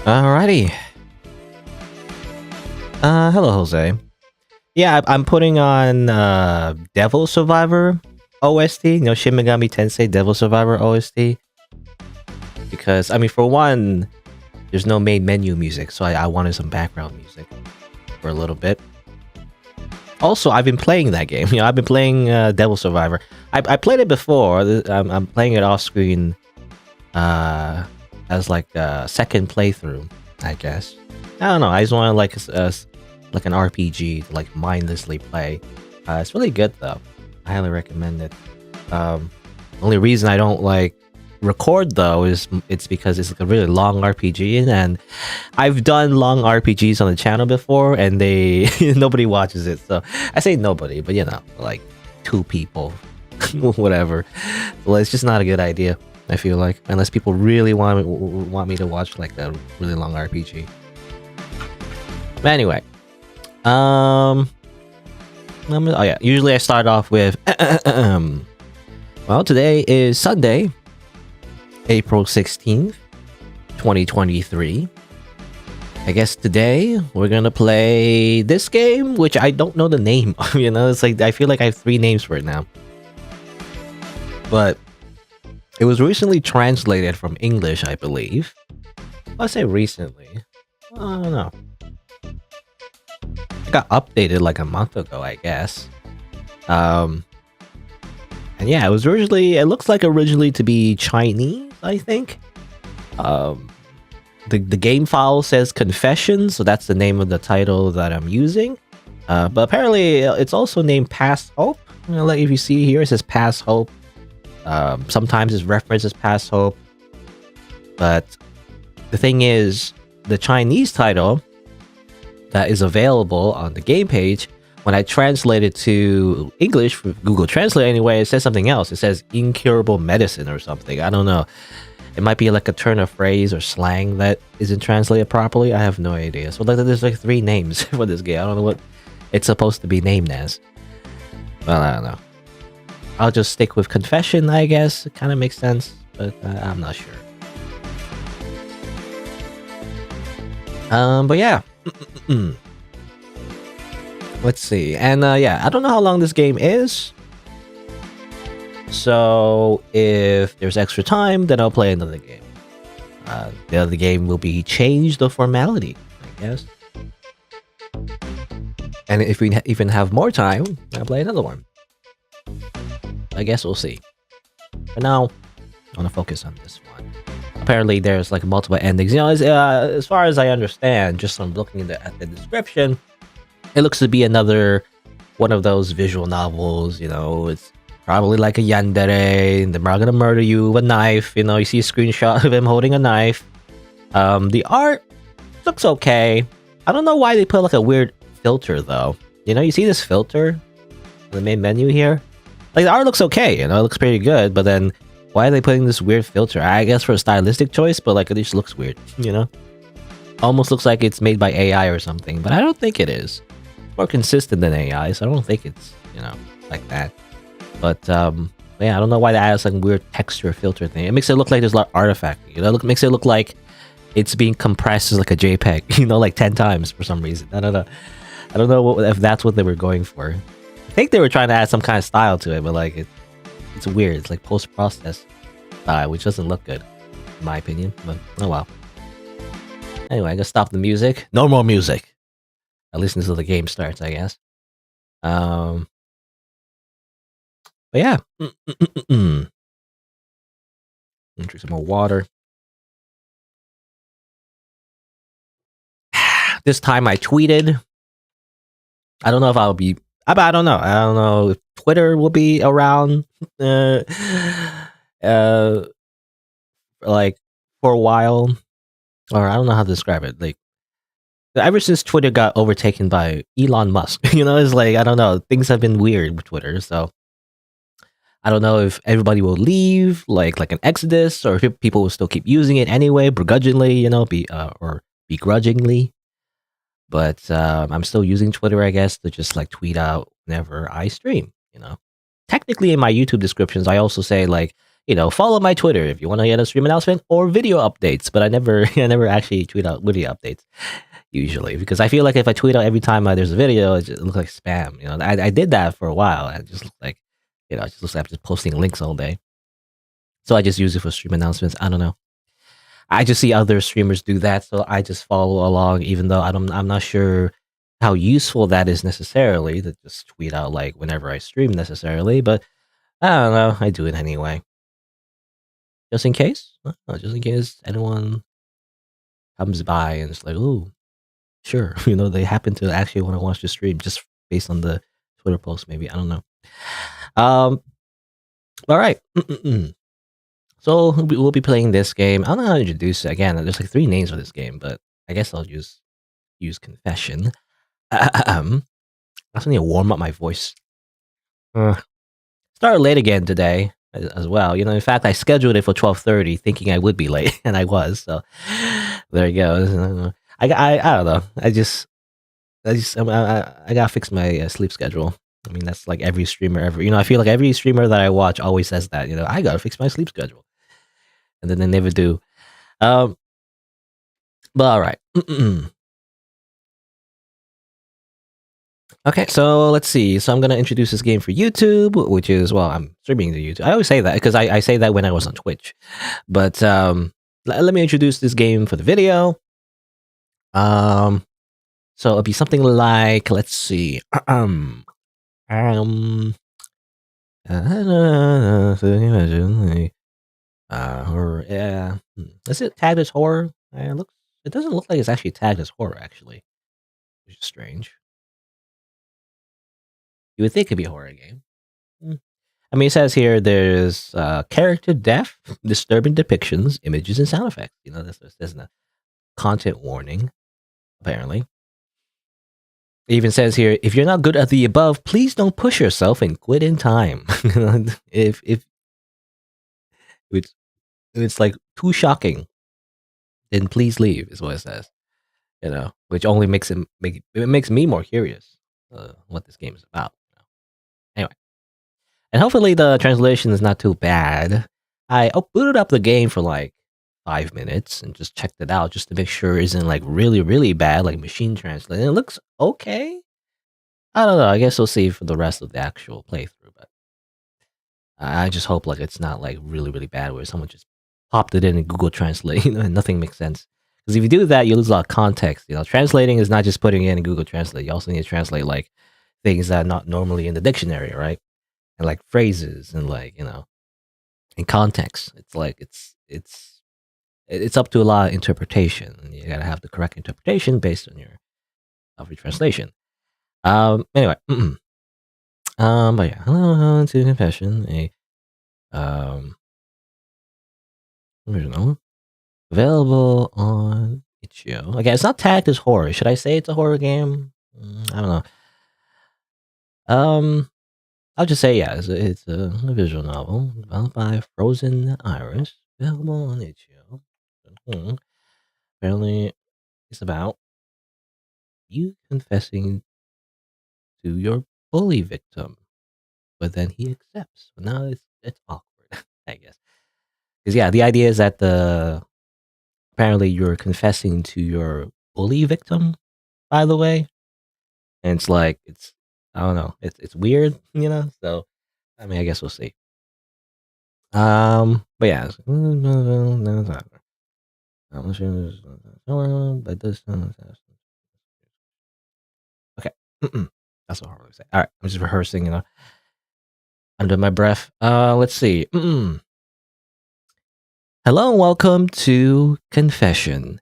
Alrighty. Hello, Jose. Yeah, I'm putting on Devil Survivor OST. Shin Megami Tensei Devil Survivor OST. Because, I mean, for one, there's no main menu music, so I wanted some background music for a little bit. Also, I've been playing that game. I've been playing Devil Survivor. I played it before. I'm playing it off screen as like a second playthrough, I guess. I don't know. I just want to like an RPG to like mindlessly play. It's really good though. I highly recommend it. Only reason I don't like record though is it's because it's like a really long RPG, and I've done long RPGs on the channel before, and they nobody watches it. So I say nobody, but like 2 people, whatever. Well, it's just not a good idea. I feel like unless people really want me to watch like a really long RPG. But anyway, usually I start off with well, today is Sunday, April 16th, 2023. I guess today we're gonna play this game, which I don't know the name of. It's like I feel like I have 3 names for it now, but it was recently translated from English, I believe. I say recently. I don't know. It got updated like a month ago, I guess. And yeah, it looks like originally to be Chinese, I think. The game file says Confession, so that's the name of the title that I'm using. But apparently it's also named Past Hope. Like if you see here, it says Past Hope. Sometimes it's referenced as Past Hope. But the thing is, the Chinese title that is available on the game page, when I translate it to English for Google Translate anyway, it says something else. It says incurable medicine or something. I don't know. It might be like a turn of phrase or slang that isn't translated properly. I have no idea. So there's like 3 names for this game. I don't know what it's supposed to be named as. Well, I don't know. I'll just stick with Confession, I guess. It kind of makes sense, but I'm not sure. But yeah. Let's see. And yeah, I don't know how long this game is. So if there's extra time, then I'll play another game. The other game will be Change the Formality, I guess. And if we even have more time, I'll play another one. I guess we'll see. For now, I want to focus on this one. Apparently, there's like multiple endings. As far as I understand, just from looking at the description, it looks to be another one of those visual novels. It's probably like a yandere, and they're gonna murder you with a knife. You see a screenshot of him holding a knife. The art looks okay. I don't know why they put like a weird filter though. You see this filter in the main menu here? Like the art looks okay, it looks pretty good, but then why are they putting this weird filter? I guess for a stylistic choice, but like it just looks weird, Almost looks like it's made by AI or something, but I don't think it is. It's more consistent than AI, so I don't think it's, like that. But yeah, I don't know why they add some weird texture filter thing. It makes it look like there's a lot of artifact. Makes it look like it's being compressed as like a JPEG, like 10 times for some reason. I don't know. I don't know if that's what they were going for. I think they were trying to add some kind of style to it, but like it's weird. It's like post-processed style, which doesn't look good, in my opinion. But oh well. Anyway, I gotta stop the music. No more music. At least until the game starts, I guess. But yeah. Drink some more water. This time I tweeted. I don't know if I'll be. I don't know. I don't know if Twitter will be around. Like for a while, or I don't know how to describe it. Like ever since Twitter got overtaken by Elon Musk, it's like I don't know. Things have been weird with Twitter, so I don't know if everybody will leave, like an exodus, or if people will still keep using it anyway, begrudgingly, or begrudgingly. But I'm still using Twitter, I guess, to just like tweet out whenever I stream. Technically, in my YouTube descriptions, I also say like, follow my Twitter if you want to get a stream announcement or video updates. But I never, I never actually tweet out video updates usually because I feel like if I tweet out every time there's a video, it just looks like spam. I did that for a while. I just looked like, it just looks like I'm just posting links all day. So I just use it for stream announcements. I don't know. I just see other streamers do that, so I just follow along, even though I'm not sure how useful that is necessarily to just tweet out like whenever I stream necessarily. But I don't know. I do it anyway, just in case. Just in case anyone comes by and it's like, oh, sure, they happen to actually want to watch the stream just based on the Twitter post. Maybe I don't know. All right. So we'll be playing this game. I don't know how to introduce it. Again, there's like 3 names for this game, but I guess I'll use Confession. I also need to warm up my voice. Started late again today as well. In fact, I scheduled it for 12:30, thinking I would be late, and I was. So there you go. I don't know. I gotta fix my sleep schedule. I mean, that's like every streamer ever. I feel like every streamer that I watch always says that. I gotta fix my sleep schedule, and then they never do. But all right. Okay, so let's see. So I'm gonna introduce this game for YouTube, which is I'm streaming to YouTube. I always say that because I say that when I was on Twitch. But let me introduce this game for the video. So it'll be something like, let's see. Horror. Yeah. Is it tagged as horror? It doesn't look like it's actually tagged as horror, actually, which is strange. You would think it'd be a horror game. I mean, it says here there's character death, disturbing depictions, images, and sound effects. There's a content warning, apparently. It even says here, if you're not good at the above, please don't push yourself and quit in time. if it's like too shocking, then please leave, is what it says. Which only makes it makes me more curious what this game is about. Anyway, and hopefully the translation is not too bad. I booted up the game for like 5 minutes and just checked it out just to make sure it isn't like really, really bad, like machine translate. It looks okay. I don't know. I guess we'll see for the rest of the actual playthrough, but I just hope like it's not like really, really bad where someone just popped it in Google Translate and nothing makes sense. Because if you do that, you lose a lot of context. Translating is not just putting it in Google Translate. You also need to translate like things that are not normally in the dictionary, right? And like phrases and like in context. It's like it's up to a lot of interpretation, and you gotta have the correct interpretation based on your translation. Anyway, but yeah, hello to Confession, original, available on itch.io. Okay, it's not tagged as horror. Should I say it's a horror game? I don't know. I'll just say yeah. It's a visual novel developed by Frozen Iris, available on itch.io. Apparently, it's about you confessing to your bully victim, but then he accepts. But now it's awkward, I guess. Because yeah, the idea is that apparently you're confessing to your bully victim, by the way, and it's like I don't know, it's weird, So I mean, I guess we'll see. But yeah. Okay. That's what I really say. All right, I'm just rehearsing, under my breath. Let's see. Hello and welcome to Confession,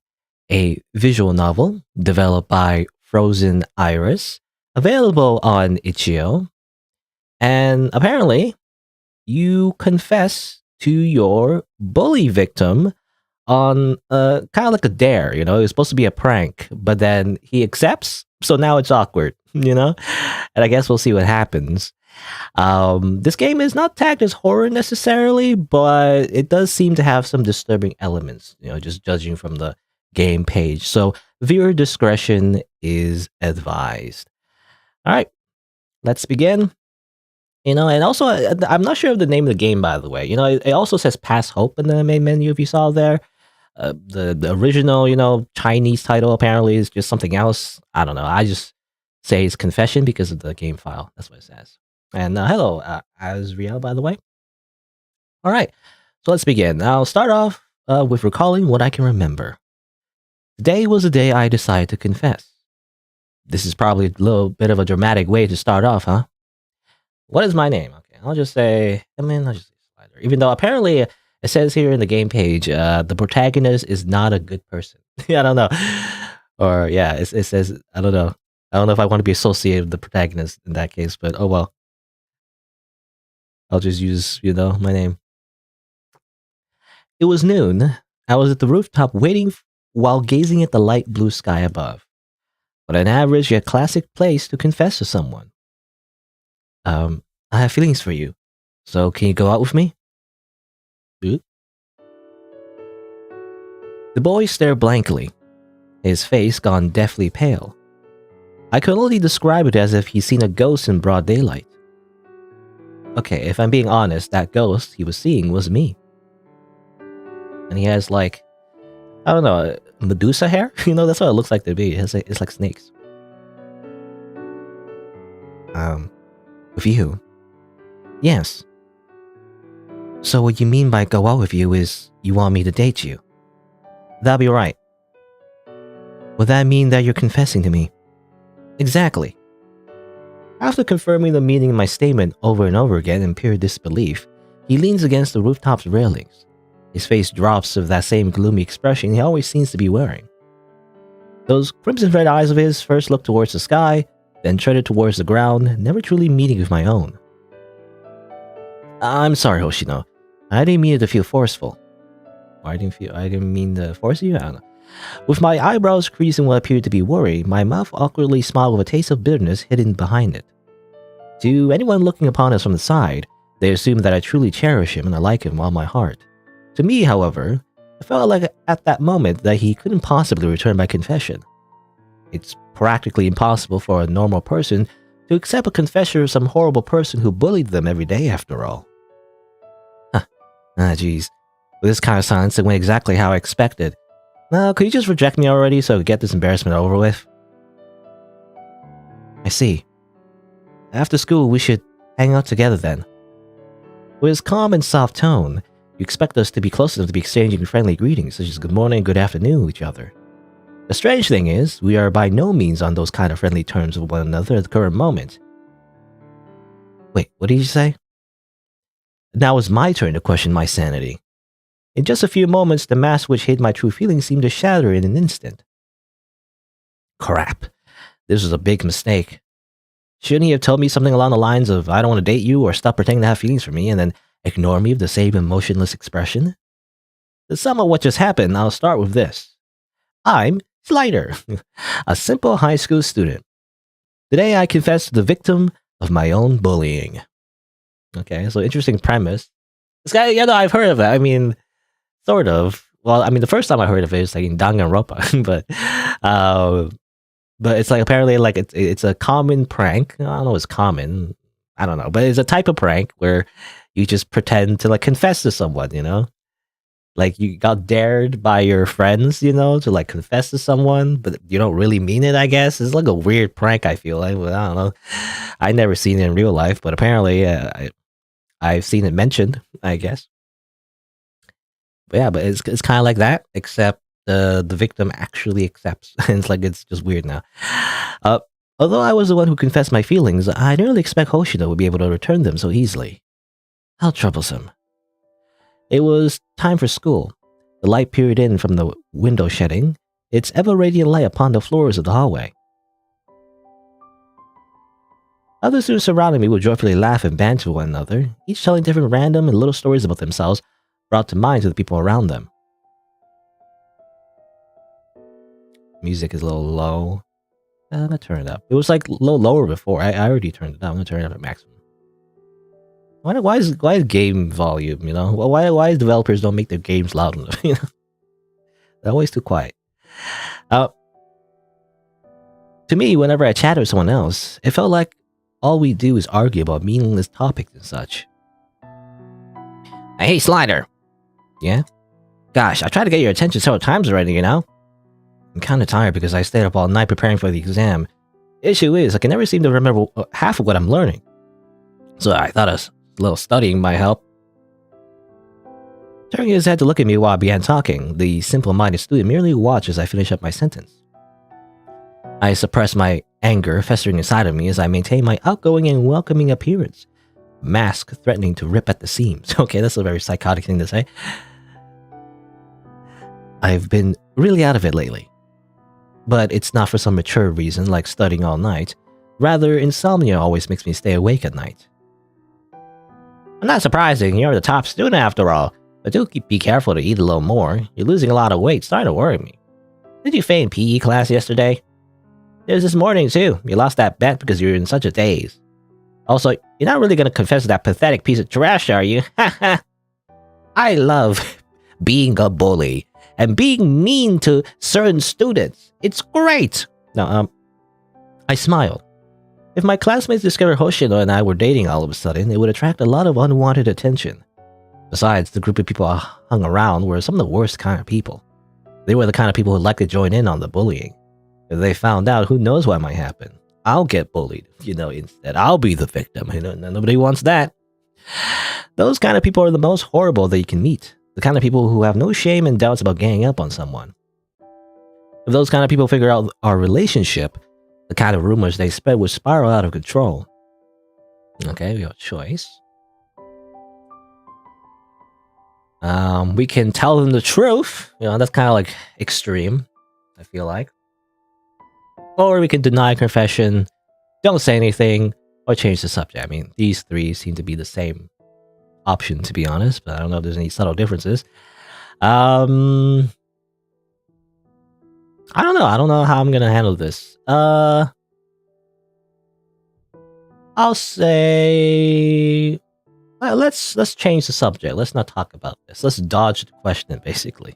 a visual novel developed by Frozen Iris, available on itch.io. And apparently, you confess to your bully victim on kind of like a dare. It was supposed to be a prank, but then he accepts, so now it's awkward. And I guess we'll see what happens. This game is not tagged as horror necessarily, but it does seem to have some disturbing elements, just judging from the game page. So viewer discretion is advised. All right, let's begin. And also, I'm not sure of the name of the game, by the way. It also says Pass Hope in the main menu if you saw there. The original, Chinese title apparently is just something else. I don't know. I just say it's Confession because of the game file. That's what it says. And hello, Azriel, by the way. All right, so let's begin. I'll start off with recalling what I can remember. Today was the day I decided to confess. This is probably a little bit of a dramatic way to start off, huh? What is my name? Okay, I'll just say Slider. Even though apparently it says here in the game page, the protagonist is not a good person. I don't know. Or yeah, it says, I don't know. I don't know if I want to be associated with the protagonist in that case, but oh well. I'll just use, my name. It was noon. I was at the rooftop waiting while gazing at the light blue sky above. What an average yet classic place to confess to someone. I have feelings for you. So can you go out with me? Ooh. The boy stared blankly, his face gone deathly pale. I could only describe it as if he'd seen a ghost in broad daylight. Okay, if I'm being honest, that ghost he was seeing was me. And he has I don't know, Medusa hair? That's what it looks like to be. It's like snakes. With you? Yes. So what you mean by go out with you is you want me to date you? That'll be right. Would that mean that you're confessing to me? Exactly. After confirming the meaning of my statement over and over again in pure disbelief, he leans against the rooftop's railings. His face drops of that same gloomy expression he always seems to be wearing. Those crimson red eyes of his first looked towards the sky, then treaded towards the ground, never truly meeting with my own. I'm sorry, Hoshino. I didn't mean it to feel forceful. I didn't mean to force you? I don't know. With my eyebrows creasing what appeared to be worry, my mouth awkwardly smiled with a taste of bitterness hidden behind it. To anyone looking upon us from the side, they assume that I truly cherish him and I like him all my heart. To me, however, I felt like at that moment that he couldn't possibly return my confession. It's practically impossible for a normal person to accept a confession of some horrible person who bullied them every day after all. Jeez. With this kind of silence, it went exactly how I expected. Now, could you just reject me already so I could get this embarrassment over with? I see. After school, we should hang out together then. With his calm and soft tone, you expect us to be close enough to be exchanging friendly greetings, such as good morning and good afternoon with each other. The strange thing is, we are by no means on those kind of friendly terms with one another at the current moment. Wait, what did you say? Now it's my turn to question my sanity. In just a few moments, the mask which hid my true feelings seemed to shatter in an instant. Crap. This was a big mistake. Shouldn't he have told me something along the lines of, I don't want to date you or stop pretending to have feelings for me, and then ignore me with the same emotionless expression? To sum up what just happened, I'll start with this. I'm Slider, a simple high school student. Today I confess to the victim of my own bullying. Okay, so interesting premise. This guy, I've heard of that. I mean, sort of. Well, I mean, the first time I heard of it was in Danganronpa, but it's apparently it's a common prank. I don't know if it's common. I don't know, but it's a type of prank where you just pretend to confess to someone, you got dared by your friends, to confess to someone, but you don't really mean it, I guess. It's a weird prank, I feel like. But I don't know. I never seen it in real life, but apparently I've seen it mentioned, I guess. But yeah, but it's kind of like that, except the victim actually accepts. And it's just weird now. Although I was the one who confessed my feelings, I didn't really expect Hoshino would be able to return them so easily. How troublesome. It was time for school. The light peered in from the window shedding, its ever-radiant light upon the floors of the hallway. Other students surrounding me would joyfully laugh and banter with one another, each telling different random and little stories about themselves brought to mind to the people around them. Music is a little low. I'm gonna turn it up. It was a little lower before. I already turned it up. I'm gonna turn it up at maximum. Why is game volume, Why developers don't make their games loud enough, They're always too quiet. To me, whenever I chatted with someone else, it felt like all we do is argue about meaningless topics and such. Hey, Slider. Yeah? Gosh, I tried to get your attention several times already, you know? I'm kind of tired because I stayed up all night preparing for the exam. The issue is, I can never seem to remember half of what I'm learning. So I thought a little studying might help. Turning his head to look at me while I began talking, the simple-minded student merely watched as I finished up my sentence. I suppressed my anger festering inside of me as I maintained my outgoing and welcoming appearance, mask threatening to rip at the seams. Okay, that's a very psychotic thing to say. I've been really out of it lately. But it's not for some mature reason like studying all night. Rather, insomnia always makes me stay awake at night. I'm not surprising, you're the top student after all. But do be careful to eat a little more. You're losing a lot of weight, starting to worry me. Did you fail in PE class yesterday? There's this morning too. You lost that bet because you were in such a daze. Also, you're not really going to confess to that pathetic piece of trash, are you? Haha. I love being a bully and being mean to certain students. It's great. Now, I smiled. If my classmates discovered Hoshino and I were dating all of a sudden, it would attract a lot of unwanted attention. Besides, the group of people I hung around were some of the worst kind of people. They were the kind of people who'd like to join in on the bullying. If they found out, who knows what might happen. I'll get bullied, instead. I'll be the victim. Nobody wants that. Those kind of people are the most horrible that you can meet. The kind of people who have no shame and doubts about ganging up on someone. If those kind of people figure out our relationship, the kind of rumors they spread would spiral out of control. Okay, we have a choice. We can tell them the truth. That's kind of like extreme, I feel like. Or we can deny confession, don't say anything, or change the subject. I mean, these three seem to be the same option, to be honest, but I don't know if there's any subtle differences. I don't know. I don't know how I'm gonna handle this. I'll say... Let's change the subject. Let's not talk about this. Let's dodge the question, basically.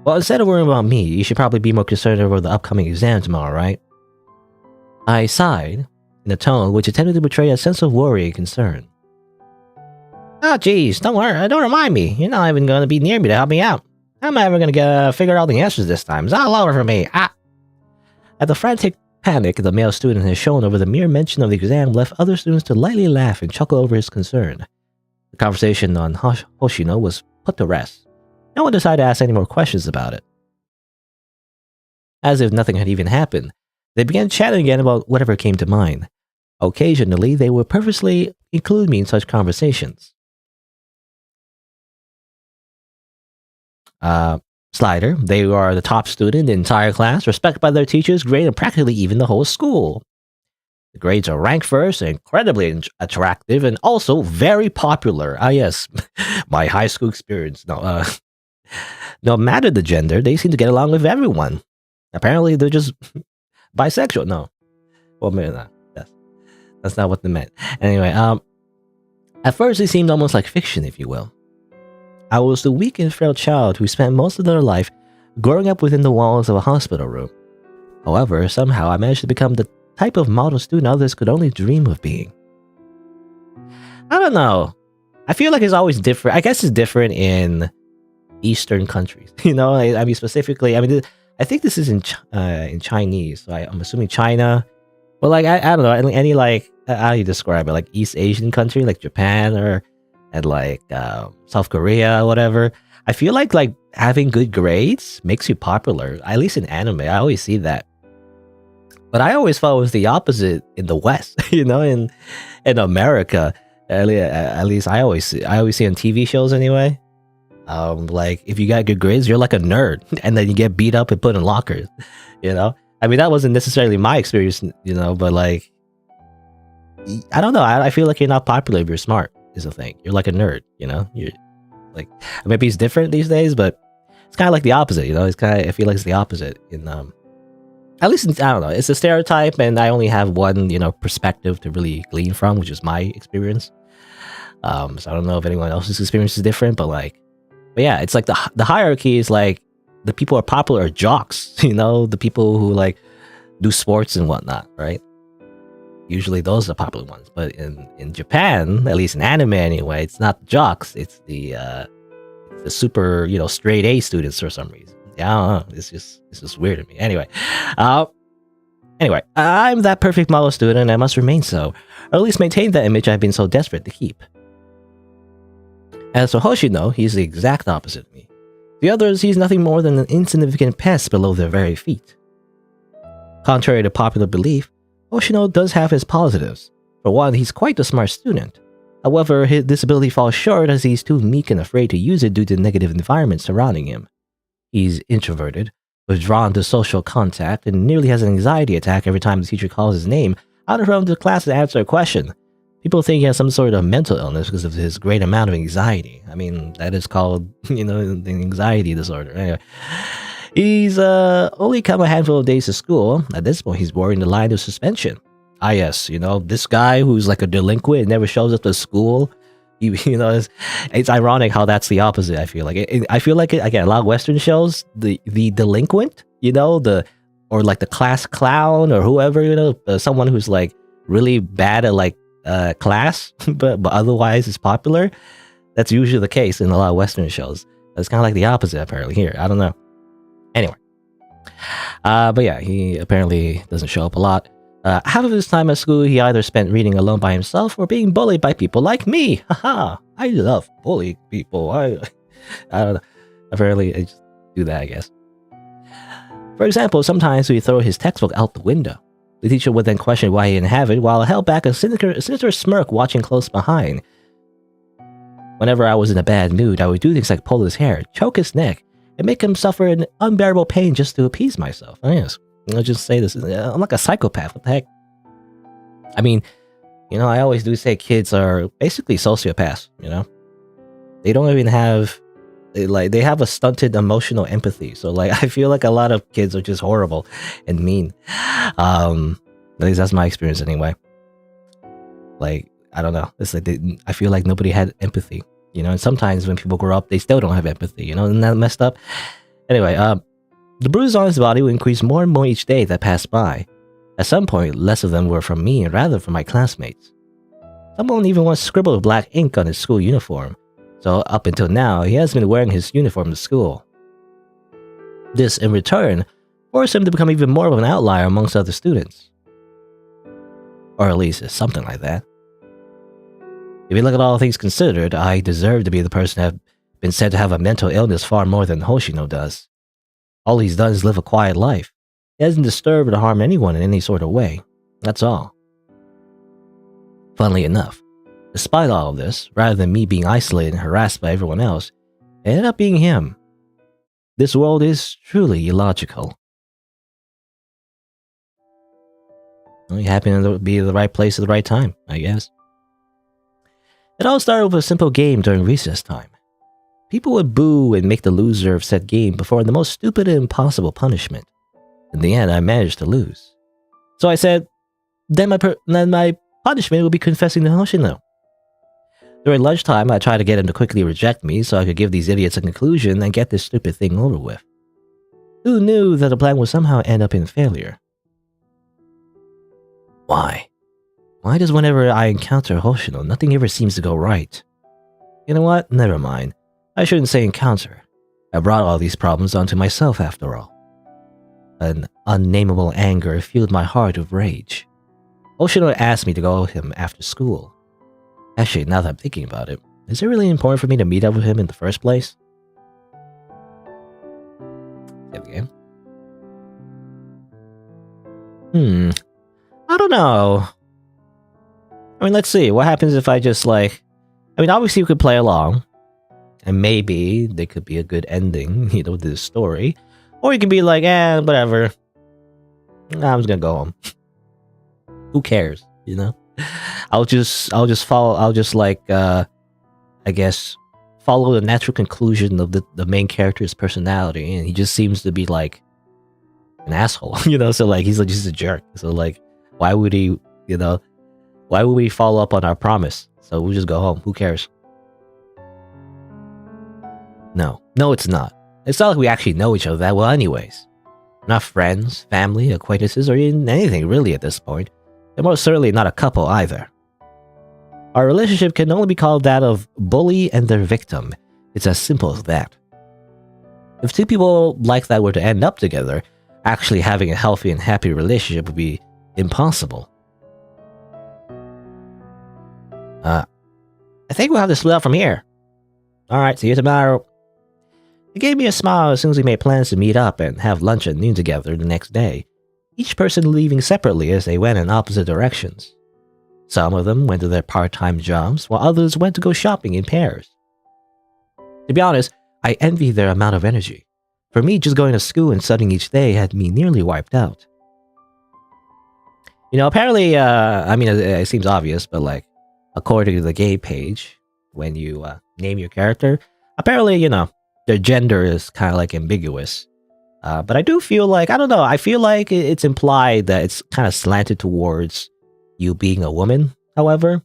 Well, instead of worrying about me, you should probably be more concerned over the upcoming exam tomorrow, right? I sighed, in a tone which attempted to betray a sense of worry and concern. Oh, geez, don't worry. Don't remind me. You're not even going to be near me to help me out. How am I ever going to figure out the answers this time? It's all over for me. At the frantic panic the male student has shown over the mere mention of the exam left other students to lightly laugh and chuckle over his concern. The conversation on Hoshino was put to rest. No one decided to ask any more questions about it. As if nothing had even happened, they began chatting again about whatever came to mind. Occasionally, they would purposely include me in such conversations. Slider, they are the top student in the entire class, respected by their teachers, grade, and practically even the whole school. The grades are ranked first, incredibly attractive, and also very popular. Ah yes, my high school experience. No matter the gender, they seem to get along with everyone. Apparently, they're just bisexual. No. Well, maybe not. That's not what they meant. Anyway, at first, it seemed almost like fiction, if you will. I was the weak and frail child who spent most of their life growing up within the walls of a hospital room. However, somehow I managed to become the type of model student others could only dream of being. I don't know. I feel like it's always different. I guess it's different in Eastern countries. I mean, specifically, I think this is in Chinese, so I'm assuming China. But like, I don't know, any like, how do you describe it? Like East Asian country, like Japan and like South Korea or whatever. I feel like having good grades makes you popular, at least in anime. I always see that. But I always thought it was the opposite in the West, in America. At least I always see on TV shows anyway. Like if you got good grades, you're like a nerd, and then you get beat up and put in lockers. I mean, that wasn't necessarily my experience, but like, I don't know. I feel like you're not popular if you're smart. Is the thing. You're like a nerd. You're like, maybe it's different these days, but it's kind of like the opposite. It's I feel like it's the opposite in at least I don't know. It's a stereotype, and I only have one perspective to really glean from, which is my experience. So I don't know if anyone else's experience is different, but yeah, it's like the hierarchy is like the people who are popular are jocks, the people who like do sports and whatnot, right? Usually those are the popular ones. But in Japan, at least in anime anyway, it's not the jocks. It's the super, straight A students for some reason. Yeah, I don't know. It's just weird to me. Anyway, I'm that perfect model student and I must remain so, or at least maintain that image I've been so desperate to keep. As for Hoshino, he's the exact opposite of me. The others, he's nothing more than an insignificant pest below their very feet. Contrary to popular belief, Hoshino does have his positives. For one, he's quite a smart student. However, this ability falls short as he's too meek and afraid to use it due to the negative environment surrounding him. He's introverted, withdrawn to social contact, and nearly has an anxiety attack every time the teacher calls his name out of the class to answer a question. People think he has some sort of mental illness because of his great amount of anxiety. I mean, that is called, the anxiety disorder. Anyway, he's only come a handful of days to school. At this point, he's boring the line of suspension. Ah, yes, this guy who's like a delinquent and never shows up to school. It's ironic how that's the opposite. I feel like again, a lot of Western shows, the delinquent, or like the class clown or whoever, someone who's like really bad at like class, but otherwise is popular. That's usually the case in a lot of Western shows. It's kind of like the opposite apparently here. I don't know. Anyway, but yeah, he apparently doesn't show up a lot. Half of his time at school, he either spent reading alone by himself or being bullied by people like me. Haha, I love bullying people. I don't know. Apparently, I just do that, I guess. For example, sometimes we throw his textbook out the window. The teacher would then question why he didn't have it, while I held back a sinister smirk watching close behind. Whenever I was in a bad mood, I would do things like pull his hair, choke his neck, and make him suffer an unbearable pain just to appease myself. Oh, yes. I'll just say this. I'm like a psychopath. What the heck? I mean, I always do say kids are basically sociopaths, They don't even have, they have a stunted emotional empathy. So, like, I feel like a lot of kids are just horrible and mean. At least that's my experience anyway. Like, I don't know. It's like, I feel like nobody had empathy, and sometimes when people grow up, they still don't have empathy, isn't that messed up? Anyway, the bruises on his body would increase more and more each day that passed by. At some point, less of them were from me and rather from my classmates. Someone even once scribbled black ink on his school uniform, so up until now, he has been wearing his uniform to school. This, in return, forced him to become even more of an outlier amongst other students. Or at least, it's something like that. If you look at all things considered, I deserve to be the person to have been said to have a mental illness far more than Hoshino does. All he's done is live a quiet life. He hasn't disturbed or harmed anyone in any sort of way. That's all. Funnily enough, despite all of this, rather than me being isolated and harassed by everyone else, it ended up being him. This world is truly illogical. Well, you happen to be at the right place at the right time, I guess. It all started with a simple game during recess time. People would boo and make the loser of said game before the most stupid and impossible punishment. In the end, I managed to lose. So I said, then my punishment would be confessing to Hoshino. During lunchtime, I tried to get him to quickly reject me so I could give these idiots a conclusion and get this stupid thing over with. Who knew that the plan would somehow end up in failure? Why? Why does whenever I encounter Hoshino, nothing ever seems to go right? You know what? Never mind. I shouldn't say encounter. I brought all these problems onto myself after all. An unnameable anger filled my heart with rage. Hoshino asked me to go with him after school. Actually, now that I'm thinking about it, is it really important for me to meet up with him in the first place? Save the game. I don't know. I mean, let's see. What happens if I just obviously you could play along. And maybe there could be a good ending, to this story. Or you can be like, whatever. I'm just gonna go home. Who cares, I'll just follow, I guess, follow the natural conclusion of the main character's personality. And he just seems to be like an asshole, so like, he's like just a jerk. So like, why would he, why would we follow up on our promise? So we'll just go home. Who cares? No, it's not. It's not like we actually know each other that well anyways. We're not friends, family, acquaintances, or even anything really at this point. They're most certainly not a couple either. Our relationship can only be called that of bully and their victim. It's as simple as that. If two people like that were to end up together, actually having a healthy and happy relationship would be impossible. I think we'll have to split up from here. Alright, see you tomorrow. He gave me a smile as soon as we made plans to meet up and have lunch at noon together the next day, each person leaving separately as they went in opposite directions. Some of them went to their part-time jobs, while others went to go shopping in pairs. To be honest, I envy their amount of energy. For me, just going to school and studying each day had me nearly wiped out. You know, apparently, it seems obvious, but like, according to the game page, when you name your character, apparently, you know, their gender is kind of like ambiguous. But I do feel like, I don't know, I feel like it's implied that it's kind of slanted towards you being a woman, however,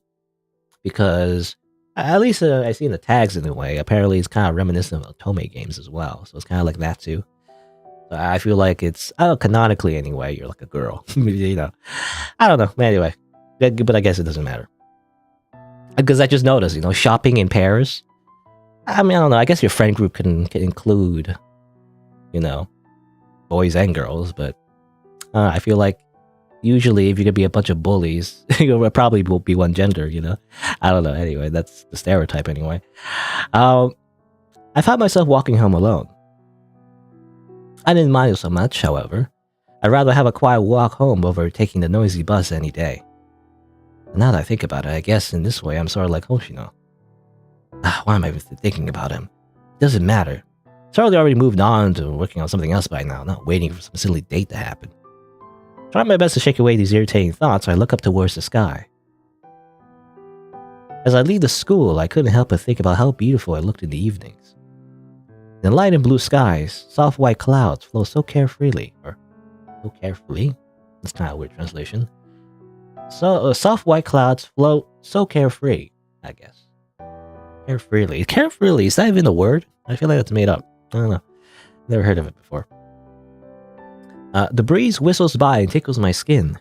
because at least I see in the tags in a way, apparently it's kind of reminiscent of Otome games as well, so it's kind of like that too. So I feel like it's, I don't know, canonically anyway, you're like a girl, you know, I don't know, anyway, but I guess it doesn't matter. Because I just noticed, you know, shopping in pairs, I mean, I don't know, I guess your friend group can include, you know, boys and girls, but I feel like usually if you're gonna be a bunch of bullies, you probably will be one gender, you know? I don't know, anyway, that's the stereotype anyway. I found myself walking home alone. I didn't mind it so much, however. I'd rather have a quiet walk home over taking the noisy bus any day. Now that I think about it, I guess in this way I'm sort of like Hoshino. Why am I even thinking about him? It doesn't matter. Charlie already moved on to working on something else by now, not waiting for some silly date to happen. Trying my best to shake away these irritating thoughts, I look up towards the sky. As I leave the school, I couldn't help but think about how beautiful it looked in the evenings. In the light and blue skies, soft white clouds flow so carefreely, or so carefully? That's kind of a weird translation. So, soft white clouds float so carefree, I guess. Carefreely. Carefreely, is that even a word? I feel like that's made up. I don't know. Never heard of it before. The breeze whistles by and tickles my skin.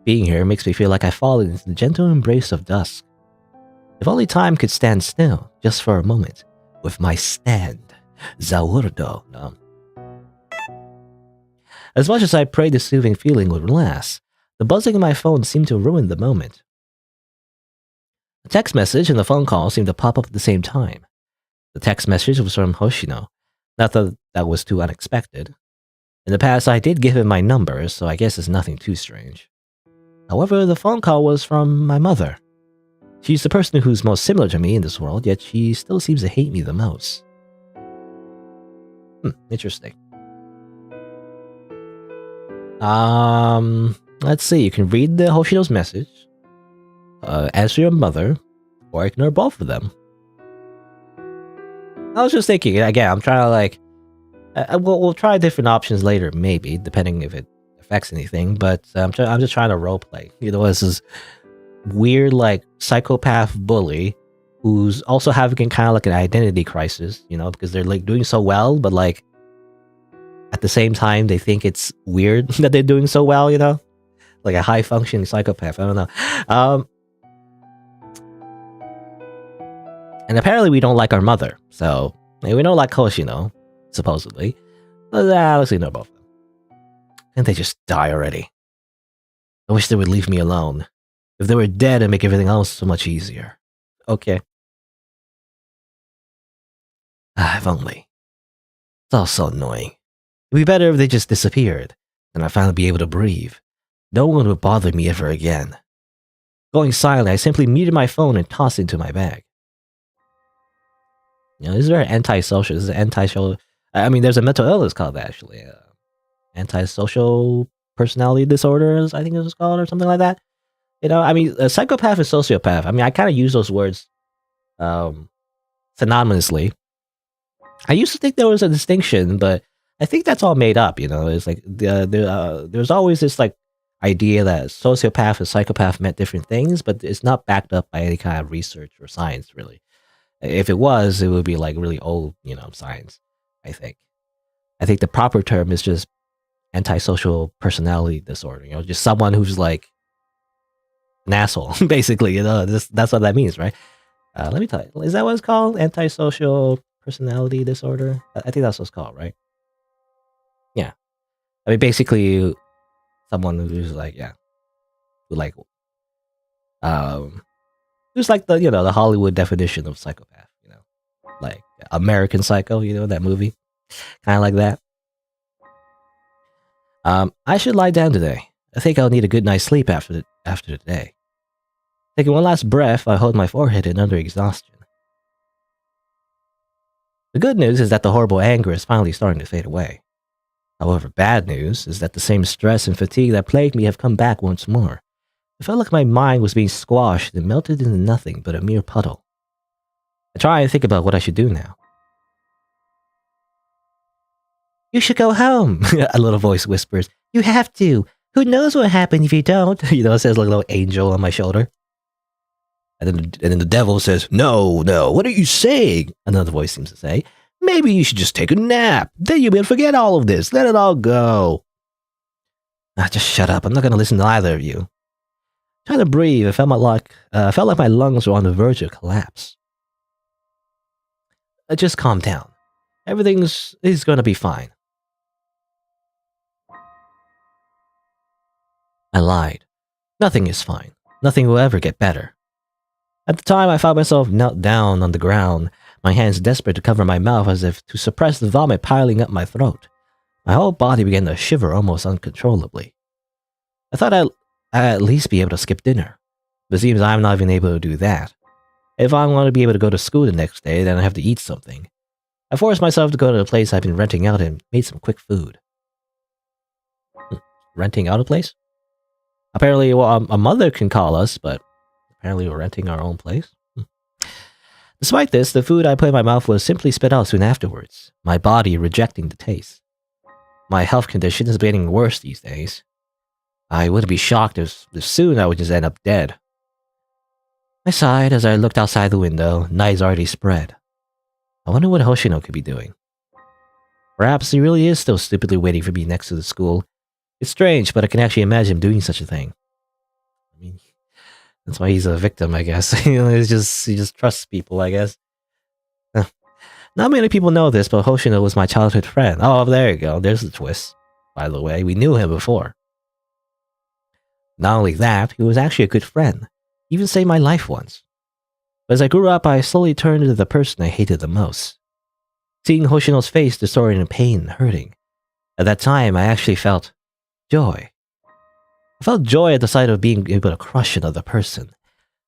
Being here makes me feel like I've fallen into the gentle embrace of dusk. If only time could stand still, just for a moment, with my stand, Zaurdo. No. As much as I prayed the soothing feeling would last, the buzzing of my phone seemed to ruin the moment. A text message and a phone call seemed to pop up at the same time. The text message was from Hoshino. Not that that was too unexpected. In the past, I did give him my number, so I guess it's nothing too strange. However, the phone call was from my mother. She's the person who's most similar to me in this world, yet she still seems to hate me the most. Interesting. Let's see, you can read the Hoshino's message, answer your mother, or ignore both of them. I was just thinking, again, I'm trying to like, we'll try different options later, maybe, depending if it affects anything, but I'm just trying to roleplay. You know, this is weird, like, psychopath bully who's also having kind of like an identity crisis, you know, because they're like doing so well, but like, at the same time, they think it's weird that they're doing so well, you know? Like a high-functioning psychopath, I don't know. And apparently we don't like our mother, so we don't like Hoshino, supposedly. But let's ignore both of them. Can't they just die already? I wish they would leave me alone. If they were dead, it'd make everything else so much easier. Okay. If only. It's all so annoying. It'd be better if they just disappeared, and I'd finally be able to breathe. No one would bother me ever again. Going silent, I simply muted my phone and tossed it into my bag. You know, this is very antisocial. This is antisocial. I mean, there's a mental illness called that, actually. Antisocial personality disorders, I think it was called, or something like that. You know, I mean, a psychopath and sociopath. I mean, I kind of use those words synonymously. I used to think there was a distinction, but I think that's all made up. You know, it's like there's always this like idea that sociopath and psychopath meant different things, but it's not backed up by any kind of research or science, really. If it was, it would be like really old, you know, science, I think. I think the proper term is just antisocial personality disorder, you know, just someone who's like an asshole, basically. That's what that means, right? Let me tell you. Is that what it's called? Antisocial personality disorder? I think that's what it's called, right? Yeah. I mean, basically, someone who's like, yeah, who like, um, who's like the Hollywood definition of psychopath, like American Psycho, that movie, kind of like that. I should lie down today. I think I'll need a good night's sleep after the day. Taking one last breath, I hold my forehead in under exhaustion. The good news is that the horrible anger is finally starting to fade away. However, bad news is that the same stress and fatigue that plagued me have come back once more. It felt like my mind was being squashed and melted into nothing but a mere puddle. I try and think about what I should do now. You should go home, a little voice whispers. You have to. Who knows what happened if you don't? It says like a little angel on my shoulder. And then the devil says, No, what are you saying? Another voice seems to say, maybe you should just take a nap. Then you'll be able to forget all of this. Let it all go. Just shut up. I'm not going to listen to either of you. Trying to breathe, I felt like my lungs were on the verge of collapse. Just calm down. Everything is going to be fine. I lied. Nothing is fine. Nothing will ever get better. At the time, I found myself knelt down on the ground, my hands desperate to cover my mouth as if to suppress the vomit piling up my throat. My whole body began to shiver almost uncontrollably. I thought I'd at least be able to skip dinner, but it seems I'm not even able to do that. If I want to be able to go to school the next day, then I have to eat something. I forced myself to go to the place I've been renting out and made some quick food. Renting out a place? Apparently, a mother can call us, but apparently we're renting our own place. Despite this, the food I put in my mouth was simply spit out soon afterwards, my body rejecting the taste. My health condition is getting worse these days. I wouldn't be shocked if soon I would just end up dead. I sighed as I looked outside the window. Night's already spread. I wonder what Hoshino could be doing. Perhaps he really is still stupidly waiting for me next to the school. It's strange, but I can actually imagine him doing such a thing. I mean, that's why he's a victim, I guess. He just trusts people, I guess. Not many people know this, but Hoshino was my childhood friend. Oh, there you go. There's the twist. By the way, we knew him before. Not only that, he was actually a good friend. He even saved my life once. But as I grew up, I slowly turned into the person I hated the most. Seeing Hoshino's face distorted in pain and hurting. At that time, I actually felt joy. I felt joy at the sight of being able to crush another person.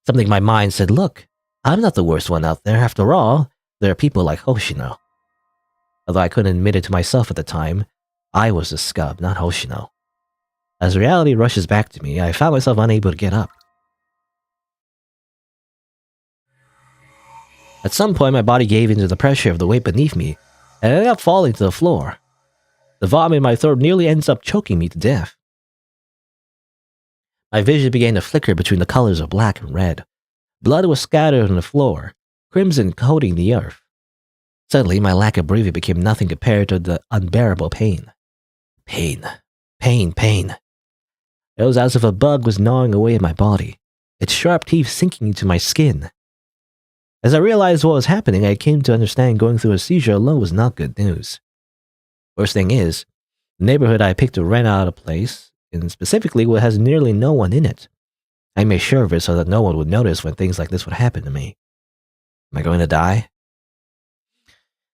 Something in my mind said, look, I'm not the worst one out there. After all, there are people like Hoshino. Although I couldn't admit it to myself at the time, I was the scub, not Hoshino. As reality rushes back to me, I found myself unable to get up. At some point, my body gave into the pressure of the weight beneath me, and I ended up falling to the floor. The vomit in my throat nearly ends up choking me to death. My vision began to flicker between the colors of black and red. Blood was scattered on the floor, crimson coating the earth. Suddenly, my lack of breathing became nothing compared to the unbearable pain. Pain. It was as if a bug was gnawing away at my body, its sharp teeth sinking into my skin. As I realized what was happening, I came to understand going through a seizure alone was not good news. Worst thing is, the neighborhood I picked to rent out a place, and specifically what has nearly no one in it. I made sure of it so that no one would notice when things like this would happen to me. Am I going to die?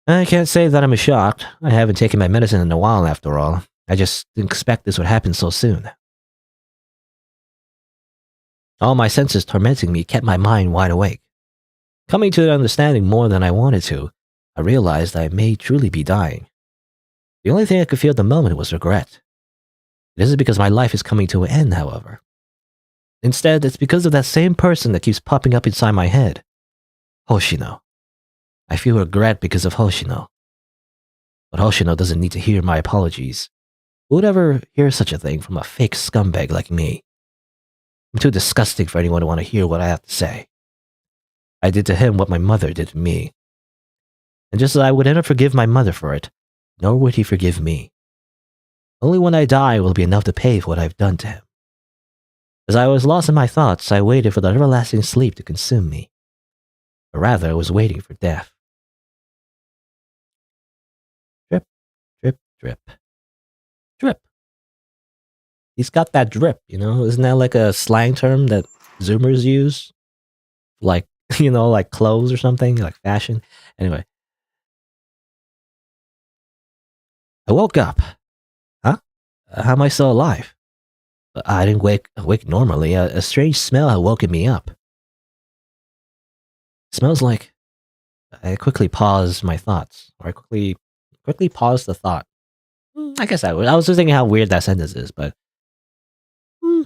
I can't say that I'm shocked. I haven't taken my medicine in a while after all. I just didn't expect this would happen so soon. All my senses tormenting me kept my mind wide awake. Coming to an understanding more than I wanted to, I realized I may truly be dying. The only thing I could feel at the moment was regret. It isn't because my life is coming to an end, however. Instead, it's because of that same person that keeps popping up inside my head. Hoshino. I feel regret because of Hoshino. But Hoshino doesn't need to hear my apologies. Who would ever hear such a thing from a fake scumbag like me? I'm too disgusting for anyone to want to hear what I have to say. I did to him what my mother did to me. And just as I would never forgive my mother for it, nor would he forgive me. Only when I die will it be enough to pay for what I've done to him. As I was lost in my thoughts, I waited for the everlasting sleep to consume me. Or rather, I was waiting for death. Drip, drip, drip. Drip. He's got that drip, you know? Isn't that like a slang term that Zoomers use? Like, like clothes or something, like fashion. Anyway. I woke up. Huh? How am I still alive? I didn't wake normally. A strange smell had woken me up. Smells like... I quickly paused my thoughts. Or I quickly paused the thought. I guess I was just thinking how weird that sentence is, but... I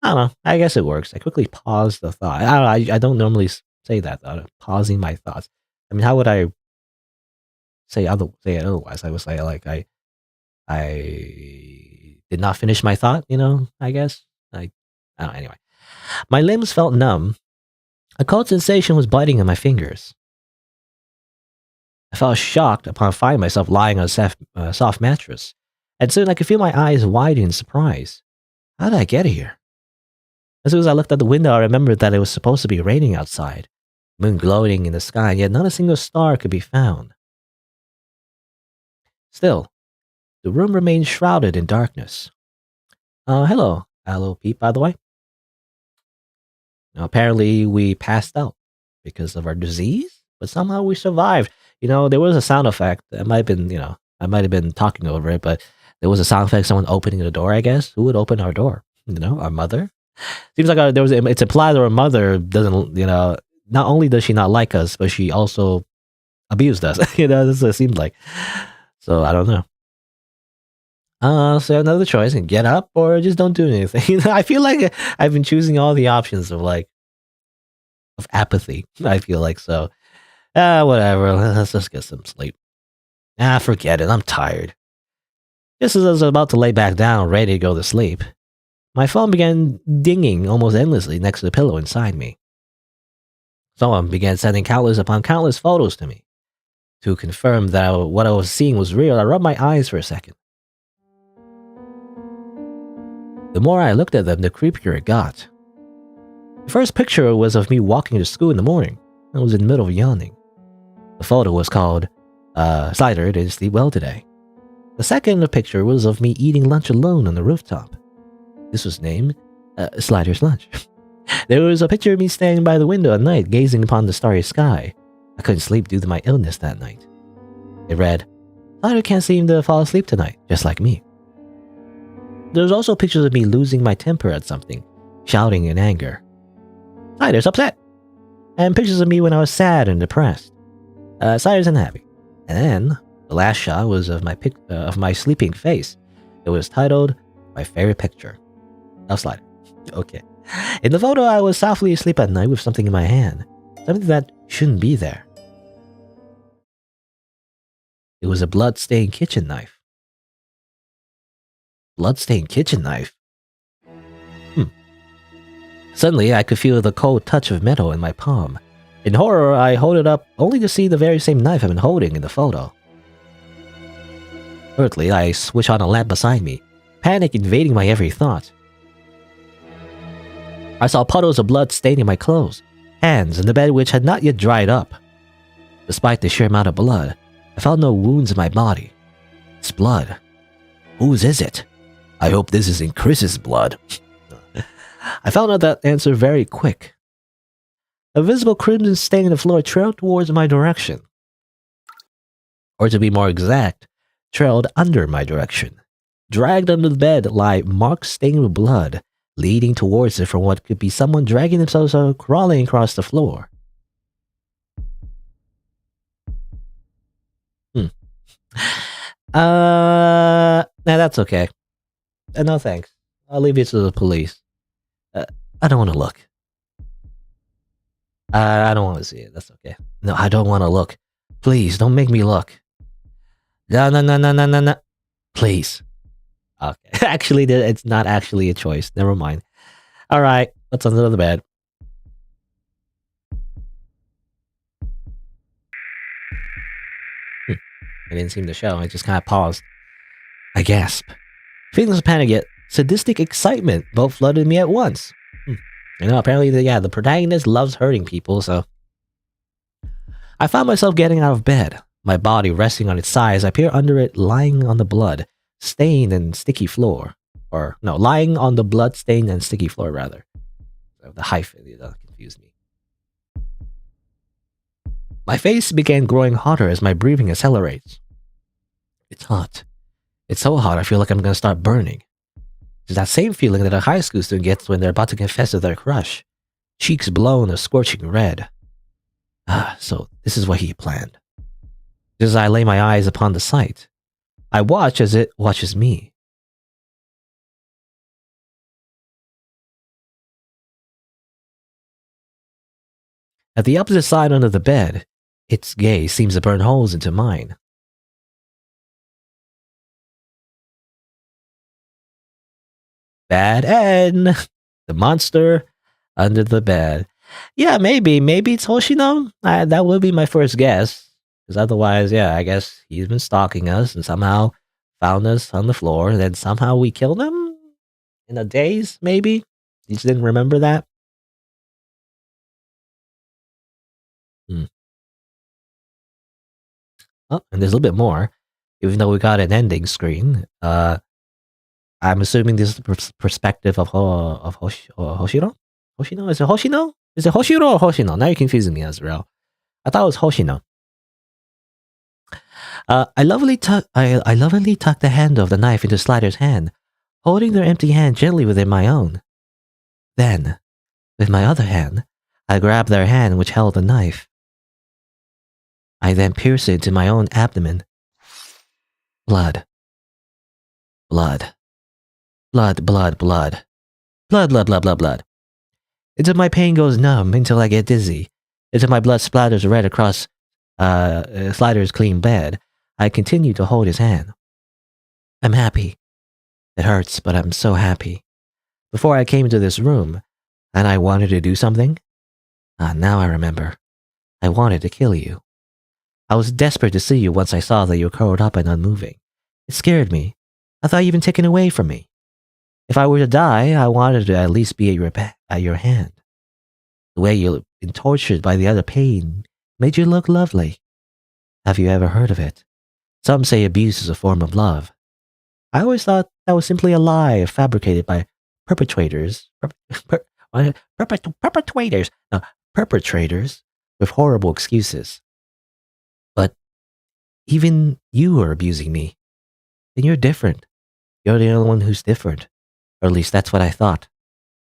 don't know. I guess it works. I quickly paused the thought. I don't normally say that, though. Pausing my thoughts. I mean, how would I say it otherwise? I would say, like, I did not finish my thought, I guess. I don't know, anyway. My limbs felt numb. A cold sensation was biting on my fingers. I felt shocked upon finding myself lying on a soft mattress. And soon I could feel my eyes widen in surprise. How did I get here? As soon as I looked out the window, I remembered that it was supposed to be raining outside. Moon glowing in the sky, and yet not a single star could be found. Still, the room remained shrouded in darkness. Hello, Pete, by the way. Now, apparently, we passed out because of our disease, but somehow we survived. There was a sound effect. It might have been, I might have been talking over it, but there was a sound effect, someone opening the door, I guess. Who would open our door? Our mother? Seems like it's implied that our mother doesn't, not only does she not like us, but she also abused us. That's what it seemed like. So I don't know. So another choice, and get up or just don't do anything. I feel like I've been choosing all the options of apathy. I feel like so. Whatever. Let's just get some sleep. Forget it. I'm tired. Just as I was about to lay back down, ready to go to sleep, my phone began dinging almost endlessly next to the pillow inside me. Someone began sending countless upon countless photos to me. To confirm that what I was seeing was real, I rubbed my eyes for a second. The more I looked at them, the creepier it got. The first picture was of me walking to school in the morning. I was in the middle of yawning. The photo was called, Slider didn't sleep well today. The second picture was of me eating lunch alone on the rooftop. This was named, Slider's Lunch. There was a picture of me standing by the window at night, gazing upon the starry sky. I couldn't sleep due to my illness that night. It read, Slider can't seem to fall asleep tonight, just like me. There was also pictures of me losing my temper at something, shouting in anger. Slider's upset. And pictures of me when I was sad and depressed. Slider's unhappy. And then, the last shot was of my sleeping face. It was titled, My Favorite Picture. Of Slider. Okay. In the photo, I was softly asleep at night with something in my hand. Something that shouldn't be there. It was a blood-stained kitchen knife. Blood-stained kitchen knife? Suddenly, I could feel the cold touch of metal in my palm. In horror, I hold it up only to see the very same knife I've been holding in the photo. Hurriedly, I switch on a lamp beside me, panic invading my every thought. I saw puddles of blood staining my clothes, hands, and the bed which had not yet dried up. Despite the sheer amount of blood, I felt no wounds in my body. It's blood. Whose is it? I hope this isn't Chris's blood. I found out that answer very quick. A visible crimson stain on the floor trailed towards my direction. Or to be more exact, trailed under my direction. Dragged under the bed lie marks stained with blood, leading towards it from what could be someone dragging themselves or crawling across the floor. Nah, that's okay. No thanks. I'll leave you to the police. I don't want to look. I don't want to see it. That's okay. No, I don't want to look. Please, don't make me look. No. Please. Okay. Actually, it's not actually a choice. Never mind. Alright, what's under the bed? I didn't seem to show. I just kind of paused. I gasp. Feelings of panic sadistic excitement both flooded me at once. Apparently, the protagonist loves hurting people, so... I found myself getting out of bed, my body resting on its side as I peer under it, lying on the blood, stained and sticky floor. Or, no, lying on the blood-stained and sticky floor, rather. So the hyphen confused me. My face began growing hotter as my breathing accelerates. It's hot. It's so hot I feel like I'm gonna start burning. It's that same feeling that a high school student gets when they're about to confess to their crush. Cheeks blown a scorching red. So this is what he planned. Just as I lay my eyes upon the sight, I watch as it watches me. At the opposite side under the bed, its gaze seems to burn holes into mine. Bad N, the monster under the bed. Yeah, maybe it's Hoshino. That would be my first guess. Because otherwise, I guess he's been stalking us and somehow found us on the floor. And then somehow we killed him in a daze, maybe? You just didn't remember that? Oh, and there's a little bit more. Even though we got an ending screen, I'm assuming this is the perspective of Hoshiro? Hoshino? Is it Hoshino? Is it Hoshiro or Hoshino? Now you're confusing me, Azrael. I thought it was Hoshino. I lovingly tucked the handle of the knife into Slider's hand, holding their empty hand gently within my own. Then, with my other hand, I grabbed their hand which held the knife. I then pierced it into my own abdomen. Blood. Blood. Blood, blood, blood. Blood, blood, blood, blood, blood. Until my pain goes numb, until I get dizzy, until my blood splatters red across Slider's clean bed, I continue to hold his hand. I'm happy. It hurts, but I'm so happy. Before I came into this room, and I wanted to do something. Now I remember. I wanted to kill you. I was desperate to see you once I saw that you were curled up and unmoving. It scared me. I thought you'd been taken away from me. If I were to die, I wanted to at least be at your hand. The way you've been tortured by the other pain made you look lovely. Have you ever heard of it? Some say abuse is a form of love. I always thought that was simply a lie fabricated by perpetrators. Perpetrators with horrible excuses. But even you are abusing me. And you're different. You're the only one who's different. Or at least that's what I thought.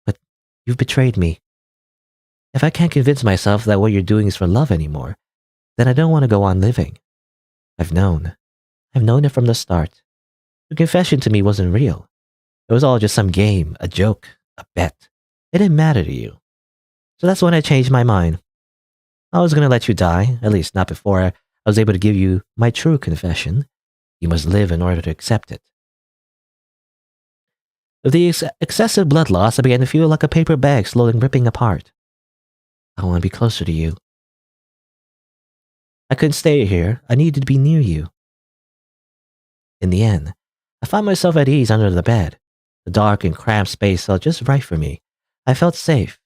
But you've betrayed me. If I can't convince myself that what you're doing is for love anymore, then I don't want to go on living. I've known. I've known it from the start. Your confession to me wasn't real. It was all just some game, a joke, a bet. It didn't matter to you. So that's when I changed my mind. I was going to let you die, at least not before I was able to give you my true confession. You must live in order to accept it. With the excessive blood loss, I began to feel like a paper bag slowly ripping apart. I want to be closer to you. I couldn't stay here. I needed to be near you. In the end, I found myself at ease under the bed. The dark and cramped space felt just right for me. I felt safe.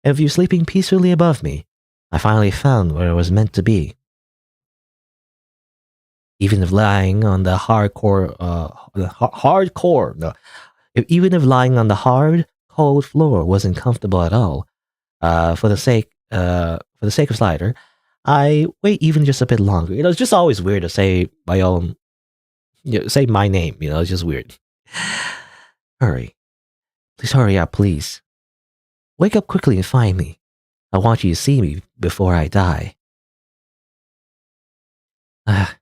And with you sleeping peacefully above me, I finally found where I was meant to be. Even if lying on the even if lying on the hard, cold floor wasn't comfortable at all, for the sake of Slider, I wait even just a bit longer. It's just always weird to say my own, say my name. It's just weird. Hurry, please hurry up, please. Wake up quickly and find me. I want you to see me before I die.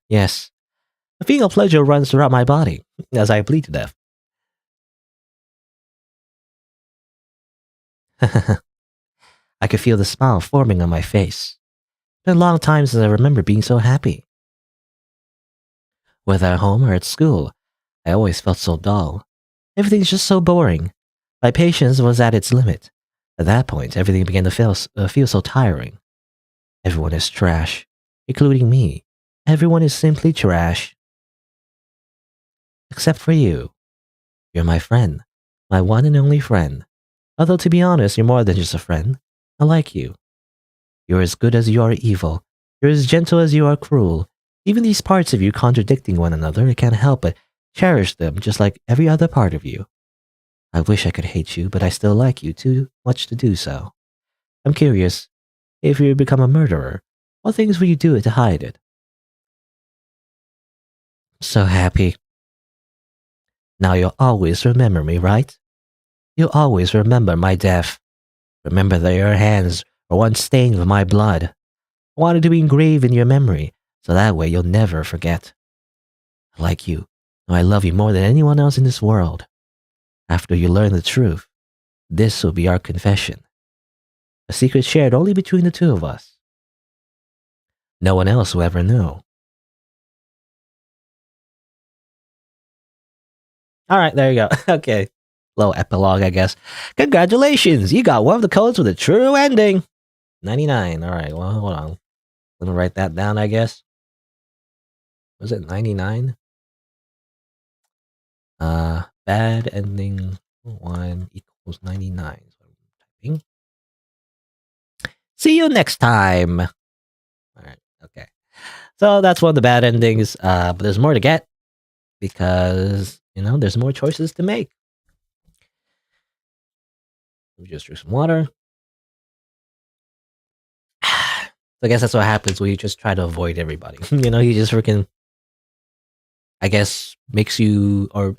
Yes. A feeling of pleasure runs throughout my body as I bleed to death. I could feel the smile forming on my face. It's been a long time since I remember being so happy. Whether at home or at school, I always felt so dull. Everything's just so boring. My patience was at its limit. At that point, everything began to feel so tiring. Everyone is trash, including me. Everyone is simply trash. Except for you. You're my friend. My one and only friend. Although, to be honest, you're more than just a friend. I like you. You're as good as you are evil. You're as gentle as you are cruel. Even these parts of you contradicting one another, I can't help but cherish them just like every other part of you. I wish I could hate you, but I still like you too much to do so. I'm curious, if you become a murderer, what things will you do to hide it? So happy. Now you'll always remember me, right? You'll always remember my death. Remember that your hands were once stained with my blood. I wanted to be engraved in your memory, so that way you'll never forget. I like you, and I love you more than anyone else in this world. After you learn the truth, this will be our confession. A secret shared only between the two of us. No one else will ever know. Alright, there you go. Okay. Little epilogue, I guess. Congratulations! You got one of the codes with a true ending! 99. Alright, well, hold on. Let me write that down, I guess. Was it 99? Bad ending 1 equals 99. So I'm typing. See you next time! Alright, okay. So that's one of the bad endings, but there's more to get. Because, there's more choices to make. Let me just drink some water. So I guess that's what happens when you just try to avoid everybody. He just freaking, I guess, makes you, or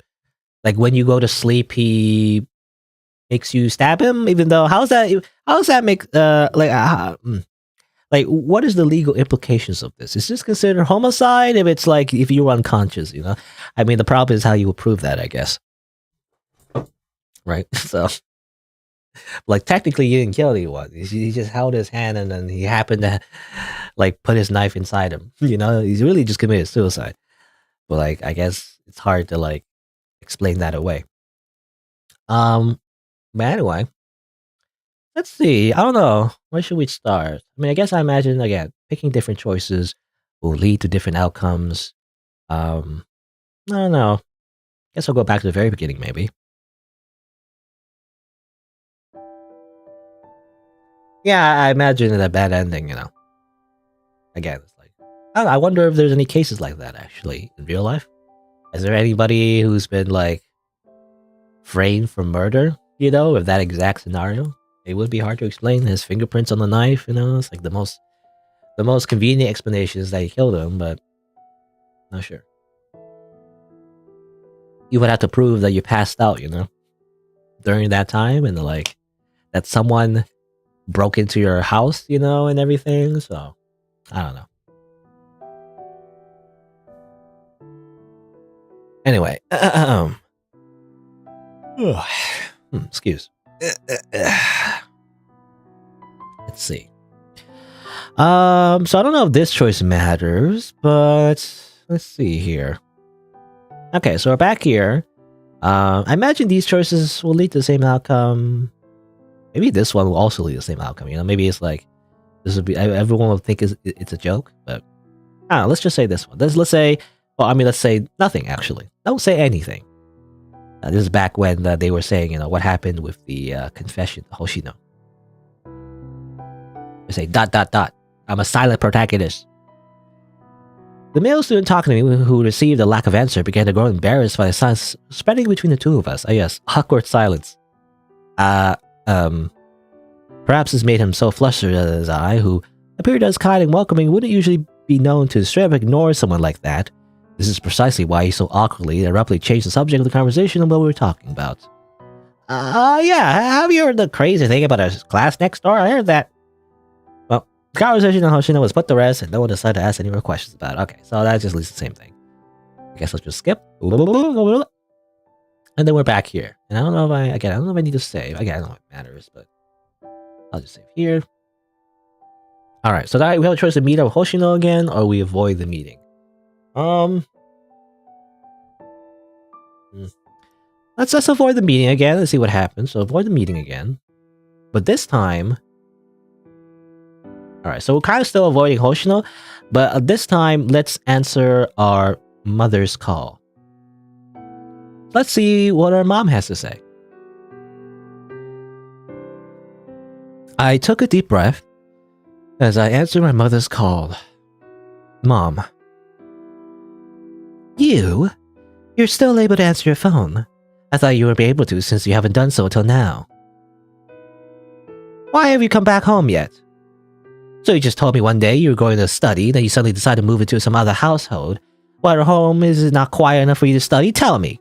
like when you go to sleep, he makes you stab him. Even though, how does that make, like, what is the legal implications of this? Is this considered homicide if it's like, if you're unconscious, I mean, the problem is how you will prove that, I guess. Right? So, like, technically, you didn't kill anyone. He just held his hand and then he happened to, like, put his knife inside him. He's really just committed suicide. But, like, I guess it's hard to, like, explain that away. But anyway, let's see. I don't know. Where should we start? I mean, I guess I imagine, again, picking different choices will lead to different outcomes. I don't know. Guess I'll go back to the very beginning, maybe. Yeah, I imagine a bad ending, Again, it's like, I don't know, I wonder if there's any cases like that, actually, in real life. Is there anybody who's been, like, framed for murder, with that exact scenario? It would be hard to explain. His fingerprints on the knife, it's like the most convenient explanation is that he killed him, but not sure. You would have to prove that you passed out, during that time, and like that someone broke into your house, and everything. So I don't know. Anyway, excuse. Let's see. So I don't know if this choice matters, but let's see here. Okay, so we're back here. I imagine these choices will lead to the same outcome. Maybe this one will also lead to the same outcome. Maybe it's like this would be everyone will think it's a joke, but I don't know. Let's just say this one. Let's say, let's say nothing. Actually, don't say anything. This is back when they were saying, what happened with the confession, Hoshino. They say ... I'm a silent protagonist. The male student talking to me, who received a lack of answer, began to grow embarrassed by the silence spreading between the two of us. Yes, awkward silence. Perhaps this made him so flustered that his eye, who appeared as kind and welcoming, wouldn't usually be known to straight up ignore someone like that. This is precisely why he so awkwardly and abruptly changed the subject of the conversation and what we were talking about. Yeah, have you heard the crazy thing about a class next door? I heard that. Well, the conversation on Hoshino was put to rest, and no one decided to ask any more questions about it. Okay, so that just leads to the same thing. I guess let's just skip. And then we're back here. And I don't know if I don't know if I need to save. Again, I don't know if it matters, but I'll just save here. Alright, so now we have a choice to meet up with Hoshino again, or we avoid the meeting. Let's avoid the meeting again. Let's see what happens. So avoid the meeting again. But this time... Alright, so we're kind of still avoiding Hoshino, but this time, let's answer our mother's call. Let's see what our mom has to say. I took a deep breath as I answered my mother's call. Mom. You're still able to answer your phone. I thought you would be able to since you haven't done so till now. Why have you come back home yet? So you just told me one day you were going to study, then you suddenly decided to move into some other household. While your home is not quiet enough for you to study? Tell me.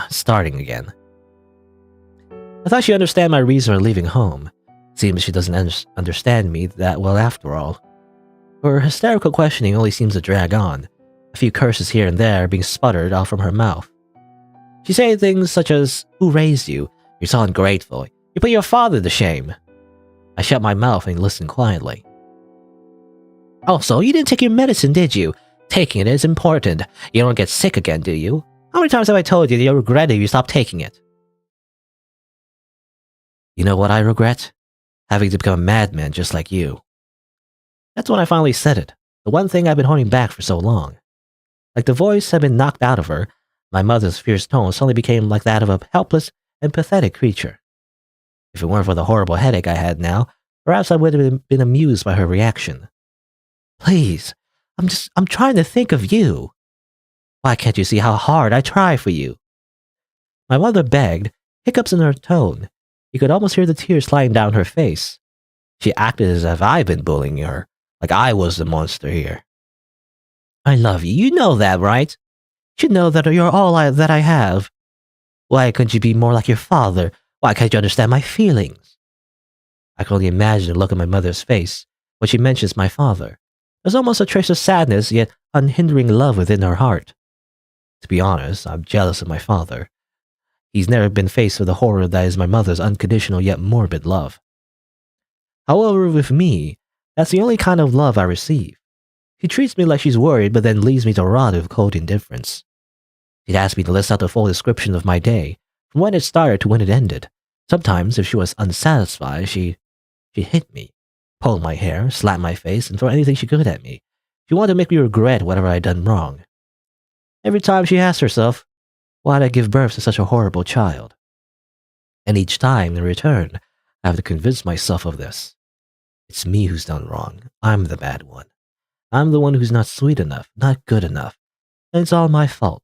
Starting again. I thought she'd understand my reason for leaving home. Seems she doesn't understand me that well after all. Her hysterical questioning only seems to drag on, a few curses here and there being sputtered out from her mouth. She said things such as, "Who raised you? You're so ungrateful. You put your father to shame." I shut my mouth and listened quietly. Also, you didn't take your medicine, did you? Taking it is important. You don't get sick again, do you? How many times have I told you that you'll regret it if you stop taking it? You know what I regret? Having to become a madman just like you. That's when I finally said it, the one thing I've been holding back for so long. Like the voice had been knocked out of her, my mother's fierce tone suddenly became like that of a helpless and pathetic creature. If it weren't for the horrible headache I had now, perhaps I would have been amused by her reaction. Please, I'm trying to think of you. Why can't you see how hard I try for you? My mother begged, hiccups in her tone. You could almost hear the tears sliding down her face. She acted as if I'd been bullying her, like I was the monster here. I love you, you know that, right? You know that you're all that I have. Why couldn't you be more like your father? Why can't you understand my feelings? I can only imagine the look on my mother's face when she mentions my father. There's almost a trace of sadness, yet unhindering love within her heart. To be honest, I'm jealous of my father. He's never been faced with the horror that is my mother's unconditional yet morbid love. However, with me, that's the only kind of love I receive. She treats me like she's worried, but then leaves me to rot with cold indifference. She'd ask me to list out the full description of my day, from when it started to when it ended. Sometimes, if she was unsatisfied, she'd hit me, pull my hair, slap my face, and throw anything she could at me. She wanted to make me regret whatever I'd done wrong. Every time she asked herself, why did I give birth to such a horrible child? And each time, in return, I have to convince myself of this. It's me who's done wrong. I'm the bad one. I'm the one who's not sweet enough, not good enough, and it's all my fault.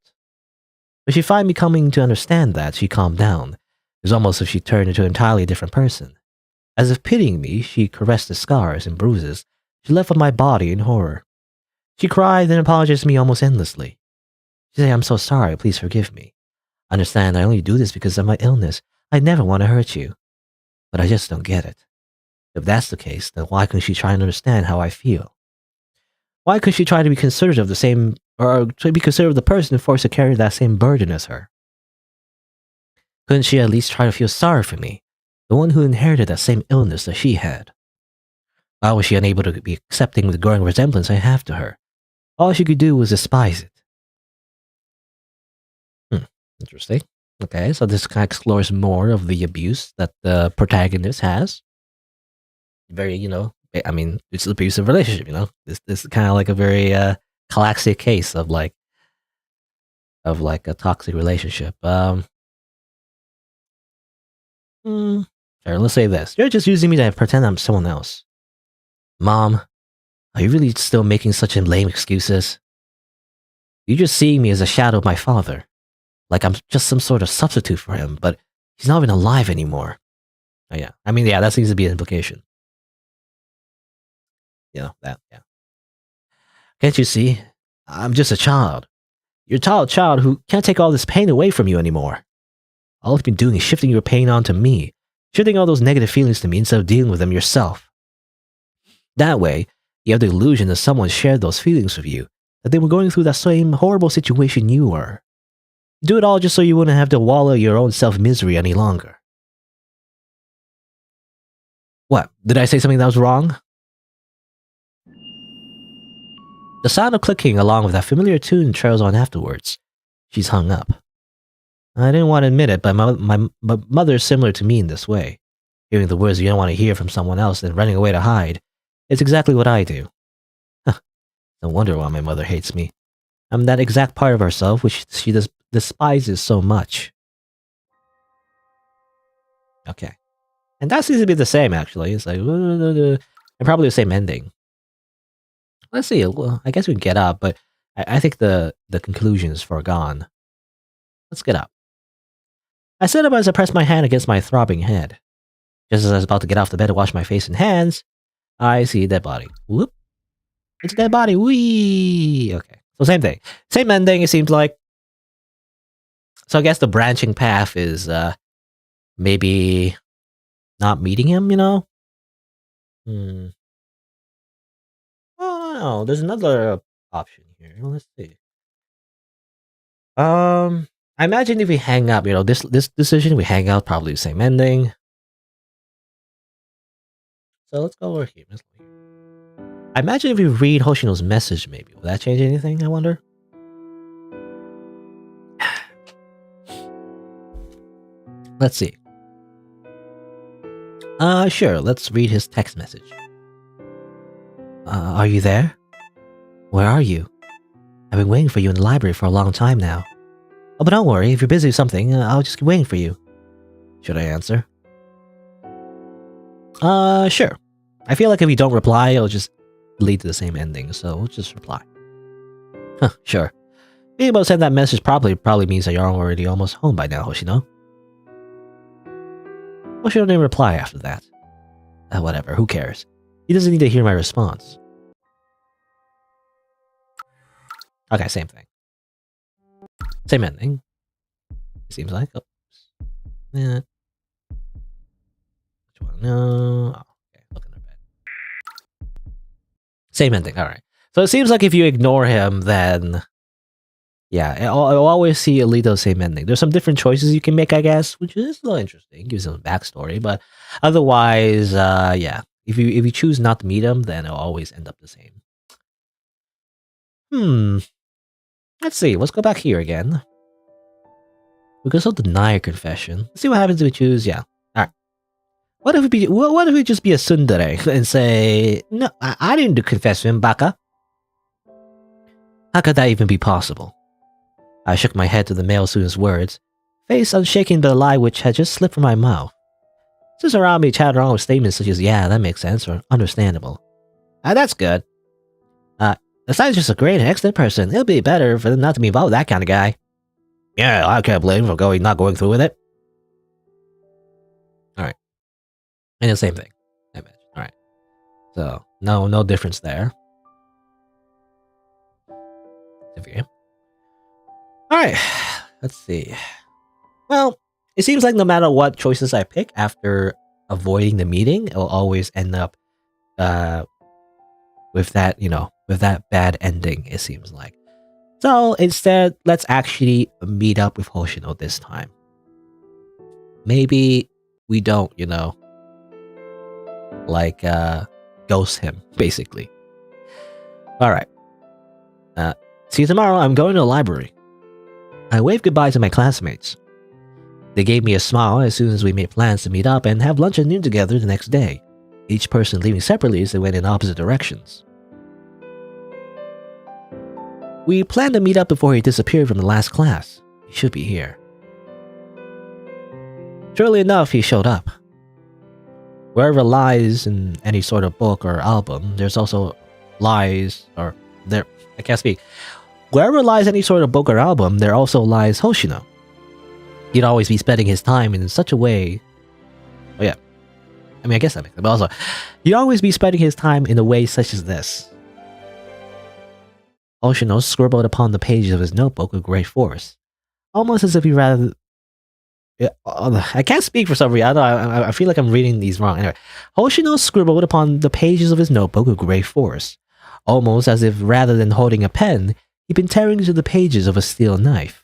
When she finally coming to understand that, she calmed down. It was almost as if she turned into an entirely different person. As if pitying me, she caressed the scars and bruises she left on my body in horror. She cried and apologized to me almost endlessly. She said, I'm so sorry, please forgive me. I understand I only do this because of my illness. I never want to hurt you. But I just don't get it. If that's the case, then why couldn't she try and understand how I feel? Why couldn't she try to be considerate of the same, or to be considerate of the person forced to carry that same burden as her? Couldn't she at least try to feel sorry for me, the one who inherited that same illness that she had? Why was she unable to be accepting the growing resemblance I have to her? All she could do was despise it. Interesting. Okay, so this kind of explores more of the abuse that the protagonist has. Very, I mean, it's an abusive relationship, This is kind of like a very classic case of like a toxic relationship. Sure, let's say this. You're just using me to pretend I'm someone else. Mom, are you really still making such lame excuses? You're just seeing me as a shadow of my father. Like I'm just some sort of substitute for him, but he's not even alive anymore. Oh, yeah. I mean, yeah, that seems to be an implication. Yeah. Can't you see? I'm just a child. You're a child who can't take all this pain away from you anymore. All you've been doing is shifting your pain onto me, shifting all those negative feelings to me instead of dealing with them yourself. That way, you have the illusion that someone shared those feelings with you, that they were going through that same horrible situation you were. You do it all just so you wouldn't have to wallow your own self-misery any longer. What? Did I say something that was wrong? The sound of clicking along with that familiar tune trails on afterwards. She's hung up. I didn't want to admit it, but my mother is similar to me in this way. Hearing the words you don't want to hear from someone else and running away to hide. It's exactly what I do. No wonder why my mother hates me. I'm that exact part of herself which she despises so much. Okay. And that seems to be the same, actually. It's like, and probably the same ending. Let's see. Well, I guess we can get up, but I think the conclusion is foregone. Let's get up. I stood up as I pressed my hand against my throbbing head. Just as I was about to get off the bed to wash my face and hands, I see a dead body. Whoop. It's a dead body. Whee! Okay. So same thing. Same ending, it seems like. So I guess the branching path is maybe not meeting him, you know? Oh, no. There's another option here. Let's see. I imagine if we hang up, you know, this decision, we hang out, probably the same ending. So let's go over here. I imagine if we read Hoshino's message, maybe. Will that change anything, I wonder? Let's see. Sure, let's read his text message. Are you there? Where are you? I've been waiting for you in the library for a long time now. Oh, but don't worry, if you're busy with something, I'll just keep waiting for you. Should I answer? Sure. I feel like if we don't reply, it'll just lead to the same ending, so we'll just reply. Huh, sure. Being able to send that message probably means that you're already almost home by now, Hoshino. Hoshino didn't reply after that. Whatever, who cares? He doesn't need to hear my response. Okay, same thing. Same ending. Seems like. Oops. Yeah. Which one? No. Oh, okay, look in the bed. Same ending, alright. So it seems like if you ignore him, then... Yeah, I'll always see it lead to the same ending. There's some different choices you can make, I guess, which is a little interesting. Gives him a backstory, but otherwise, yeah. If you choose not to meet him, then it'll always end up the same. Let's see. Let's go back here again. We can still deny a confession. Let's see what happens if we choose. Yeah. All right. What if we just be a tsundere and say, no, I didn't confess to him, baka. How could that even be possible? I shook my head to the male student's words, face unshaken by the lie which had just slipped from my mouth. Since around me chattered on with statements such as, yeah, that makes sense, or understandable. That's good. Besides just a great and excellent person, it'll be better for them not to be involved with that kind of guy. Yeah, I can't blame him for not going through with it. Alright. And the same thing. I imagine. Alright. So, no difference there. Alright. Let's see. Well, it seems like no matter what choices I pick after avoiding the meeting, it'll always end up with that, with that bad ending, it seems like. So instead, let's actually meet up with Hoshino this time. Maybe we don't, ghost him, basically. Alright. See you tomorrow, I'm going to the library. I waved goodbye to my classmates. They gave me a smile as soon as we made plans to meet up and have lunch at noon together the next day, each person leaving separately as they went in opposite directions. We planned to meet up before he disappeared from the last class. He should be here. Surely enough, he showed up. Wherever lies in any sort of book or album, there's also lies, or there, I can't speak. Wherever lies any sort of book or album, there also lies Hoshino. He'd always be spending his time in such a way. Oh yeah. I mean, I guess that makes sense, but also, he'd always be spending his time in a way such as this. Hoshino scribbled upon the pages of his notebook with great force, almost as if he rather... I can't speak for some reason. I feel like I'm reading these wrong. Anyway, Hoshino scribbled upon the pages of his notebook with great force, almost as if rather than holding a pen, he'd been tearing into the pages of a steel knife.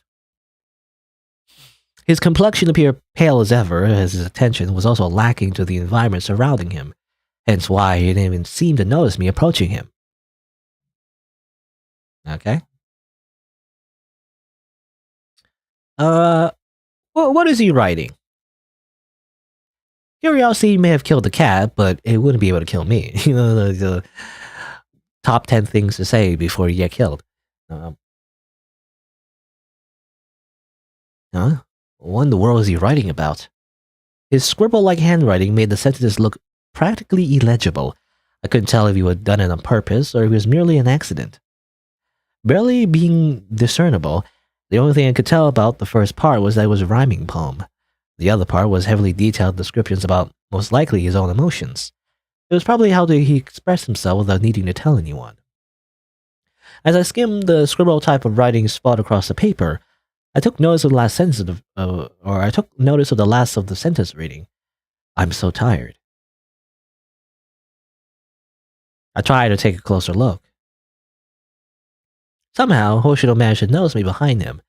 His complexion appeared pale as ever, as his attention was also lacking to the environment surrounding him, hence why he didn't even seem to notice me approaching him. Okay. What is he writing? Curiosity may have killed the cat, but it wouldn't be able to kill me. The top 10 things to say before you get killed. Huh? What in the world is he writing about? His scribble-like handwriting made the sentences look practically illegible. I couldn't tell if he had done it on purpose or if it was merely an accident. Barely being discernible, the only thing I could tell about the first part was that it was a rhyming poem. The other part was heavily detailed descriptions about, most likely, his own emotions. It was probably how he expressed himself without needing to tell anyone. As I skimmed the scribble type of writing spot across the paper, I took notice of the last sentence of the last of the sentence reading. I'm so tired. I tried to take a closer look. Somehow, Hoshino managed to notice me behind him.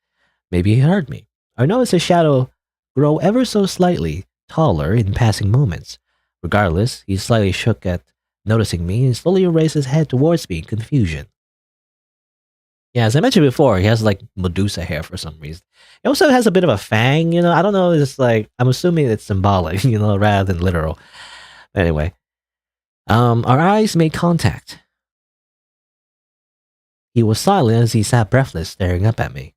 Maybe he heard me. I noticed his shadow grow ever so slightly taller in passing moments. Regardless, he slightly shook at noticing me and slowly raised his head towards me in confusion. Yeah, as I mentioned before, he has like Medusa hair for some reason. He also has a bit of a fang, I don't know, it's like, I'm assuming it's symbolic, rather than literal. Anyway, our eyes made contact. He was silent as he sat breathless, staring up at me.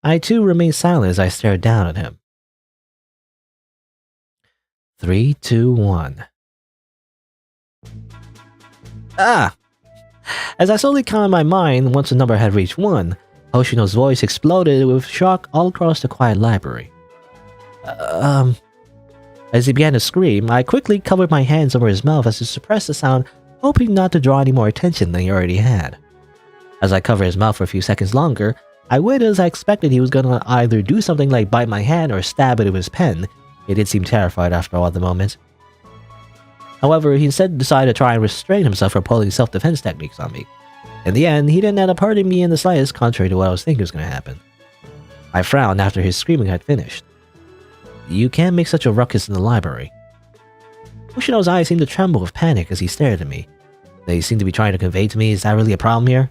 I too remained silent as I stared down at him. 3, 2, 1. Ah! As I slowly counted my mind, once the number had reached 1, Hoshino's voice exploded with shock all across the quiet library. As he began to scream, I quickly covered my hands over his mouth as to suppress the sound, hoping not to draw any more attention than he already had. As I covered his mouth for a few seconds longer, I waited as I expected he was going to either do something like bite my hand or stab it with his pen. He did seem terrified after all at the moment. However, he instead decided to try and restrain himself from pulling self-defense techniques on me. In the end, he didn't end up hurting me in the slightest, contrary to what I was thinking was going to happen. I frowned after his screaming had finished. You can't make such a ruckus in the library. Hoshino's eyes seemed to tremble with panic as he stared at me. They seemed to be trying to convey to me, is that really a problem here?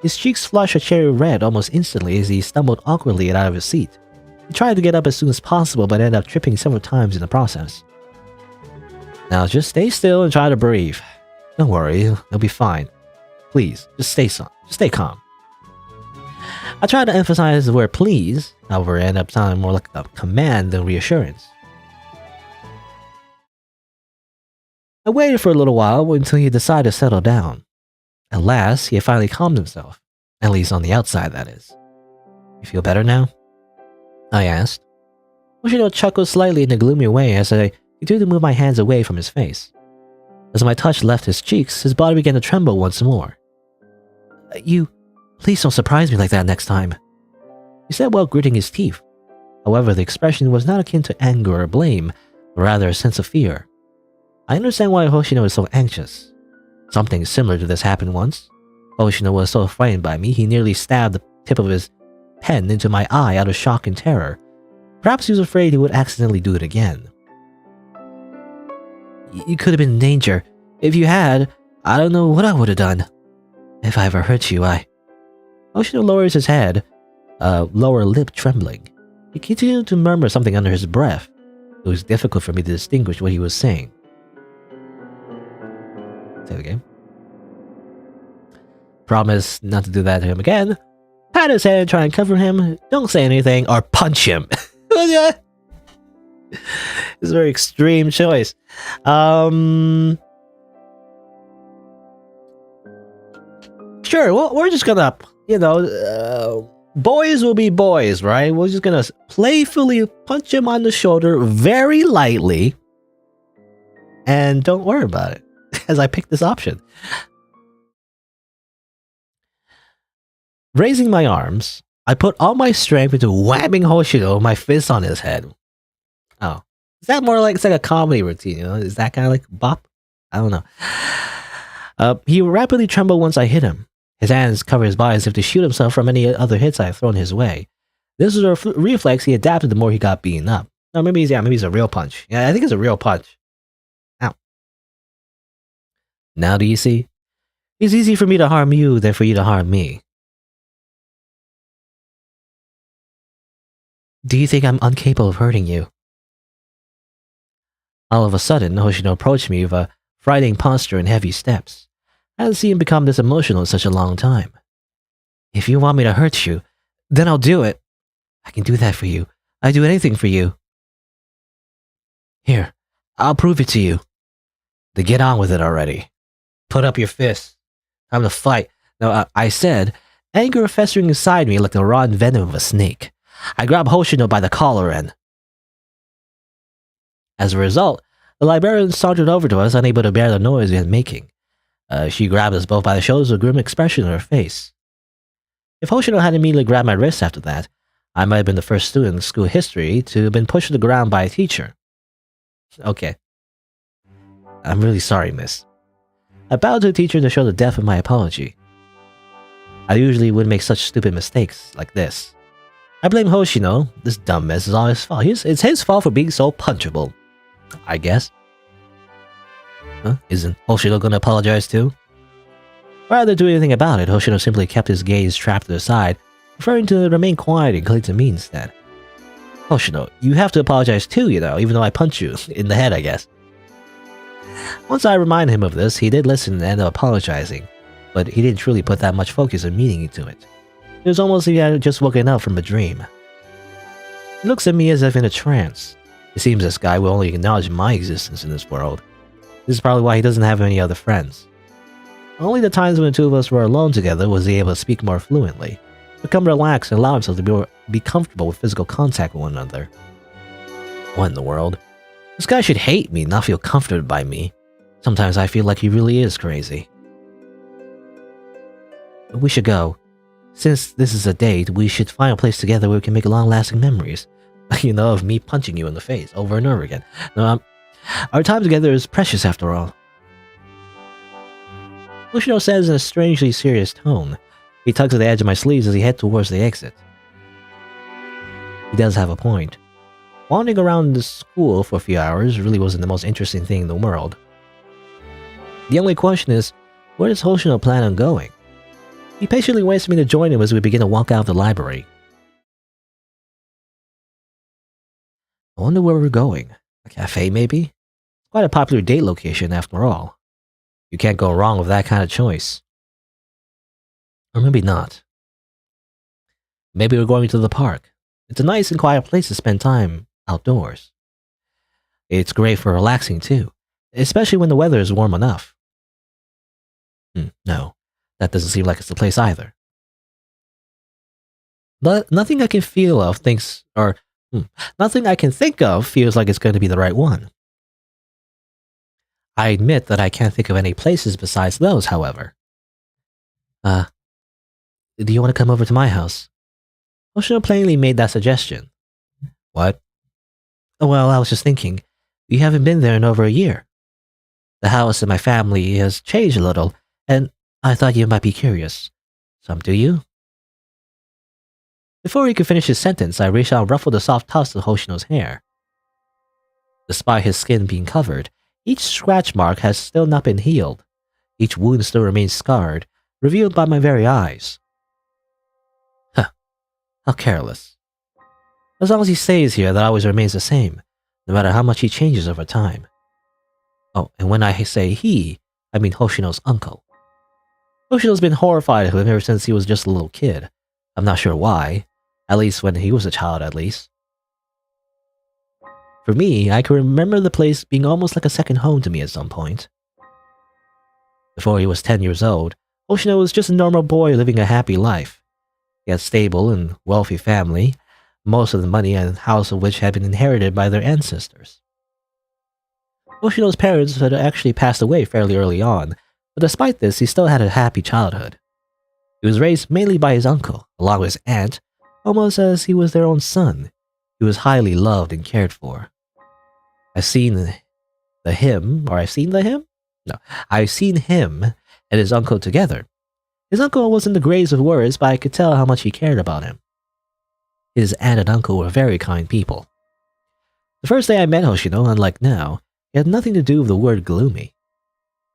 His cheeks flushed a cherry red almost instantly as he stumbled awkwardly out of his seat. He tried to get up as soon as possible but ended up tripping several times in the process. Now just stay still and try to breathe. Don't worry, it'll be fine. Please, just stay calm. I tried to emphasize the word please, however it ended up sounding more like a command than reassurance. I waited for a little while until he decided to settle down. At last, he had finally calmed himself. At least on the outside, that is. You feel better now? I asked. Hoshino chuckled slightly in a gloomy way as I continued to move my hands away from his face. As my touch left his cheeks, his body began to tremble once more. Please don't surprise me like that next time, he said while gritting his teeth. However, the expression was not akin to anger or blame, but rather a sense of fear. I understand why Hoshino is so anxious. Something similar to this happened once. Hoshino was so frightened by me, he nearly stabbed the tip of his pen into my eye out of shock and terror. Perhaps he was afraid he would accidentally do it again. You could have been in danger. If you had, I don't know what I would have done. If I ever hurt you, Hoshino lowers his head, lower lip trembling. He continued to murmur something under his breath. It was difficult for me to distinguish what he was saying. Say it again. Promise not to do that to him again. Pat his head, try and cover him. Don't say anything or punch him. It's a very extreme choice. Sure, well, we're just gonna, boys will be boys, right? We're just gonna playfully punch him on the shoulder very lightly. And don't worry about it, as I picked this option. Raising my arms, I put all my strength into whamming Hoshino with my fist on his head. Oh. Is that more like, it's like a comedy routine, Is that kind of like bop? I don't know. He rapidly trembled once I hit him. His hands covered his body as if to shield himself from any other hits I had thrown his way. This was a reflex he adapted the more he got beaten up. No, maybe it's a real punch. Yeah, I think it's a real punch. Ow. Now do you see? It's easy for me to harm you than for you to harm me. Do you think I'm incapable of hurting you? All of a sudden, Hoshino approached me with a frightening posture and heavy steps. I hadn't seen him become this emotional in such a long time. If you want me to hurt you, then I'll do it. I can do that for you. I'd do anything for you. Here, I'll prove it to you. Then get on with it already. Put up your fists. Time to fight. No, I said, anger festering inside me like the raw venom of a snake. I grabbed Hoshino by the collar and... As a result, the librarian sauntered over to us, unable to bear the noise we had making. She grabbed us both by the shoulders with a grim expression on her face. If Hoshino had immediately grabbed my wrist after that, I might have been the first student in school history to have been pushed to the ground by a teacher. Okay. I'm really sorry, miss. I bowed to the teacher to show the depth of my apology. I usually wouldn't make such stupid mistakes like this. I blame Hoshino. This dumb mess is all his fault. It's his fault for being so punchable, I guess. Huh? Isn't Hoshino gonna apologize too? Rather than do anything about it, Hoshino simply kept his gaze trapped to the side, preferring to remain quiet and cling to me instead. Hoshino, you have to apologize too, you know, even though I punched you in the head, I guess. Once I reminded him of this, he did listen and end up apologizing, but he didn't truly put that much focus and meaning into it. It was almost as if he had just woken up from a dream. He looks at me as if in a trance. It seems this guy will only acknowledge my existence in this world. This is probably why he doesn't have any other friends. Only the times when the two of us were alone together was he able to speak more fluently, become relaxed and allow himself to be comfortable with physical contact with one another. What in the world? This guy should hate me, not feel comforted by me. Sometimes I feel like he really is crazy. But we should go. Since this is a date, we should find a place together where we can make long-lasting memories. You know, of me punching you in the face over and over again. No, our time together is precious after all. Hoshino says in a strangely serious tone. He tugs at the edge of my sleeves as he heads towards the exit. He does have a point. Wandering around the school for a few hours really wasn't the most interesting thing in the world. The only question is, where does Hoshino plan on going? He patiently waits for me to join him as we begin to walk out of the library. I wonder where we're going. A cafe, maybe? Quite a popular date location, after all. You can't go wrong with that kind of choice. Or maybe not. Maybe we're going to the park. It's a nice and quiet place to spend time outdoors. It's great for relaxing, too. Especially when the weather is warm enough. No, that doesn't seem like it's the place either. But nothing I can nothing I can think of feels like it's going to be the right one. I admit that I can't think of any places besides those, however. Do you want to come over to my house? Hoshino plainly made that suggestion. What? Well, I was just thinking, you haven't been there in over a year. The house and my family has changed a little, and I thought you might be curious. Some do you? Before he could finish his sentence, I reached out and ruffled the soft tuft of Hoshino's hair. Despite his skin being covered, each scratch mark has still not been healed. Each wound still remains scarred, revealed by my very eyes. Huh. How careless. As long as he stays here, that always remains the same, no matter how much he changes over time. Oh, and when I say he, I mean Hoshino's uncle. Hoshino's been horrified of him ever since he was just a little kid. I'm not sure why. At least when he was a child, at least. For me, I can remember the place being almost like a second home to me at some point. Before he was 10 years old, Hoshino was just a normal boy living a happy life. He had a stable and wealthy family, most of the money and house of which had been inherited by their ancestors. Hoshino's parents had actually passed away fairly early on, but despite this, he still had a happy childhood. He was raised mainly by his uncle, along with his aunt, almost as he was their own son. He was highly loved and cared for. I've seen him and his uncle together. His uncle wasn't the greatest of words, but I could tell how much he cared about him. His aunt and uncle were very kind people. The first day I met Hoshino, unlike now, he had nothing to do with the word gloomy.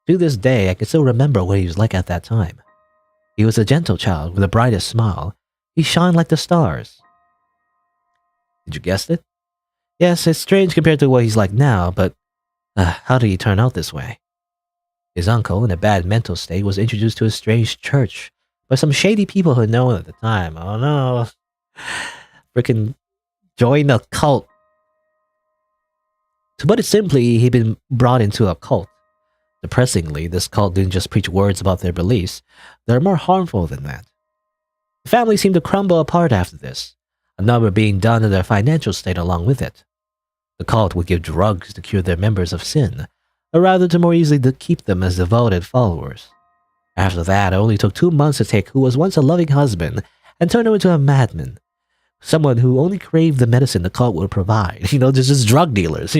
To this day, I can still remember what he was like at that time. He was a gentle child with the brightest smile. He shone like the stars. Did you guess it? Yes, it's strange compared to what he's like now, but how did he turn out this way? His uncle, in a bad mental state, was introduced to a strange church by some shady people who had known at the time. Oh no. freaking join a cult. To put it simply, he'd been brought into a cult. Depressingly, this cult didn't just preach words about their beliefs, they're more harmful than that. The family seemed to crumble apart after this, a number being done to their financial state along with it. The cult would give drugs to cure their members of sin, or rather to more easily to keep them as devoted followers. After that, it only took 2 months to take who was once a loving husband and turn him into a madman. Someone who only craved the medicine the cult would provide. They're just drug dealers.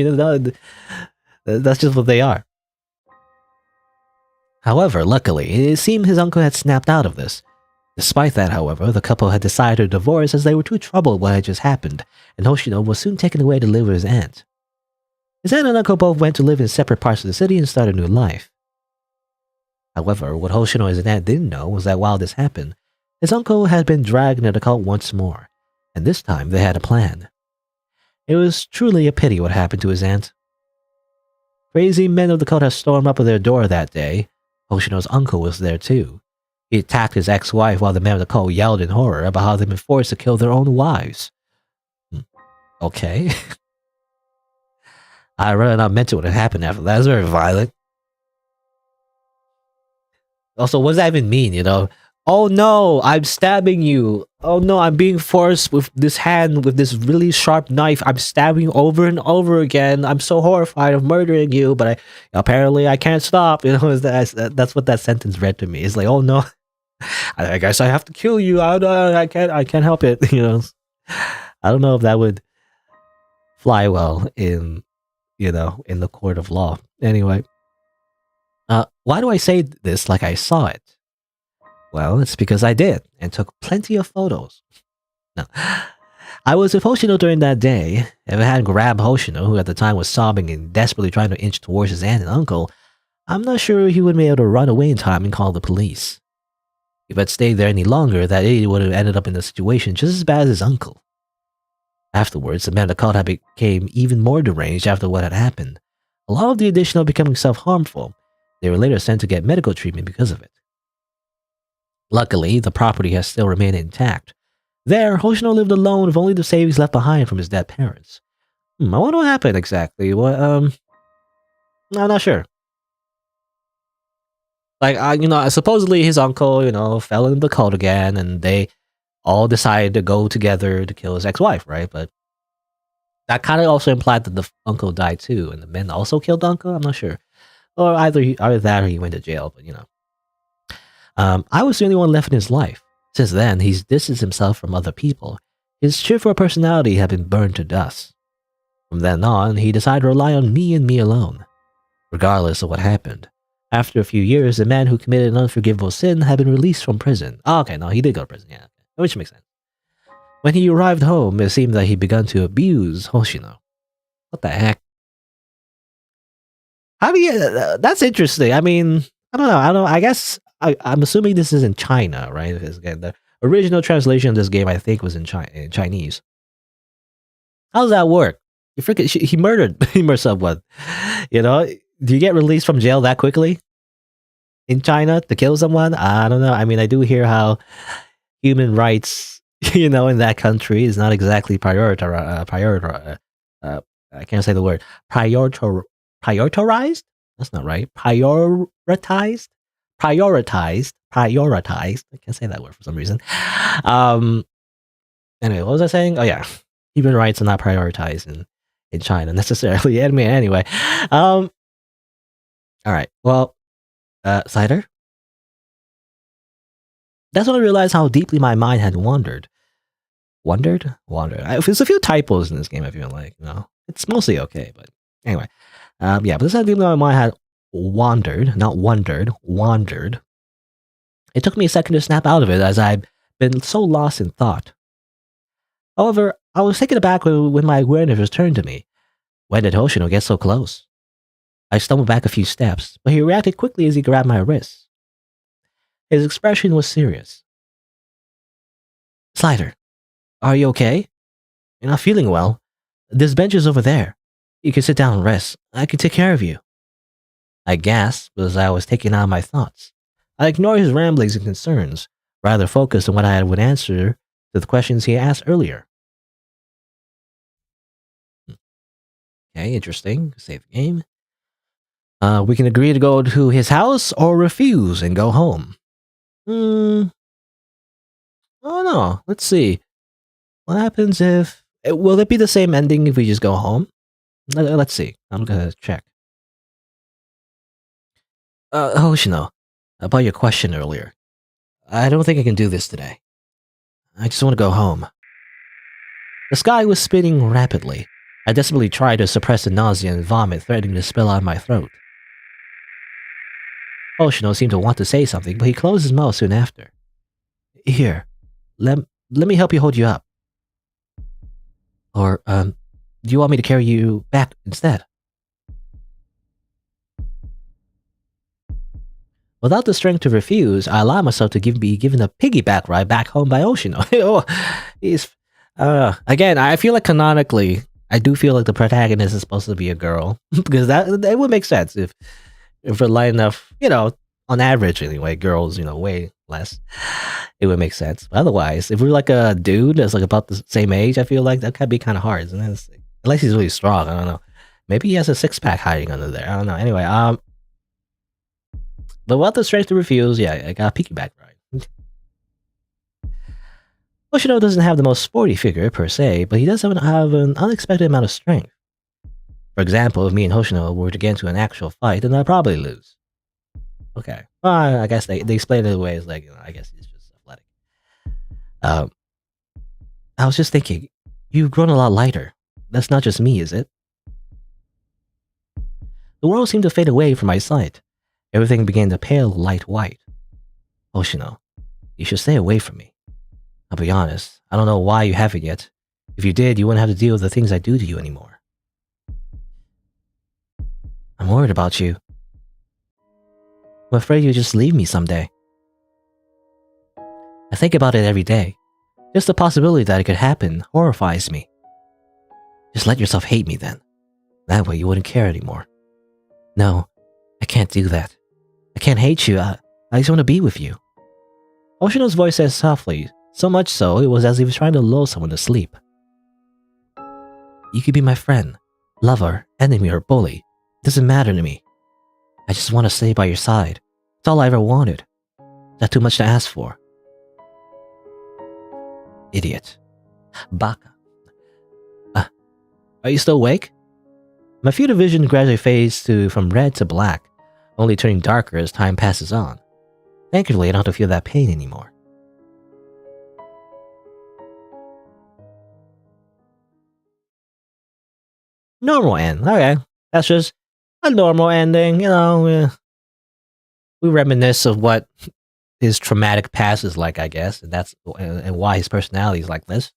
That's just what they are. However, luckily, it seemed his uncle had snapped out of this. Despite that, however, the couple had decided to divorce as they were too troubled by what had just happened, and Hoshino was soon taken away to live with his aunt. His aunt and uncle both went to live in separate parts of the city and start a new life. However, what Hoshino and his aunt didn't know was that while this happened, his uncle had been dragged into the cult once more, and this time they had a plan. It was truly a pity what happened to his aunt. Crazy men of the cult had stormed up at their door that day. Hoshino's uncle was there too. He attacked his ex-wife while the men of the cult yelled in horror about how they'd been forced to kill their own wives. Okay. I'd rather not mention what had happened after that. It's very violent. Also, what does that even mean, Oh no, I'm stabbing you. Oh no, I'm being forced with this hand, with this really sharp knife. I'm stabbing you over and over again. I'm so horrified of murdering you, but apparently I can't stop. That's what that sentence read to me. It's like, oh no, I guess I have to kill you. I can't help it. I don't know if that would fly well in the court of law. Anyway, why do I say this like I saw it? Well, it's because I did, and took plenty of photos. No. I was with Hoshino during that day. If I hadn't grabbed Hoshino, who at the time was sobbing and desperately trying to inch towards his aunt and uncle, I'm not sure he would be able to run away in time and call the police. If I'd stayed there any longer, that idiot would have ended up in a situation just as bad as his uncle. Afterwards, the man of the cult had became even more deranged after what had happened. A lot of the additional becoming self-harmful. They were later sent to get medical treatment because of it. Luckily, the property has still remained intact. There, Hoshino lived alone with only the savings left behind from his dead parents. I wonder what happened exactly. I'm not sure. Supposedly his uncle, fell into the cult again, and they all decided to go together to kill his ex-wife, right? But that kind of also implied that the uncle died too, and the men also killed the uncle. I'm not sure, or either that or he went to jail. But I was the only one left in his life. Since then, he's distanced himself from other people. His cheerful personality had been burned to dust. From then on, he decided to rely on me and me alone. Regardless of what happened, after a few years, the man who committed an unforgivable sin had been released from prison. Oh, okay, no, he did go to prison, yeah. Which makes sense. When he arrived home, it seemed that he'd begun to abuse Hoshino. What the heck? How do you... that's interesting. I mean, I don't know. I guess... I'm assuming this is in China, right? Because again, the original translation of this game, I think, was in Chinese. How does that work? He murdered himself. What? Do you get released from jail that quickly in China to kill someone? I don't know. I mean, I do hear how human rights, in that country is not exactly prioritized. I can't say the word prioritized. That's not right. Prioritized. I can't say that word for some reason. Anyway, what was I saying? Oh yeah, human rights are not prioritized in China necessarily. Anyway, all right. Well, Slider. That's when I realized how deeply my mind had wandered. Wandered. There's a few typos in this game. I feel like it's mostly okay, but anyway, but this is how deeply my mind had wandered. It took me a second to snap out of it, as I'd been so lost in thought. However, I was taken aback when my awareness returned to me. When did Hoshino get so close? I stumbled back a few steps, but he reacted quickly as he grabbed my wrist. His expression was serious. Slider, are you okay? You're not feeling well. This bench is over there. You can sit down and rest. I can take care of you. I gasped as I was taking on my thoughts. I ignored his ramblings and concerns, rather focused on what I would answer to the questions he asked earlier. Okay, interesting. Save the game. We can agree to go to his house or refuse and go home. Oh no. Let's see. What happens if... Will it be the same ending if we just go home? Let's see. I'm gonna check. Hoshino, about your question earlier. I don't think I can do this today. I just want to go home. The sky was spinning rapidly. I desperately tried to suppress the nausea and vomit threatening to spill out of my throat. Hoshino seemed to want to say something, but he closed his mouth soon after. Here, let me help you hold you up. Or, do you want me to carry you back instead? Without the strength to refuse, I allowed myself to be given a piggyback ride back home by Hoshino. Oh, he's... again, I feel like canonically, I do feel like the protagonist is supposed to be a girl. Because that would make sense if we're light enough, on average anyway, girls, way less. It would make sense. But otherwise, if we're like a dude that's like about the same age, I feel like that could be kind of hard. Unless he's really strong, I don't know. Maybe he has a six-pack hiding under there. I don't know. Anyway, but without the strength to refuse, yeah, I got a piggyback ride. Hoshino doesn't have the most sporty figure per se, but he does have an unexpected amount of strength. For example, if me and Hoshino were to get into an actual fight, then I'd probably lose. Okay. Well, I guess they explain it away as like, I guess he's just athletic. I was just thinking, you've grown a lot lighter. That's not just me, is it? The world seemed to fade away from my sight. Everything began to pale light white. Hoshino, you should stay away from me. I'll be honest, I don't know why you haven't yet. If you did, you wouldn't have to deal with the things I do to you anymore. I'm worried about you. I'm afraid you'll just leave me someday. I think about it every day. Just the possibility that it could happen horrifies me. Just let yourself hate me then. That way you wouldn't care anymore. No, I can't do that. I can't hate you. I just want to be with you. Hoshino's voice said softly, so much so it was as if he was trying to lull someone to sleep. You could be my friend, lover, enemy, or bully. It doesn't matter to me. I just want to stay by your side. It's all I ever wanted. Is that too much to ask for? Idiot. Baka. Are you still awake? My field of vision gradually fades from red to black, only turning darker as time passes on. Thankfully, I don't have to feel that pain anymore. Normal end. Okay. That's just a normal ending, we reminisce of what his traumatic past is like, I guess, and why his personality is like this.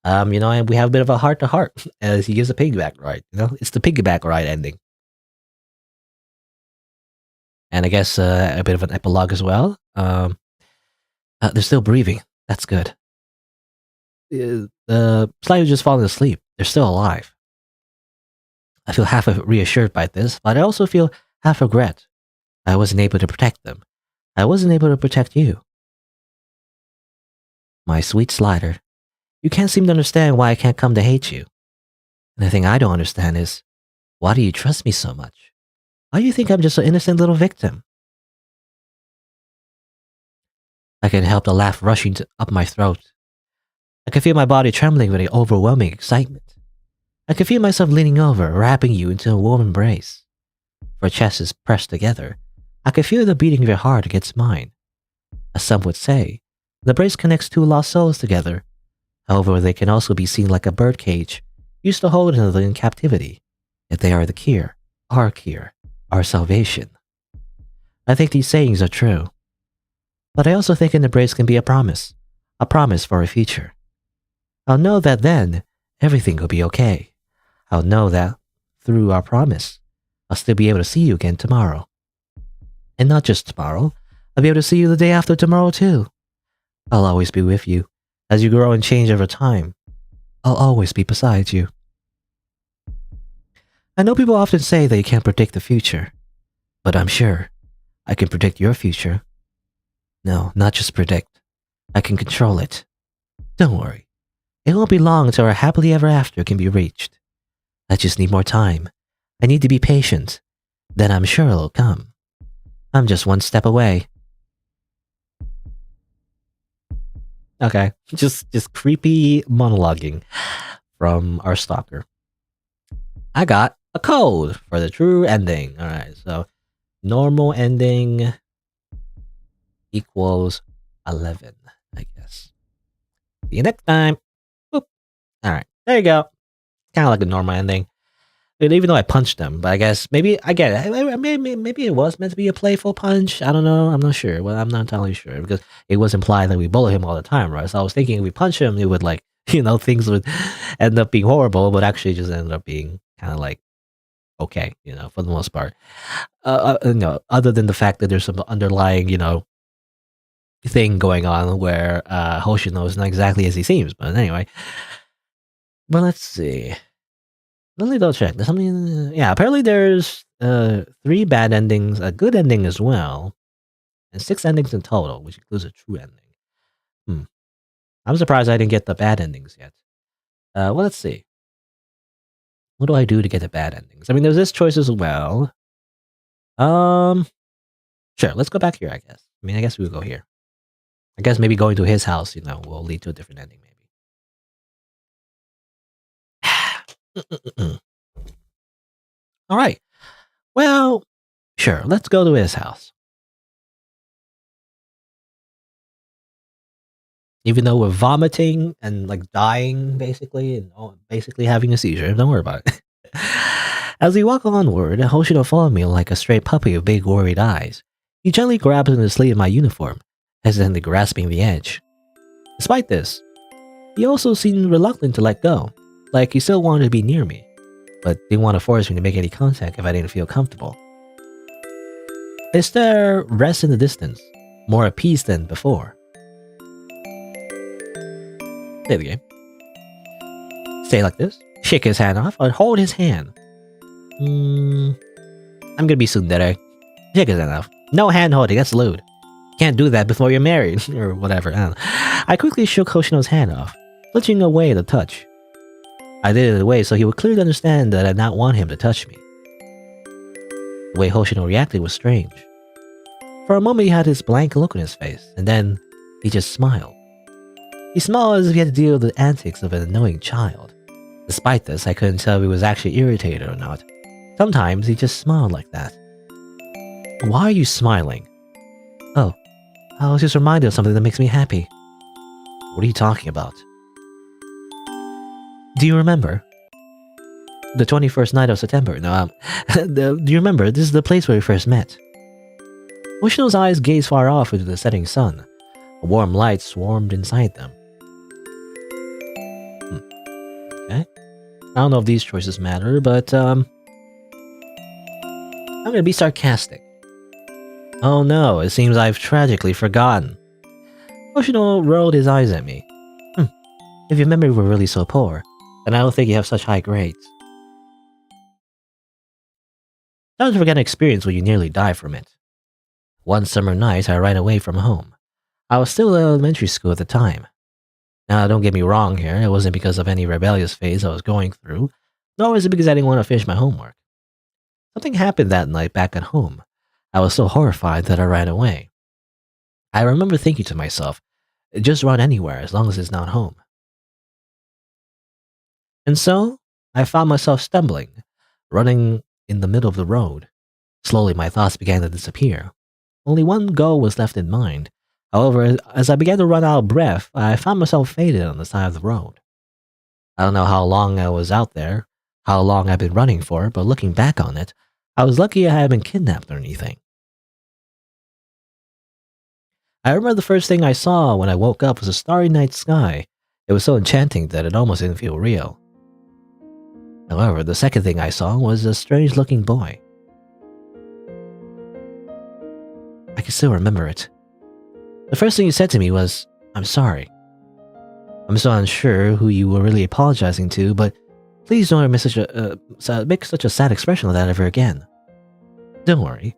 And we have a bit of a heart-to-heart as he gives a piggyback ride. It's the piggyback ride ending. And I guess a bit of an epilogue as well. They're still breathing. That's good. Slightly just falling asleep. They're still alive. I feel half reassured by this, but I also feel half regret. I wasn't able to protect them. I wasn't able to protect you. My sweet Slider, you can't seem to understand why I can't come to hate you. And the thing I don't understand is, why do you trust me so much? Why do you think I'm just an innocent little victim? I can help the laugh rushing up my throat. I can feel my body trembling with the overwhelming excitement. I can feel myself leaning over, wrapping you into a warm embrace. Our chests is pressed together. I can feel the beating of your heart against mine. As some would say, the embrace connects two lost souls together. However, they can also be seen like a birdcage, used to hold another in captivity. Yet they are the cure, our salvation. I think these sayings are true. But I also think an embrace can be a promise for a future. I'll know that then, everything will be okay. I'll know that, through our promise, I'll still be able to see you again tomorrow. And not just tomorrow, I'll be able to see you the day after tomorrow too. I'll always be with you. As you grow and change over time, I'll always be beside you. I know people often say that you can't predict the future, but I'm sure I can predict your future. No, not just predict. I can control it. Don't worry. It won't be long until our happily ever after can be reached. I just need more time. I need to be patient. Then I'm sure it'll come. I'm just one step away. Okay, just creepy monologuing from our stalker. I got a code for the true ending. All right, so normal ending equals 11, I guess. See you next time. Boop. All right, there you go. Kind of like a normal ending. And even though I punched him, but I guess maybe I get it. Maybe it was meant to be a playful punch. I don't know. I'm not sure. Well, I'm not entirely sure because it was implied that we bully him all the time, right? So I was thinking if we punch him, it would like things would end up being horrible, but actually just ended up being kind of like okay, for the most part. Other than the fact that there's some underlying thing going on where Hoshino is not exactly as he seems. But anyway, well, let's see. Let me double check. There's something. Yeah, apparently there's 3 bad endings, a good ending as well, and 6 endings in total, which includes a true ending. I'm surprised I didn't get the bad endings yet. Well, let's see. What do I do to get the bad endings? I mean, there's this choice as well. Sure. Let's go back here. I guess. I mean, I guess we'll go here. I guess maybe going to his house, will lead to a different ending. Maybe. All right. Well, sure. Let's go to his house. Even though we're vomiting and like dying, basically, and basically having a seizure, don't worry about it. As we walk onward, Hoshino followed me like a stray puppy with big worried eyes. He gently grabs the sleeve of my uniform, hesitantly grasping the edge. Despite this, he also seemed reluctant to let go, like he still wanted to be near me, but didn't want to force me to make any contact if I didn't feel comfortable. His stare rests in the distance, more at peace than before. Play the game. Stay like this. Shake his hand off or hold his hand. I'm gonna be tsundere. Shake his hand off. No hand holding, that's lewd. Can't do that before you're married, or whatever. I quickly shook Hoshino's hand off, flinching away the touch. I did it in a way so he would clearly understand that I did not want him to touch me. The way Hoshino reacted was strange. For a moment he had this blank look on his face, and then he just smiled. He smiled as if he had to deal with the antics of an annoying child. Despite this, I couldn't tell if he was actually irritated or not. Sometimes he just smiled like that. Why are you smiling? Oh, I was just reminded of something that makes me happy. What are you talking about? Do you remember? The 21st night of September. No, do you remember? This is the place where we first met. Hoshino's eyes gazed far off into the setting sun. A warm light swarmed inside them. Okay. I don't know if these choices matter, but I'm gonna be sarcastic. Oh no, it seems I've tragically forgotten. Hoshino rolled his eyes at me. If your memory were really so poor, then I don't think you have such high grades. Don't forget an experience where you nearly die from it. One summer night, I ran away from home. I was still in elementary school at the time. Now, don't get me wrong here, it wasn't because of any rebellious phase I was going through, nor was it because I didn't want to finish my homework. Something happened that night back at home. I was so horrified that I ran away. I remember thinking to myself, just run anywhere as long as it's not home. And so, I found myself stumbling, running in the middle of the road. Slowly, my thoughts began to disappear. Only one goal was left in mind. However, as I began to run out of breath, I found myself faded on the side of the road. I don't know how long I was out there, how long I've been running for, but looking back on it, I was lucky I hadn't been kidnapped or anything. I remember the first thing I saw when I woke up was a starry night sky. It was so enchanting that it almost didn't feel real. However, the second thing I saw was a strange-looking boy. I can still remember it. The first thing he said to me was, "I'm sorry. I'm so unsure who you were really apologizing to, but please don't make such a sad expression like that ever again. Don't worry.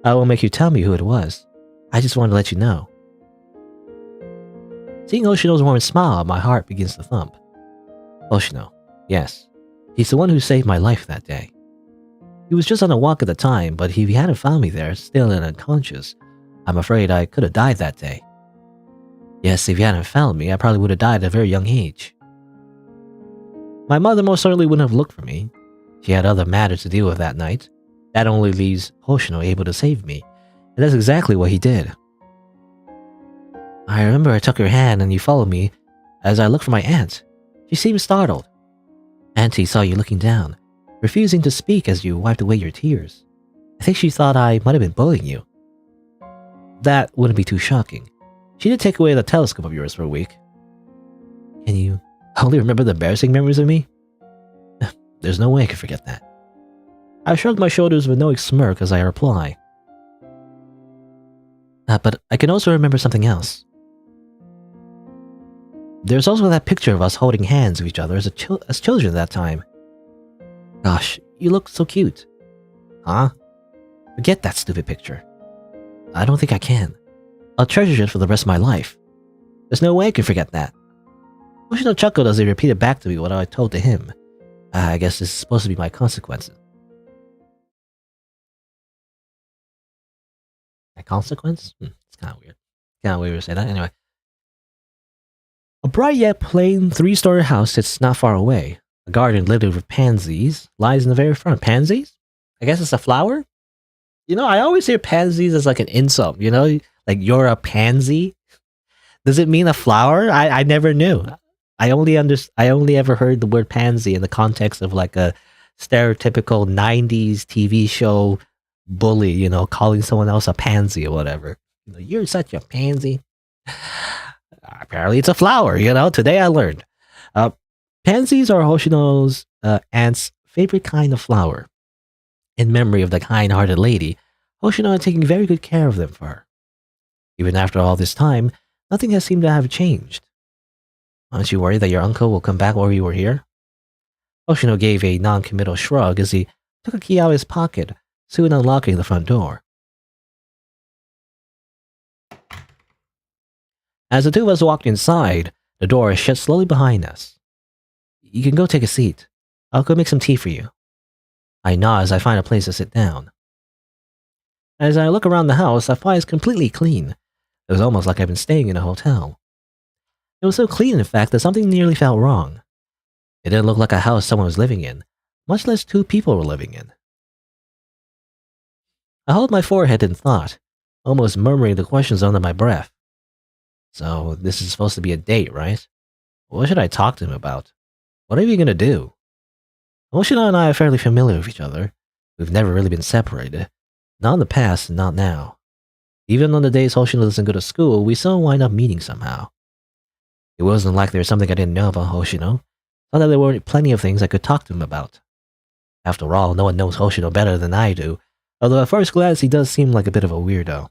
I won't make you tell me who it was. I just wanted to let you know." Seeing Hoshino's warm smile, my heart begins to thump. Hoshino, yes. He's the one who saved my life that day. He was just on a walk at the time, but if he hadn't found me there, still and unconscious, I'm afraid I could have died that day. Yes, if he hadn't found me, I probably would have died at a very young age. My mother most certainly wouldn't have looked for me. She had other matters to deal with that night. That only leaves Hoshino able to save me, and that's exactly what he did. I remember I took her hand and you followed me as I looked for my aunt. She seemed startled. Auntie saw you looking down, refusing to speak as you wiped away your tears. I think she thought I might have been bullying you. That wouldn't be too shocking. She did take away the telescope of yours for a week. Can you only remember the embarrassing memories of me? There's no way I could forget that. I shrugged my shoulders with no smirk as I reply. But I can also remember something else. There's also that picture of us holding hands with each other as children at that time. Gosh, you look so cute. Huh? Forget that stupid picture. I don't think I can. I'll treasure it for the rest of my life. There's no way I can forget that. Hoshino chuckled as he repeated back to me what I told to him. I guess this is supposed to be my consequences. My consequence? It's kind of weird. Kind of weird to say that. Anyway. A bright yet plain 3-story house sits not far away. A garden littered with pansies lies in the very front. Pansies? I guess it's a flower? You know, I always hear pansies as like an insult, you know? Like, you're a pansy? Does it mean a flower? I never knew. I only ever heard the word pansy in the context of like a stereotypical 90s TV show bully, you know, calling someone else a pansy or whatever. You know, you're such a pansy. Apparently it's a flower, you know? Today I learned. Pansies are Hoshino's aunt's favorite kind of flower. In memory of the kind-hearted lady, Hoshino had taken very good care of them for her. Even after all this time, nothing has seemed to have changed. Aren't you worried that your uncle will come back while you were here? Hoshino gave a non-committal shrug as he took a key out of his pocket, soon unlocking the front door. As the two of us walked inside, the door shut slowly behind us. You can go take a seat. I'll go make some tea for you. I nod as I find a place to sit down. As I look around the house, I find it's completely clean. It was almost like I've been staying in a hotel. It was so clean, in fact, that something nearly felt wrong. It didn't look like a house someone was living in, much less two people were living in. I hold my forehead in thought, almost murmuring the questions under my breath. So, this is supposed to be a date, right? What should I talk to him about? What are we gonna do? Hoshino and I are fairly familiar with each other. We've never really been separated. Not in the past, and not now. Even on the days Hoshino doesn't go to school, we still wind up meeting somehow. It wasn't like there was something I didn't know about Hoshino. Not that there weren't plenty of things I could talk to him about. After all, no one knows Hoshino better than I do, although at first glance he does seem like a bit of a weirdo.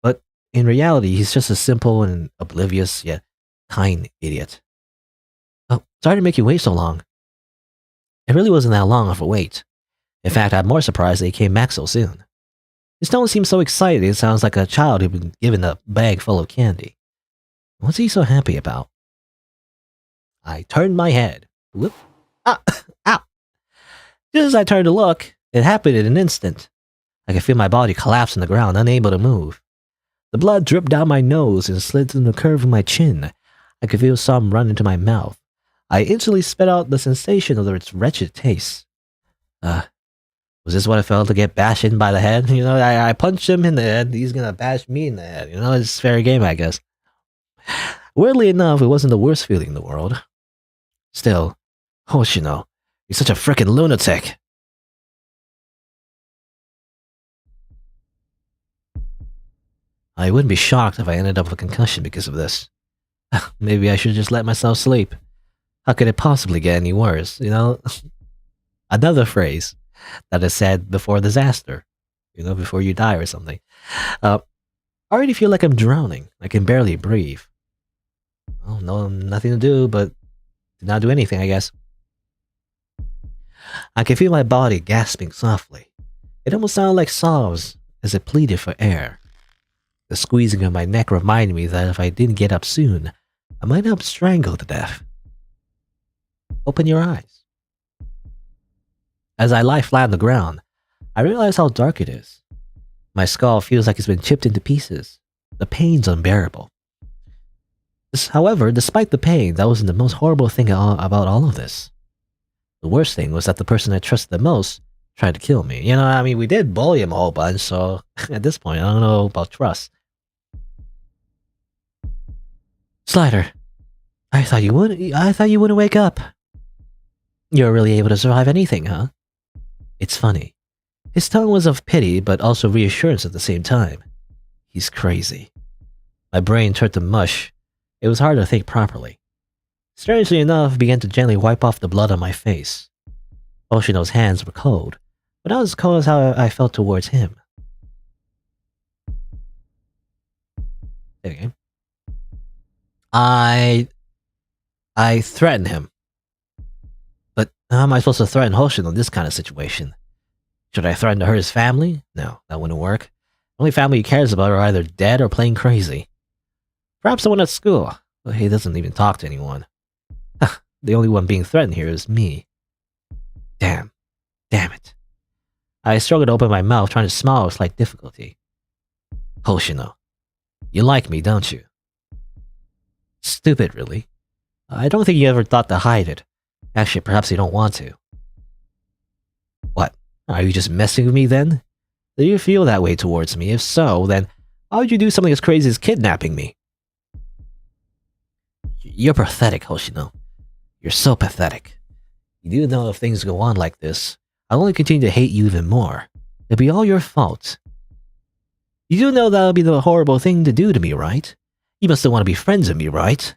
But in reality, he's just a simple and oblivious yet kind idiot. Oh, sorry to make you wait so long. It really wasn't that long of a wait. In fact, I'm more surprised that he came back so soon. His tone seems so excited, it sounds like a child who'd been given a bag full of candy. What's he so happy about? I turned my head. Whoop. Ah! Ow! Just as I turned to look, it happened in an instant. I could feel my body collapse on the ground, unable to move. The blood dripped down my nose and slid through the curve of my chin. I could feel some run into my mouth. I instantly spit out the sensation of its wretched taste. Was this what it felt to get bashed in by the head? You know, I punched him in the head, he's gonna bash me in the head. You know, it's fair game, I guess. Weirdly enough, it wasn't the worst feeling in the world. Still, Hoshino, you're such a frickin' lunatic. I wouldn't be shocked if I ended up with a concussion because of this. Maybe I should just let myself sleep. How could it possibly get any worse, you know? Another phrase that is said before disaster, you know, before you die or something. I already feel like I'm drowning. I can barely breathe. Oh, no, nothing to do, but to not do anything, I guess. I can feel my body gasping softly. It almost sounded like sobs as it pleaded for air. The squeezing of my neck reminded me that if I didn't get up soon, I might end up strangled to death. Open your eyes. As I lie flat on the ground, I realize how dark it is. My skull feels like it's been chipped into pieces. The pain's unbearable. However, despite the pain, that wasn't the most horrible thing about all of this. The worst thing was that the person I trusted the most tried to kill me. You know, I mean, we did bully him a whole bunch, so at this point, I don't know about trust. Slider, I thought you wouldn't wake up. You're really able to survive anything, huh? It's funny. His tone was of pity, but also reassurance at the same time. He's crazy. My brain turned to mush. It was hard to think properly. Strangely enough, I began to gently wipe off the blood on my face. Oshino's hands were cold, but not as cold as how I felt towards him. Okay. I threatened him. But how am I supposed to threaten Hoshino in this kind of situation? Should I threaten to hurt his family? No, that wouldn't work. The only family he cares about are either dead or playing crazy. Perhaps someone at school, but he doesn't even talk to anyone. The only one being threatened here is me. Damn it. I struggled to open my mouth, trying to smile with slight difficulty. Hoshino, you like me, don't you? Stupid, really. I don't think you ever thought to hide it. Actually, perhaps you don't want to. What? Are you just messing with me then? Do you feel that way towards me? If so, then why would you do something as crazy as kidnapping me? You're pathetic, Hoshino. You're so pathetic. You do know if things go on like this, I'll only continue to hate you even more. It'll be all your fault. You do know that'll be the horrible thing to do to me, right? You must still want to be friends with me, right?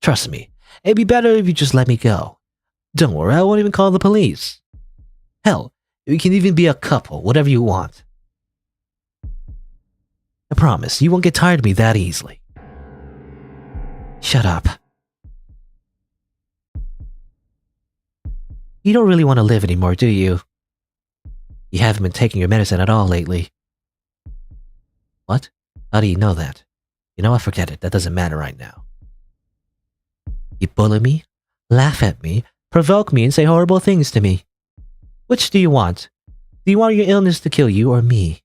Trust me, it'd be better if you just let me go. Don't worry, I won't even call the police. Hell, we can even be a couple, whatever you want. I promise, you won't get tired of me that easily. Shut up. You don't really want to live anymore, do you? You haven't been taking your medicine at all lately. What? How do you know that? You know what, forget it, that doesn't matter right now. You bully me, laugh at me, provoke me, and say horrible things to me. Which do you want? Do you want your illness to kill you or me?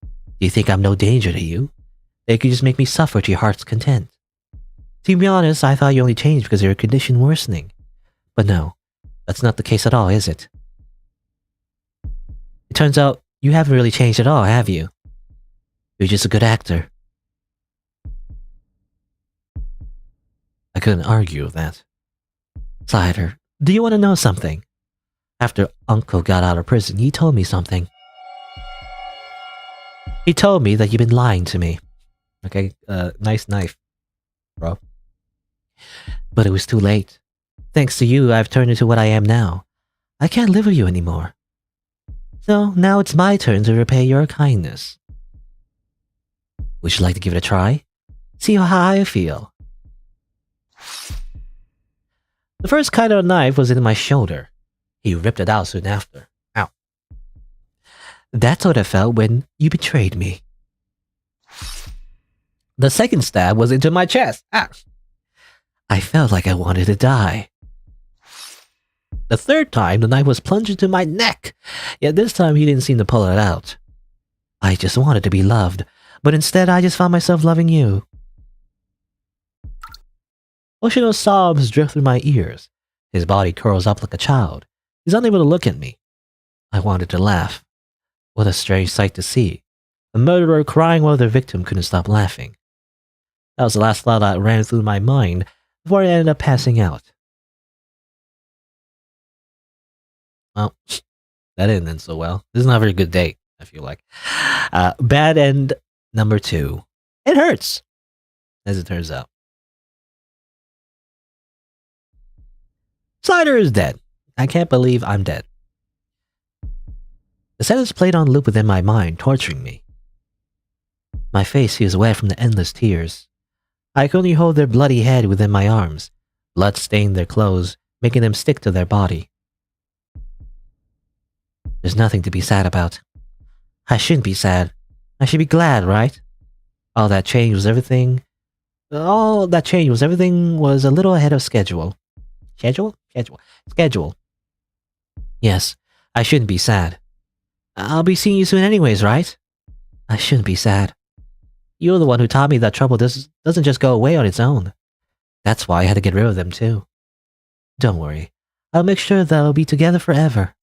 Do you think I'm no danger to you? That you could just make me suffer to your heart's content? To be honest, I thought you only changed because of your condition worsening. But no, that's not the case at all, is it? It turns out you haven't really changed at all, have you? You're just a good actor. I couldn't argue with that. Slider, do you want to know something? After Uncle got out of prison, he told me something. He told me that you've been lying to me. Okay, nice knife, bro. But it was too late. Thanks to you, I've turned into what I am now. I can't live with you anymore. So now it's my turn to repay your kindness. Would you like to give it a try? See how I feel. The first kind of knife was in my shoulder. He ripped it out soon after. Ow. That's what I felt when you betrayed me. The second stab was into my chest. Ah. I felt like I wanted to die. The third time, the knife was plunged into my neck. Yet this time, he didn't seem to pull it out. I just wanted to be loved, but instead I just found myself loving you. Oshino's sobs drift through my ears. His body curls up like a child. He's unable to look at me. I wanted to laugh. What a strange sight to see. A murderer crying while their victim couldn't stop laughing. That was the last thought that ran through my mind before I ended up passing out. Well, that didn't end so well. This is not a very good date, I feel like. Bad end number 2. It hurts, as it turns out. Slider is dead. I can't believe I'm dead. The sentence played on loop within my mind, torturing me. My face feels wet from the endless tears. I can only hold their bloody head within my arms. Blood stained their clothes, making them stick to their body. There's nothing to be sad about. I shouldn't be sad. I should be glad, right? All that change was everything was a little ahead of schedule. Schedule. Yes, I shouldn't be sad. I'll be seeing you soon anyways, right? I shouldn't be sad. You're the one who taught me that trouble doesn't just go away on its own. That's why I had to get rid of them too. Don't worry. I'll make sure that we'll be together forever.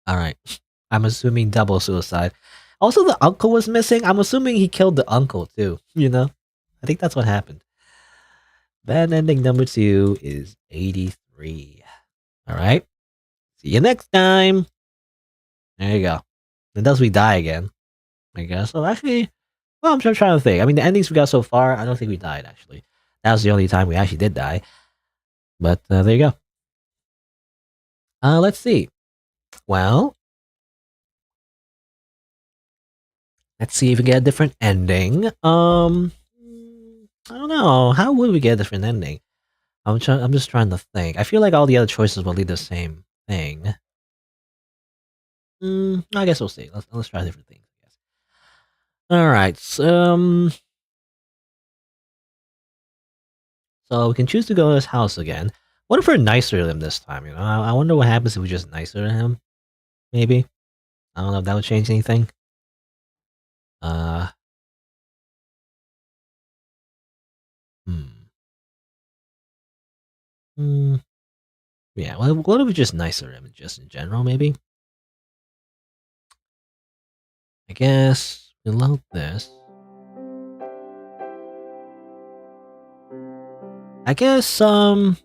Alright. I'm assuming double suicide. Also, the uncle was missing. I'm assuming he killed the uncle too, you know? I think that's what happened. Bad ending number 2 is 83. Alright. See you next time. There you go. Unless we die again, I guess. So actually, well, I'm just trying to think. I mean, the endings we got so far, I don't think we died, actually. That was the only time we actually did die. But there you go. Let's see. Well, let's see if we get a different ending. I don't know. How would we get a different ending? I'm just trying to think. I feel like all the other choices will lead the same thing. I guess we'll see. Let's try different things. I guess. All right. So we can choose to go to his house again. What if we're nicer to him this time? You know, I wonder what happens if we're just nicer to him. Maybe. I don't know if that would change anything. Yeah, well, what if we're just nicer to him, just in general, maybe? I guess below this. I guess, we'll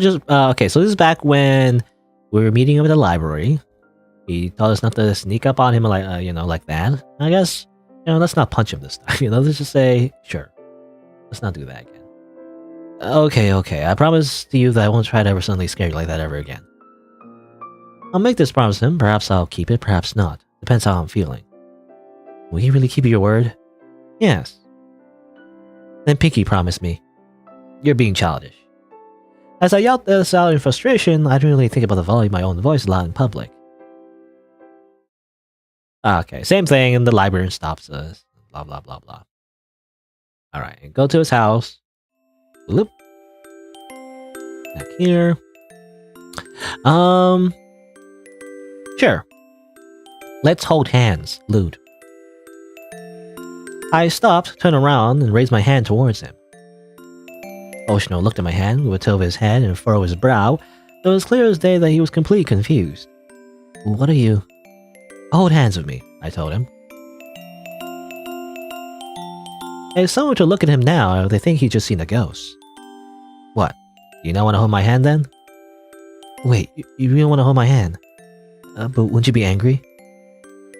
just, okay, so this is back when we were meeting him at the library. He told us not to sneak up on him like, you know, like that. I guess, you know, let's not punch him this time. You know, let's just say, sure. Let's not do that again. Okay. I promise to you that I won't try to ever suddenly scare you like that ever again. I'll make this promise to him. Perhaps I'll keep it, perhaps not. Depends how I'm feeling. Will you really keep your word? Yes. Then Pinky promised me. You're being childish. As I yelled this out in frustration, I didn't really think about the volume of my own voice loud in public. Okay, same thing, and the librarian stops us. Blah, blah, blah, blah. Alright, go to his house. Bloop. Back here. Sure. Let's hold hands, lewd. I stopped, turned around, and raised my hand towards him. Oshino looked at my hand with a tilt of his head and a furrow of his brow. It was clear as day that he was completely confused. What are you? Hold hands with me, I told him. If someone were to look at him now, they think he'd just seen a ghost. What? You not want to hold my hand then? Wait, you really want to hold my hand? But wouldn't you be angry?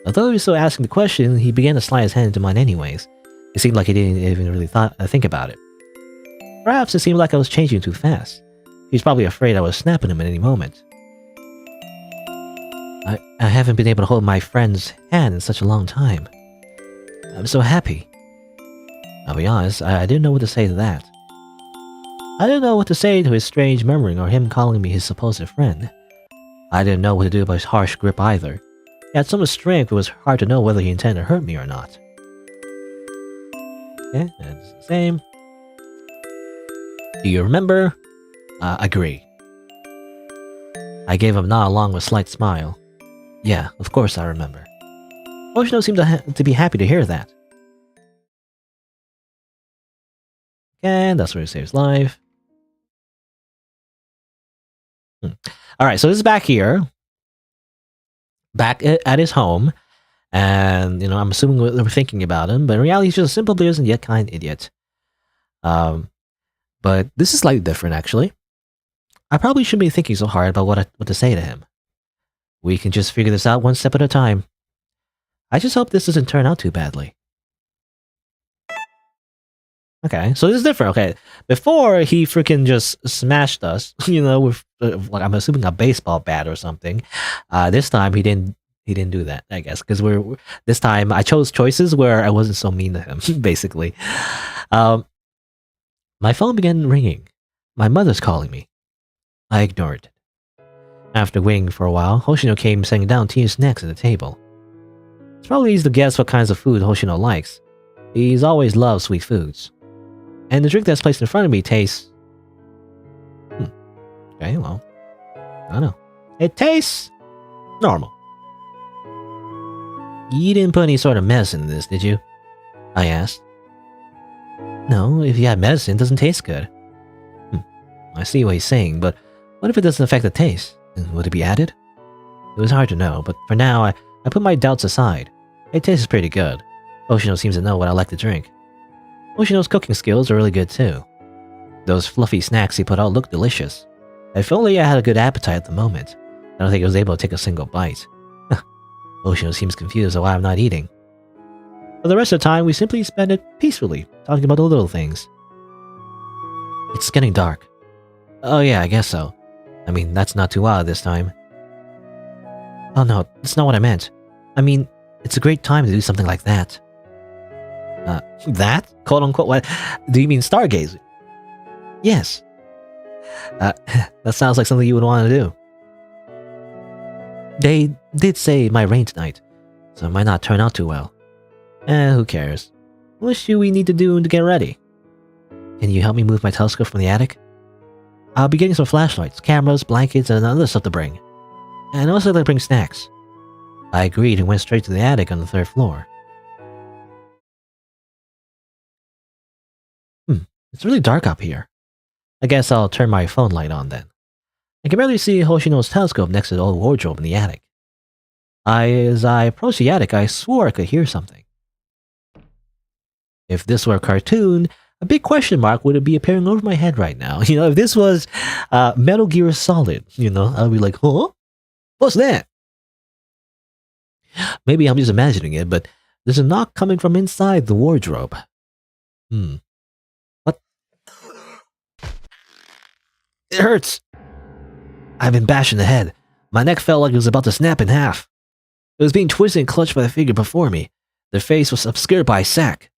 Although he was still asking the question, he began to slide his hand into mine anyways. It seemed like he didn't even really think about it. Perhaps it seemed like I was changing too fast. He was probably afraid I was snapping him at any moment. I haven't been able to hold my friend's hand in such a long time. I'm so happy. I'll be honest, I didn't know what to say to that. I didn't know what to say to his strange murmuring or him calling me his supposed friend. I didn't know what to do about his harsh grip either. He had so much strength it was hard to know whether he intended to hurt me or not. Okay, that's the same. Do you remember? Agree. I gave him a nod along with a slight smile. Yeah, of course I remember. Oshino seemed to be happy to hear that. And that's where he saves life. Alright, so this is back here. Back at his home. And, you know, I'm assuming we're thinking about him, but in reality he's just a simple and yet kind idiot. But this is slightly different, actually. I probably shouldn't be thinking so hard about what to say to him. We can just figure this out one step at a time. I just hope this doesn't turn out too badly. Okay, so this is different. Okay, before he freaking just smashed us, you know, with like I'm assuming a baseball bat or something. This time he didn't do that, I guess, because this time I chose choices where I wasn't so mean to him, basically. My phone began ringing. My mother's calling me. I ignored it. After waiting for a while, Hoshino came setting down tea and snacks at the table. It's probably easy to guess what kinds of food Hoshino likes. He's always loved sweet foods. And the drink that's placed in front of me tastes... Okay, well, I don't know. It tastes normal. You didn't put any sort of medicine in this, did you? I asked. No, if you had medicine, it doesn't taste good. I see what he's saying, but what if it doesn't affect the taste? Would it be added? It was hard to know, but for now, I put my doubts aside. It tastes pretty good. Hoshino seems to know what I like to drink. Hoshino's cooking skills are really good too. Those fluffy snacks he put out look delicious. If only I had a good appetite at the moment, I don't think I was able to take a single bite. Hoshino seems confused at why I'm not eating. For the rest of the time, we simply spend it peacefully, talking about the little things. It's getting dark. Oh yeah, I guess so. I mean, that's not too wild this time. Oh no, that's not what I meant. I mean, it's a great time to do something like that. That? Quote unquote, what? Do you mean stargazing? Yes. That sounds like something you would want to do. They did say it might rain tonight, so it might not turn out too well. Who cares? What should we need to do to get ready? Can you help me move my telescope from the attic? I'll be getting some flashlights, cameras, blankets, and other stuff to bring. And also to bring snacks. I agreed and went straight to the attic on the 3rd floor. It's really dark up here. I guess I'll turn my phone light on then. I can barely see Hoshino's telescope next to the old wardrobe in the attic. As I approached the attic, I swore I could hear something. If this were a cartoon, a big question mark would be appearing over my head right now. You know, if this was Metal Gear Solid, you know, I'd be like, huh? What's that? Maybe I'm just imagining it, but there's a knock coming from inside the wardrobe. What? It hurts! I've been bashed in the head. My neck felt like it was about to snap in half. It was being twisted and clutched by the figure before me. Their face was obscured by a sack.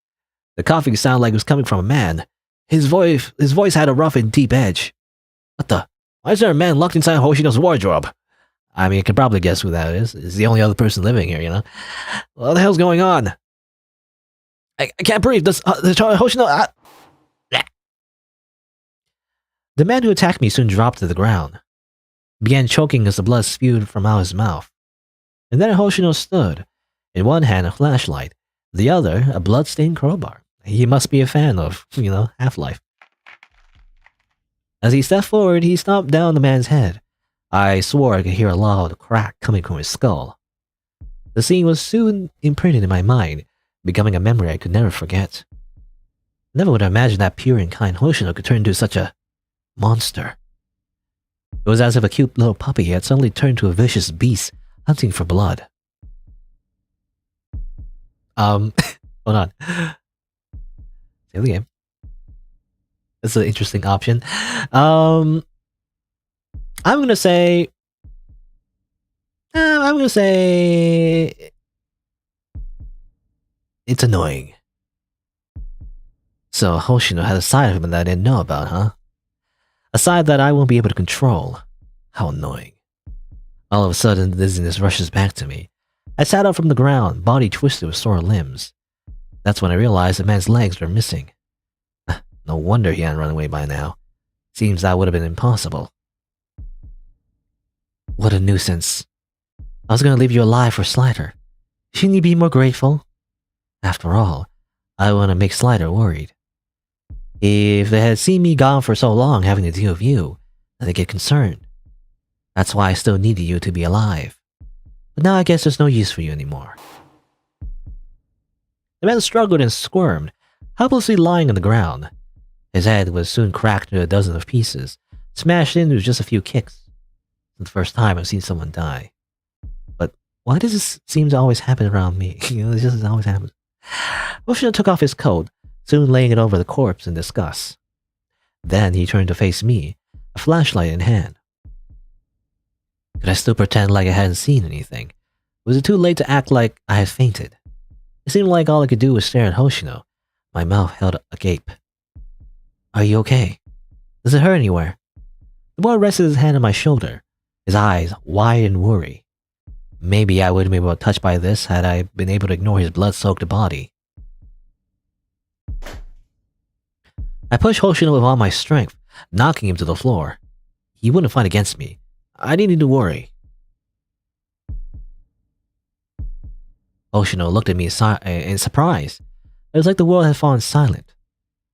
The coughing sounded like it was coming from a man. His voice had a rough and deep edge. What the? Why is there a man locked inside Hoshino's wardrobe? I mean, I can probably guess who that is. It's the only other person living here, you know? What the hell's going on? I can't breathe. Does Hoshino... The man who attacked me soon dropped to the ground. Began choking as the blood spewed from out his mouth. And then Hoshino stood, in one hand a flashlight, the other a blood-stained crowbar. He must be a fan of, you know, Half-Life. As he stepped forward, he stomped down the man's head. I swore I could hear a loud crack coming from his skull. The scene was soon imprinted in my mind, becoming a memory I could never forget. Never would have imagined that pure and kind Hoshino could turn into such a monster. It was as if a cute little puppy had suddenly turned to a vicious beast hunting for blood. Hold on. Save the game. That's an interesting option. I'm gonna say it's annoying. So Hoshino had a side of him that I didn't know about, huh? A side that I won't be able to control. How annoying. All of a sudden, dizziness rushes back to me. I sat up from the ground, body twisted with sore limbs. That's when I realized the man's legs were missing. No wonder he hadn't run away by now. Seems that would have been impossible. What a nuisance. I was gonna leave you alive for Slider. Shouldn't you be more grateful? After all, I want to make Slider worried. If they had seen me gone for so long having to deal with you, then they'd get concerned. That's why I still needed you to be alive. But now I guess there's no use for you anymore. The man struggled and squirmed, helplessly lying on the ground. His head was soon cracked into a dozen of pieces, smashed into just a few kicks. It's the first time I've seen someone die. But why does this seem to always happen around me? You know, it just always happens. Hoshino took off his coat, soon laying it over the corpse in disgust. Then he turned to face me, a flashlight in hand. Could I still pretend like I hadn't seen anything? Was it too late to act like I had fainted? It seemed like all I could do was stare at Hoshino, my mouth held agape. Are you okay? Does it hurt anywhere? The boy rested his hand on my shoulder, his eyes wide in worry. Maybe I wouldn't be able to touch by this had I been able to ignore his blood-soaked body. I pushed Hoshino with all my strength, knocking him to the floor. He wouldn't fight against me. I didn't need to worry. Hoshino looked at me in surprise. It was like the world had fallen silent.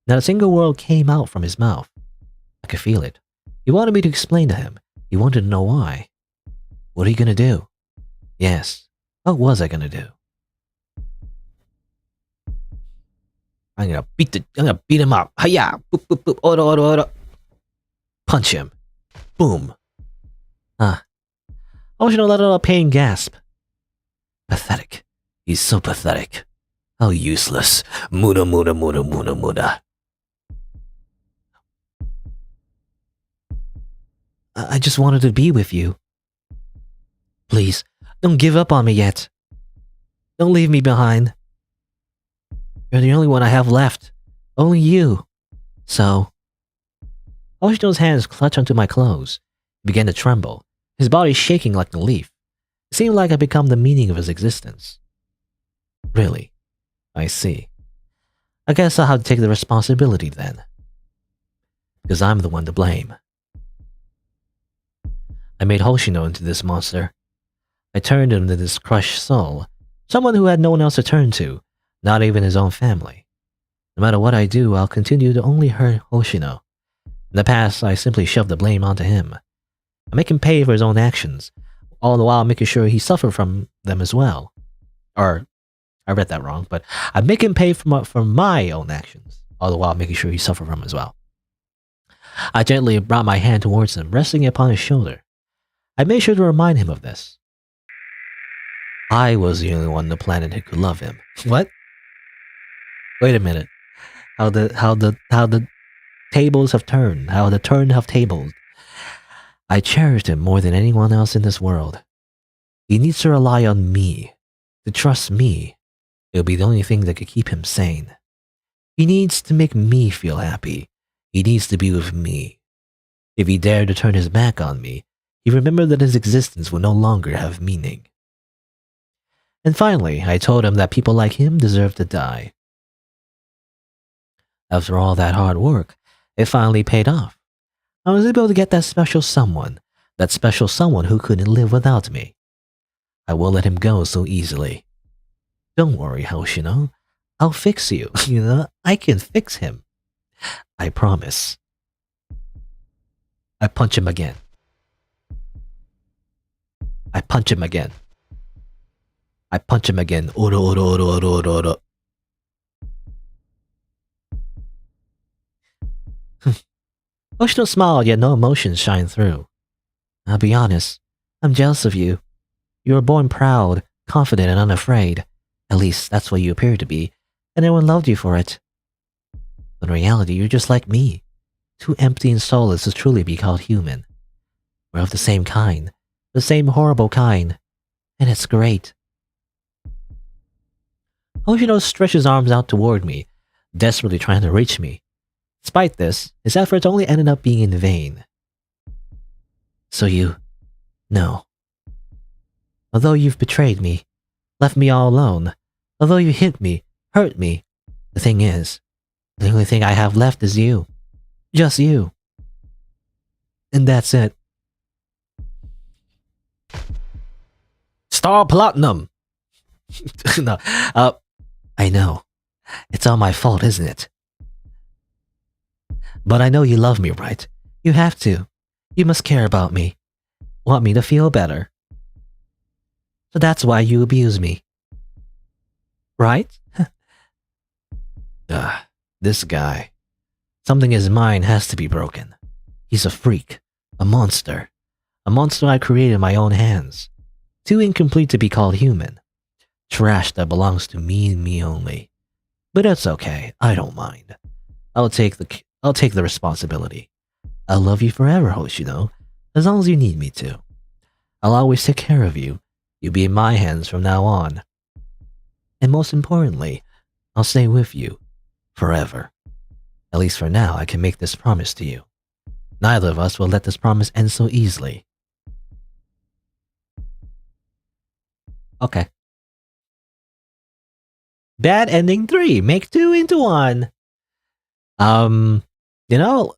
Not a single word came out from his mouth. I could feel it. He wanted me to explain to him. He wanted to know why. What are you gonna do? Yes. What was I gonna do? I'm gonna beat him up. Hiya! Boop, boop, boop. Odo. Punch him. Boom. Hoshino let out a pain gasp. Pathetic. He's so pathetic. How useless. Muda. I just wanted to be with you. Please, don't give up on me yet. Don't leave me behind. You're the only one I have left. Only you. So... Hoshino's hands clutched onto my clothes. He began to tremble, his body shaking like a leaf. It seemed like I'd become the meaning of his existence. Really? I see. I guess I'll have to take the responsibility then. Because I'm the one to blame. I made Hoshino into this monster. I turned him into this crushed soul, someone who had no one else to turn to, not even his own family. No matter what I do, I'll continue to only hurt Hoshino. In the past, I simply shoved the blame onto him. I make him pay for his own actions, all the while making sure he suffered from them as well. Or, I read that wrong, but I make him pay for my own actions, all the while making sure he suffered from them as well. I gently brought my hand towards him, resting it upon his shoulder. I made sure to remind him of this. I was the only one on the planet who could love him. What? Wait a minute. How the tables have turned. How the turn have tabled. I cherished him more than anyone else in this world. He needs to rely on me, to trust me. It'll be the only thing that could keep him sane. He needs to make me feel happy. He needs to be with me. If he dared to turn his back on me, he remembered that his existence would no longer have meaning. And finally, I told him that people like him deserve to die. After all that hard work, it finally paid off. I was able to get that special someone who couldn't live without me. I won't let him go so easily. Don't worry, Hoshino. I'll fix you. I can fix him. I promise. I punch him again. I punch him again. Oro. Hoshino smiled, yet no emotions shine through. I'll be honest. I'm jealous of you. You were born proud, confident, and unafraid. At least, that's what you appear to be, and everyone loved you for it. But in reality, you're just like me. Too empty and soulless to truly be called human. We're of the same kind. The same horrible kind. And it's great. Hoshino stretched his arms out toward me, desperately trying to reach me. Despite this, his efforts only ended up being in vain. So no. Although you've betrayed me, left me all alone, although you hit me, hurt me, the thing is, the only thing I have left is you. Just you. And that's it. Star Platinum! No, I know. It's all my fault, isn't it? But I know you love me, right? You have to. You must care about me. Want me to feel better. So that's why you abuse me. Right? This guy. Something in his mind has to be broken. He's a freak. A monster. A monster I created in my own hands. Too incomplete to be called human. Trash that belongs to me and me only. But that's okay. I don't mind. I'll take the responsibility. I'll love you forever, Hoshino, as long as you need me to. I'll always take care of you. You'll be in my hands from now on. And most importantly, I'll stay with you forever. At least for now, I can make this promise to you. Neither of us will let this promise end so easily. Okay. Bad Ending 3, make 2 into 1. Um, you know,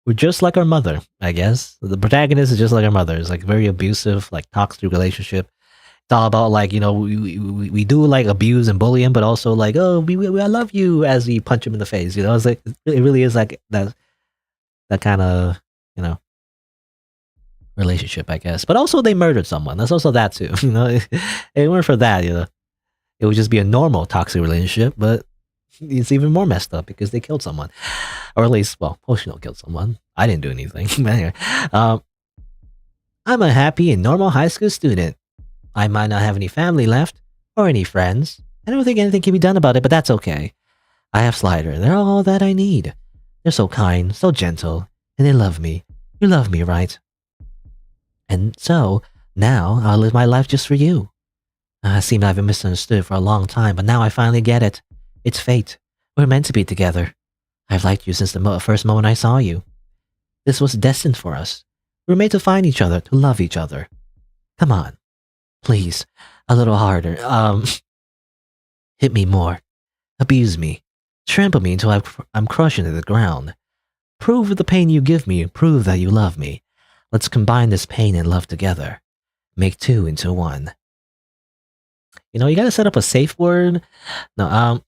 we're just like our mother, I guess. The protagonist is just like our mother. It's like very abusive, like toxic relationship. It's all about like, we do like abuse and bully him, but also like, oh, I love you as we punch him in the face. It's like it really is like that kind of you know relationship, I guess. But also they murdered someone. That's also that too. If it weren't for that, it would just be a normal toxic relationship. But it's even more messed up because they killed someone, or at least, well, Hoshino killed someone. I didn't do anything. But anyway, um, I'm a happy and normal high school student. I might not have any family left or any friends. I don't think anything can be done about it, but that's okay. I have Slider. They're all that I need. They're so kind, so gentle, and they love me. You love me, right? And so, now I'll live my life just for you. I seem I've been misunderstood for a long time, but now I finally get it. It's fate. We're meant to be together. I've liked you since the first moment I saw you. This was destined for us. We were made to find each other, to love each other. Come on. Please. A little harder. Hit me more. Abuse me. Trample me until I'm crushed into the ground. Prove with the pain you give me. Prove that you love me. Let's combine this pain and love together. Make two into one. You gotta set up a safe word. No,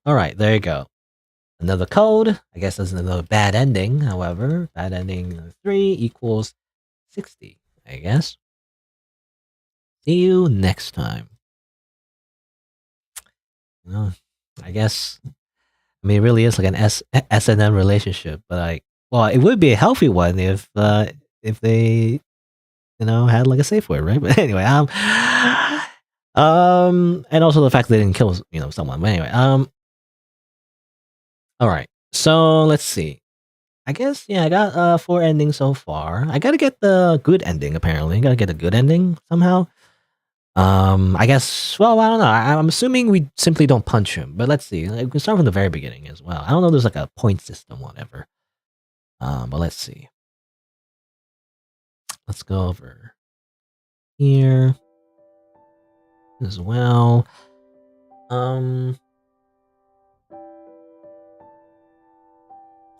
all right, there you go. Another code. I guess that's another bad ending. However, bad ending 3 equals 60, I guess. See you next time. I guess, I mean, it really is like an S&M relationship, but well, it would be a healthy one if they, had like a safe word, right? But anyway, and also the fact that they didn't kill, someone. But anyway, all right. So let's see. I guess, yeah, I got 4 endings so far. I gotta get the good ending, apparently. I gotta get a good ending somehow. I guess, well, I don't know. I'm assuming we simply don't punch him, but let's see. We can start from the very beginning as well. I don't know if there's like a point system, whatever. But let's see. Let's go over here as well.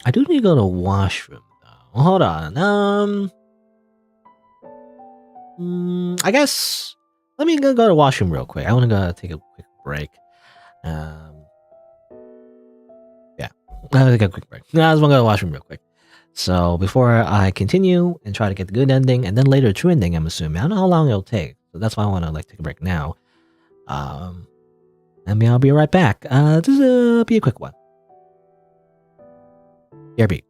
I do need to go to washroom though. Hold on. I guess let me go to washroom real quick. I want to go take a quick break. Yeah, I'm gonna take a quick break. I just want to go to washroom real quick. So before I continue and try to get the good ending, and then later a true ending, I'm assuming. I don't know how long it'll take, so that's why I want to take a break now. I'll be right back. This will be a quick one. BRB.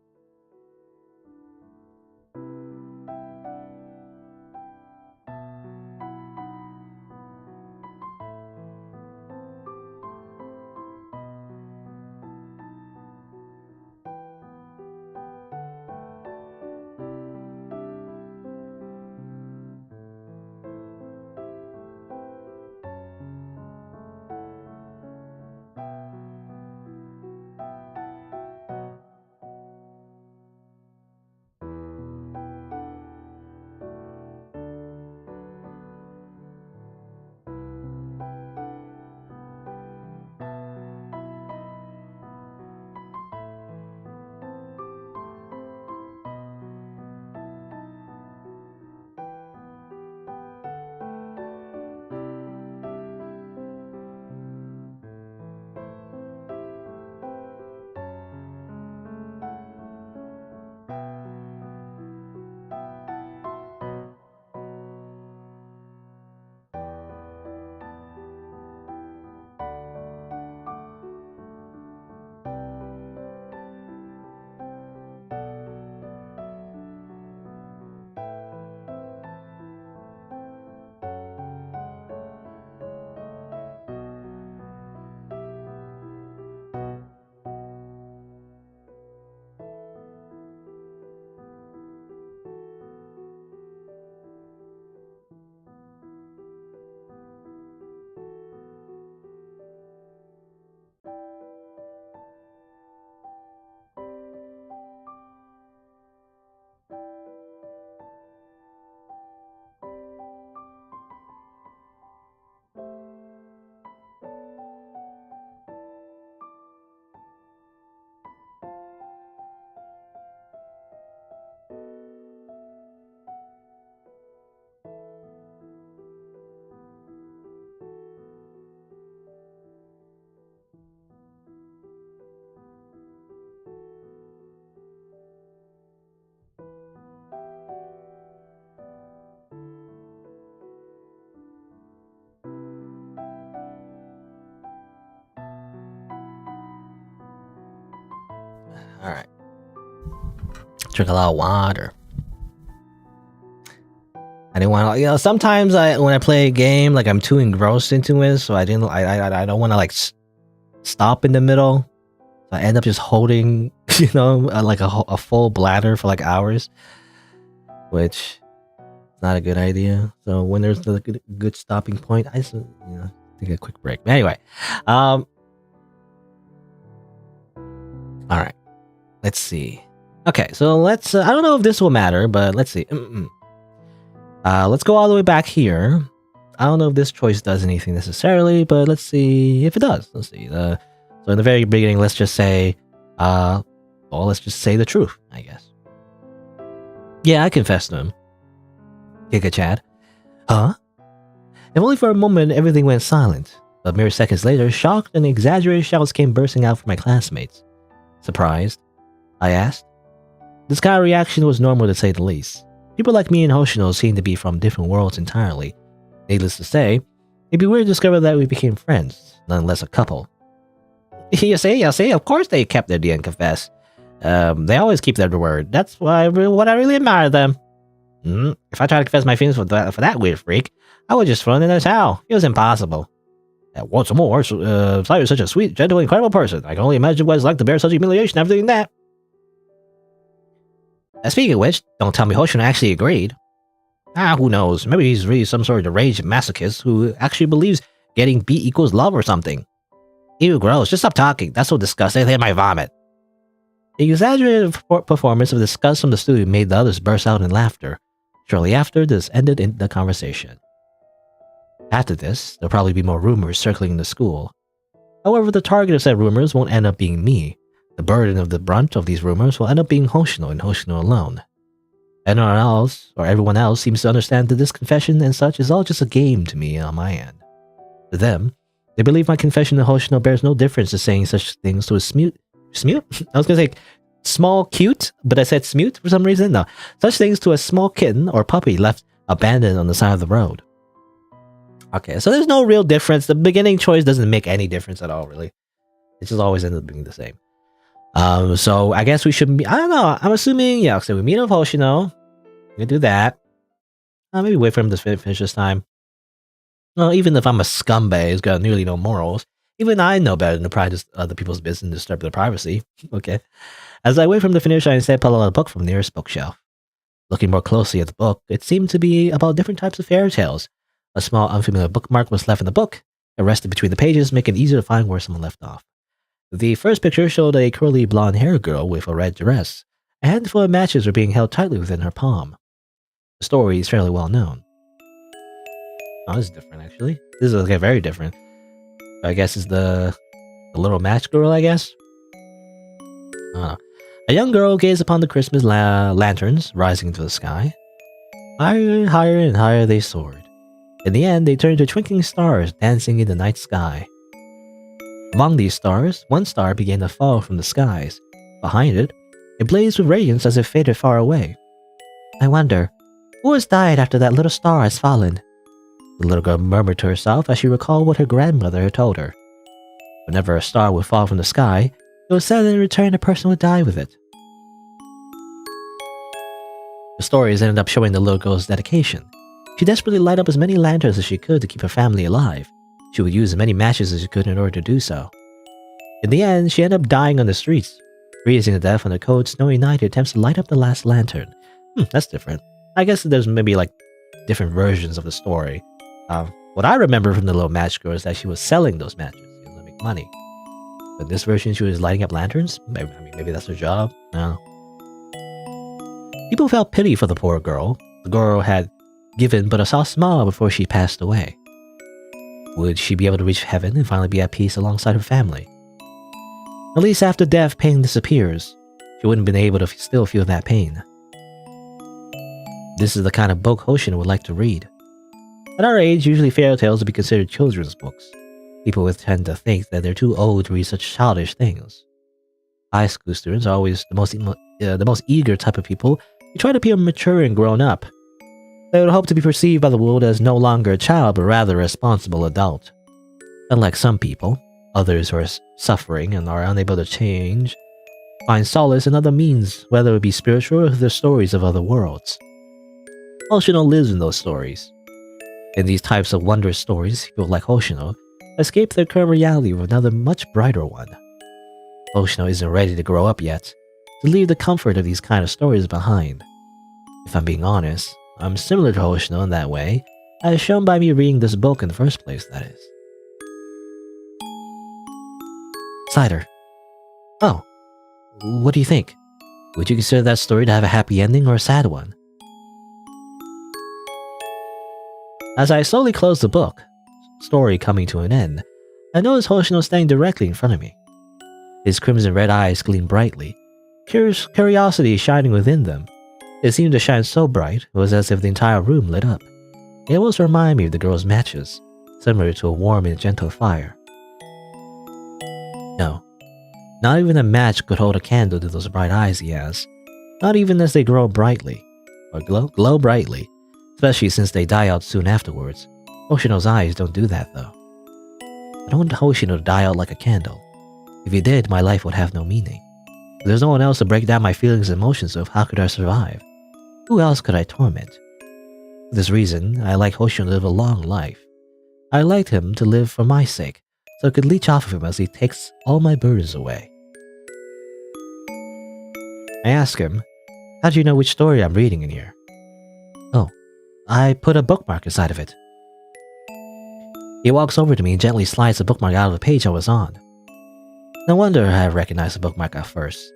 All right. Drink a lot of water. I didn't want to, sometimes when I play a game, like I'm too engrossed into it, so I don't want to like stop in the middle. So I end up just holding, like a full bladder for like hours, which is not a good idea. So when there's a good stopping point, I just, take a quick break. But anyway, all right, let's see. Okay, so let's, I don't know if this will matter, but let's see. Let's go all the way back here. I don't know if this choice does anything necessarily, but let's see if it does. Let's see. So in the very beginning, let's just say, let's just say the truth, I guess. Yeah, I confessed to him. Giga Chad. Huh? If only for a moment, everything went silent. But mere seconds later, shocked and exaggerated shouts came bursting out from my classmates. Surprised? I asked. This kind of reaction was normal to say the least. People like me and Hoshino seemed to be from different worlds entirely. Needless to say, it'd be weird to discover that we became friends, nonetheless a couple. You see, of course they kept their deal and confessed. They always keep their word. That's what I really admire them. If I tried to confess my feelings for that weird freak, I would just throw in the towel. It was impossible. What's more, Slider is such a sweet, gentle, incredible person. I can only imagine what it's like to bear such humiliation after doing that. Speaking of which, don't tell me Hoshino actually agreed. Who knows? Maybe he's really some sort of deranged masochist who actually believes getting beat equals love or something. Ew, gross. Just stop talking. That's so disgusting. I might vomit. The exaggerated performance of disgust from the studio made the others burst out in laughter. Shortly after, this ended in the conversation. After this, there'll probably be more rumors circling the school. However, the target of said rumors won't end up being me. The burden of the brunt of these rumors will end up being Hoshino and Hoshino alone. Everyone else seems to understand that this confession and such is all just a game to me on my end. To them, they believe my confession to Hoshino bears no difference to saying such things to a smute? I was gonna say small cute, but I said smute for some reason. No, such things to a small kitten or puppy left abandoned on the side of the road. Okay, so there's no real difference. The beginning choice doesn't make any difference at all, really. It just always ends up being the same. So I guess we should be, I don't know, I'm assuming, yeah, so we meet with Hoshino. We can do that. Maybe wait for him to finish this time. Well, even if I'm a scumbag who's got nearly no morals, even I know better than to pry other people's business and disturb their privacy. Okay. As I wait for him to finish, I instead pull out a book from the nearest bookshelf. Looking more closely at the book, it seemed to be about different types of fairy tales. A small unfamiliar bookmark was left in the book. It rested between the pages, making it easier to find where someone left off. The first picture showed a curly blonde-haired girl with a red dress. A handful of matches were being held tightly within her palm. The story is fairly well known. Oh, this is different, actually. This is very different. I guess it's the little match girl, I guess? I don't know. A young girl gazed upon the Christmas lanterns rising into the sky. Higher and higher they soared. In the end, they turned to twinkling stars dancing in the night sky. Among these stars, one star began to fall from the skies. Behind it, it blazed with radiance as it faded far away. I wonder, who has died after that little star has fallen? The little girl murmured to herself as she recalled what her grandmother had told her. Whenever a star would fall from the sky, it was said that in return a person would die with it. The stories ended up showing the little girl's dedication. She desperately lighted up as many lanterns as she could to keep her family alive. She would use as many matches as she could in order to do so. In the end, she ended up dying on the streets, freezing to death on a cold, snowy night who attempts to light up the last lantern. That's different. I guess there's maybe like different versions of the story. What I remember from the little match girl is that she was selling those matches to make money. But this version, she was lighting up lanterns? Maybe that's her job? I don't know. People felt pity for the poor girl. The girl had given but a soft smile before she passed away. Would she be able to reach heaven and finally be at peace alongside her family? At least after death, pain disappears. She wouldn't have been able to still feel that pain. This is the kind of book Hoshino would like to read. At our age, usually fairy tales would be considered children's books. People would tend to think that they're too old to read such childish things. High school students are always the most eager type of people who try to appear mature and grown up. They would hope to be perceived by the world as no longer a child, but rather a responsible adult. Unlike some people, others who are suffering and are unable to change, find solace in other means, whether it be spiritual or the stories of other worlds. Hoshino lives in those stories. In these types of wondrous stories, people like Hoshino escape their current reality with another much brighter one. Hoshino isn't ready to grow up yet, to leave the comfort of these kind of stories behind. If I'm being honest, I'm similar to Hoshino in that way, as shown by me reading this book in the first place, that is. Slider. Oh, what do you think? Would you consider that story to have a happy ending or a sad one? As I slowly closed the book, story coming to an end, I noticed Hoshino standing directly in front of me. His crimson red eyes gleamed brightly, curiosity shining within them. It seemed to shine so bright, it was as if the entire room lit up. It almost reminded me of the girl's matches, similar to a warm and gentle fire. No, not even a match could hold a candle to those bright eyes he has, not even as they glow brightly, especially since they die out soon afterwards. Hoshino's eyes don't do that though. I don't want Hoshino to die out like a candle. If he did, my life would have no meaning. If there's no one else to break down my feelings and emotions of, how could I survive? Who else could I torment? For this reason, I like Hoshino to live a long life. I liked him to live for my sake, so I could leech off of him as he takes all my burdens away. I ask him, how do you know which story I'm reading in here? Oh, I put a bookmark inside of it. He walks over to me and gently slides the bookmark out of the page I was on. No wonder I recognized the bookmark at first.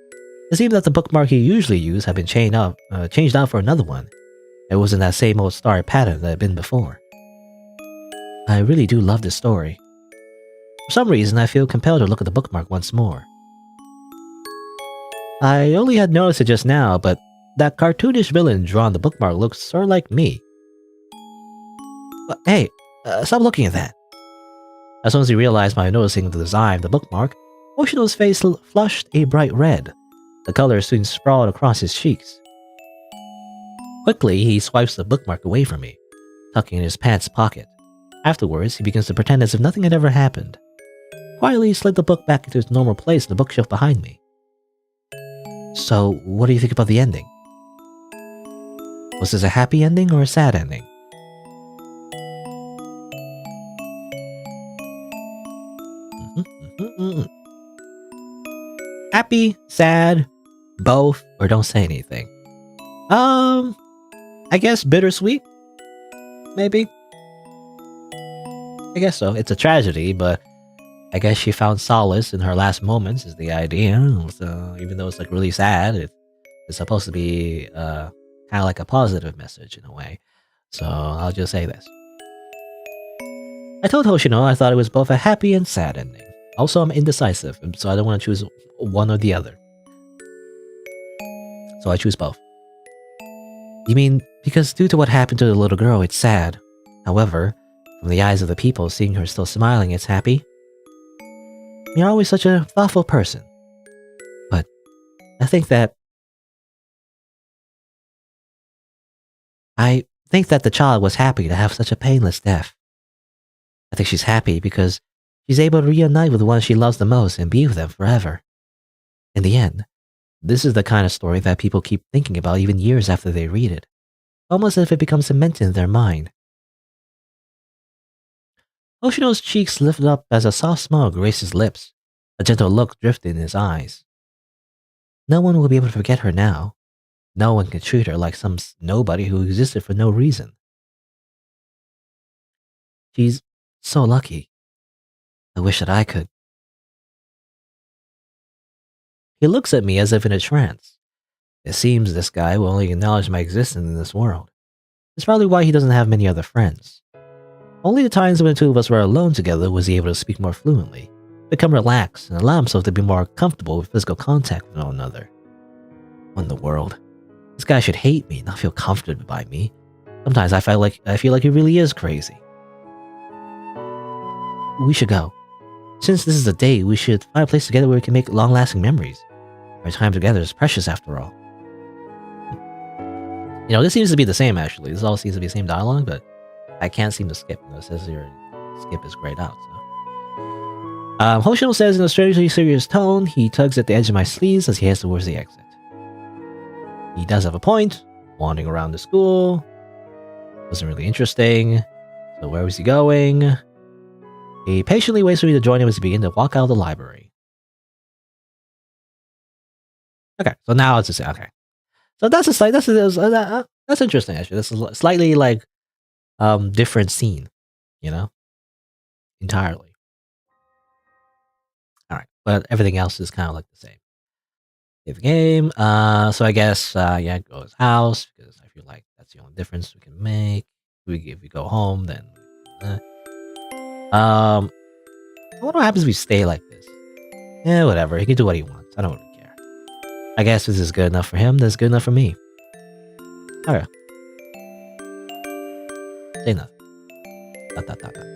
It seemed that the bookmark he usually used had been changed out for another one. It wasn't that same old starry pattern that had been before. I really do love this story. For some reason, I feel compelled to look at the bookmark once more. I only had noticed it just now, but that cartoonish villain drawn on the bookmark looks sort of like me. Hey, stop looking at that. As soon as he realized my noticing the design of the bookmark, Hoshino's face flushed a bright red. The color soon sprawled across his cheeks. Quickly, he swipes the bookmark away from me, tucking it in his pants pocket. Afterwards, he begins to pretend as if nothing had ever happened. Quietly, he slid the book back into its normal place in the bookshelf behind me. So, what do you think about the ending? Was this a happy ending or a sad ending? Happy, sad, both, or don't say anything. I guess bittersweet? Maybe? I guess so. It's a tragedy, but I guess she found solace in her last moments is the idea. So even though it's like really sad, it's supposed to be kind of like a positive message in a way. So I'll just say this. I told Hoshino I thought it was both a happy and sad ending. Also, I'm indecisive, so I don't want to choose one or the other. So I choose both. You mean, because due to what happened to the little girl, it's sad. However, from the eyes of the people, seeing her still smiling, it's happy. You're always such a thoughtful person. But I think that the child was happy to have such a painless death. I think she's happy because she's able to reunite with the one she loves the most and be with them forever. In the end, this is the kind of story that people keep thinking about even years after they read it, almost as if it becomes cemented in their mind. Hoshino's cheeks lifted up as a soft smile graced his lips. A gentle look drifted in his eyes. No one will be able to forget her now. No one can treat her like some nobody who existed for no reason. She's so lucky. I wish that I could. He looks at me as if in a trance. It seems this guy will only acknowledge my existence in this world. It's probably why he doesn't have many other friends. Only the times when the two of us were alone together was he able to speak more fluently, become relaxed, and allow himself to be more comfortable with physical contact with one another. What in the world? This guy should hate me, not feel comforted by me. Sometimes I feel like he really is crazy. We should go. Since this is a date, we should find a place together where we can make long-lasting memories. Our time together is precious after all. You know, this seems to be the same actually. This all seems to be the same dialogue, but I can't seem to skip. It says here, skip is grayed out. So. Hoshino says in a strangely serious tone, he tugs at the edge of my sleeves as he heads towards the exit. He does have a point. Wandering around the school wasn't really interesting. So where was he going? He patiently waits for me to join him as he begins to walk out of the library. Okay, so now it's just okay. So that's that's interesting actually. That's a slightly like different scene, you know, entirely. All right, but everything else is kind of like the same. Save the game. So I guess yeah, go to his house because I feel like that's the only difference we can make. If we go home, then I wonder what happens if we stay like this. Yeah, whatever. He can do what he wants. I don't really care. I guess this is good enough for him. That's good enough for me. Okay. Say nothing. Dot, dot, dot, dot.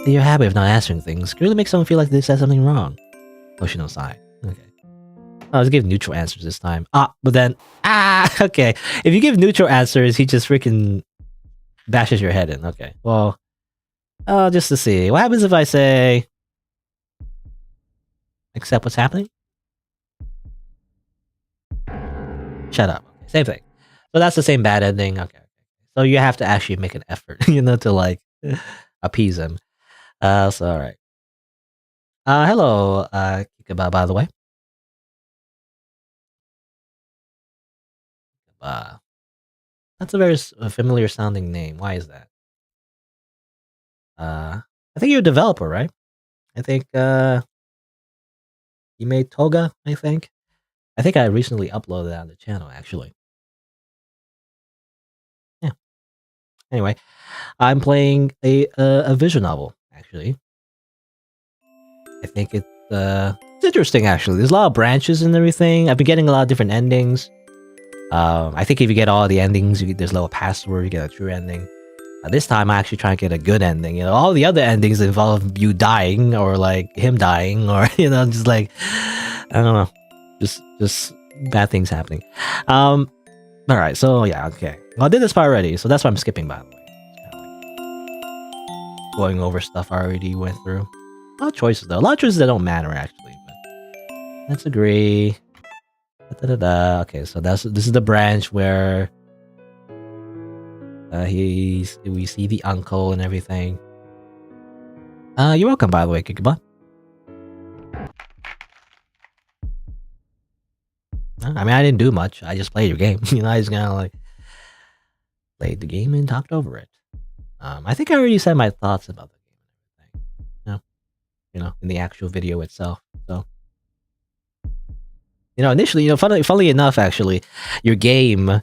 Your habit of not answering things really makes someone feel like they said something wrong. Hoshino sigh. Okay. Oh, let's give neutral answers this time. But then okay. If you give neutral answers, he just freaking bashes your head in. Okay. Well, just to see. What happens if I say accept what's happening? Shut up. Okay, same thing. So that's the same bad ending. Okay. So you have to actually make an effort, to like appease him. So all right. Hello, Kikaba, by the way. That's a very familiar sounding name. Why is that? I think you're a developer, right? I think you made Toga. I think I recently uploaded that on the channel. Actually, yeah. Anyway, I'm playing a visual novel. Actually, I think it's interesting. Actually, there's a lot of branches and everything. I've been getting a lot of different endings. I think if you get all the endings, there's a little password. You get a true ending. This time, I actually try to get a good ending. All the other endings involve you dying or like him dying, or just like I don't know, just bad things happening. All right, so yeah, okay. Well, I did this part already, so that's why I'm skipping. By the way, it's like going over stuff I already went through. A lot of choices though. A lot of choices that don't matter actually. But let's agree. Okay, so this is the branch where we see the uncle and everything. You're welcome, by the way, Kikaba. I mean, I didn't do much. I just played your game. I just kind of like played the game and talked over it. I think I already said my thoughts about the game and everything. In the actual video itself. So, initially, funnily enough, actually, your game,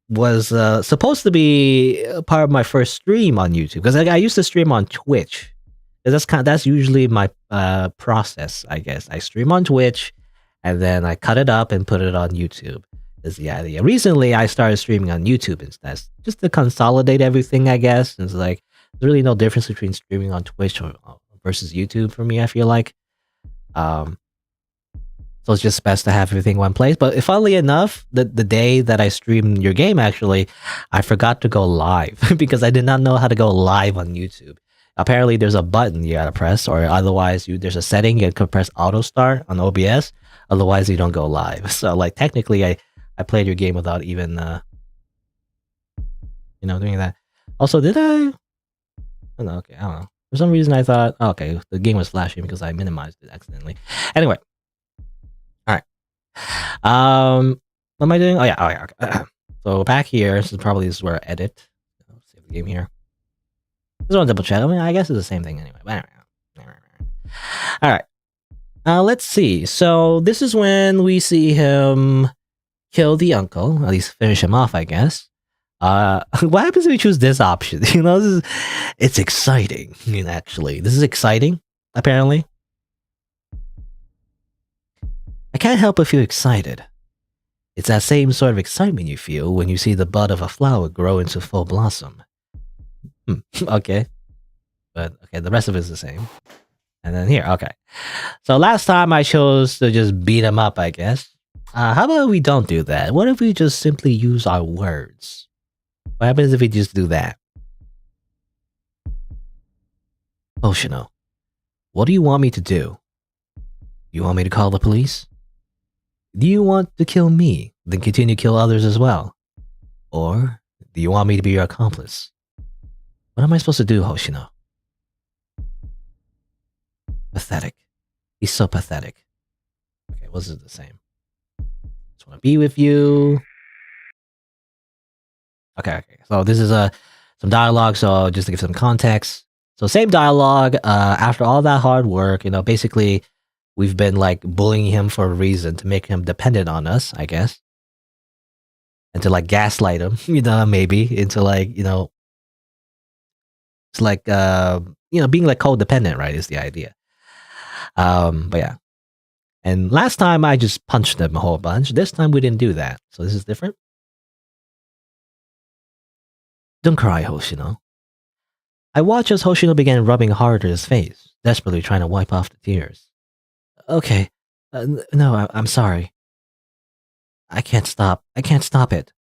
was supposed to be a part of my first stream on YouTube because I used to stream on Twitch. That's usually my process, I guess. I stream on Twitch, and then I cut it up and put it on YouTube. Is the idea. Recently, I started streaming on YouTube instead, just to consolidate everything. I guess it's like there's really no difference between streaming on Twitch versus YouTube for me. I feel like. So it's just best to have everything in one place. But funnily enough, the day that I streamed your game, actually, I forgot to go live because I did not know how to go live on YouTube. Apparently, there's a button you gotta press, or otherwise, there's a setting you can press auto start on OBS. Otherwise, you don't go live. So, like, technically, I played your game without even, doing that. Also, did I? Oh, no, okay, I don't know. For some reason, I thought, okay, the game was flashing because I minimized it accidentally. Anyway. What am I doing? Oh yeah. Okay. So back here, this is where I edit. Save the game here. Just want to double check. I mean, I guess it's the same thing anyway. All right. Let's see. So this is when we see him kill the uncle. At least finish him off, I guess. What happens if we choose this option? It's exciting. Actually, this is exciting. Apparently. I can't help but feel excited. It's that same sort of excitement you feel when you see the bud of a flower grow into full blossom. Okay. But, okay, the rest of it is the same. And then here, okay. So last time I chose to just beat him up, I guess. How about we don't do that? What if we just simply use our words? What happens if we just do that? Oshino, What do you want me to do? You want me to call the police? Do you want to kill me, then continue to kill others as well? Or do you want me to be your accomplice? What am I supposed to do, Hoshino? Pathetic. He's so pathetic. Okay, what's it the same? Just want to be with you. Okay. So this is some dialogue, so just to give some context. So same dialogue, after all that hard work, basically we've been like bullying him for a reason to make him dependent on us, I guess. And to like gaslight him, maybe into like, it's like being like codependent, right, is the idea. But yeah. And last time I just punched him a whole bunch. This time we didn't do that. So this is different. Don't cry, Hoshino. I watched as Hoshino began rubbing hard at his face, desperately trying to wipe off the tears. Okay. No, I'm sorry. I can't stop. I can't stop it.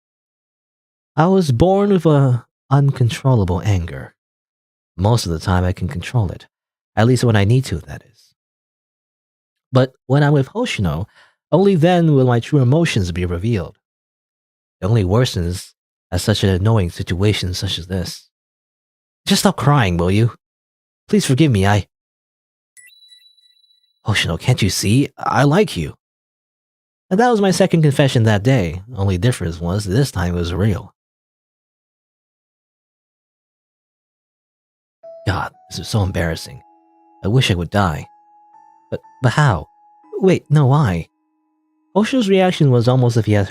I was born with a uncontrollable anger. Most of the time I can control it. At least when I need to, that is. But when I'm with Hoshino, only then will my true emotions be revealed. It only worsens at such an annoying situation such as this. Just stop crying, will you? Please forgive me, Hoshino, can't you see? I like you. And that was my second confession that day. Only difference was this time it was real. God, this is so embarrassing. I wish I would die. But how? Wait, no, why? Hoshino's reaction was almost if he had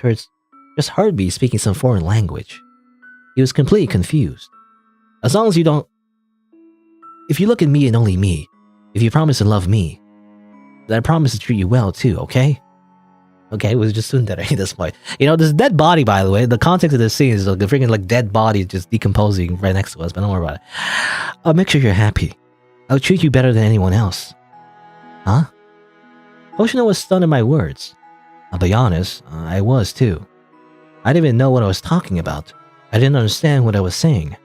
just heard me speaking some foreign language. He was completely confused. As long as you don't... If you look at me and only me, if you promise to love me, then I promise to treat you well too, okay? Okay, it was just tsundere at this point. This dead body, by the way, the context of this scene is like the freaking like dead body just decomposing right next to us, but don't worry about it. I'll make sure you're happy. I'll treat you better than anyone else. Huh? Hoshino was stunned at my words. I'll be honest, I was too. I didn't even know what I was talking about. I didn't understand what I was saying.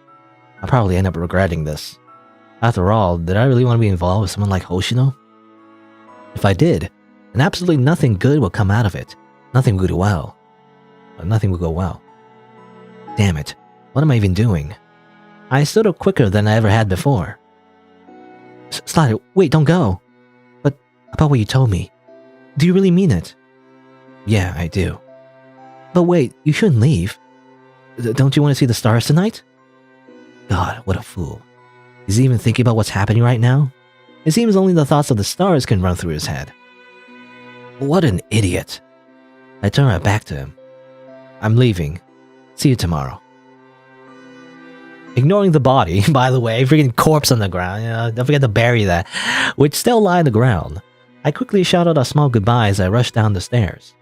I'll probably end up regretting this. After all, did I really want to be involved with someone like Hoshino? If I did, then absolutely nothing good will come out of it. Nothing would go well. Nothing would go well. Damn it, what am I even doing? I stood up quicker than I ever had before. Slider, wait, don't go. But about what you told me, do you really mean it? Yeah, I do. But wait, you shouldn't leave. Don't you want to see the stars tonight? God, what a fool. Is he even thinking about what's happening right now? It seems only the thoughts of the stars can run through his head. What an idiot. I turned my back to him. I'm leaving. See you tomorrow. Ignoring the body, by the way, freaking corpse on the ground, don't forget to bury that, which still lie on the ground. I quickly shouted a small goodbye as I rushed down the stairs.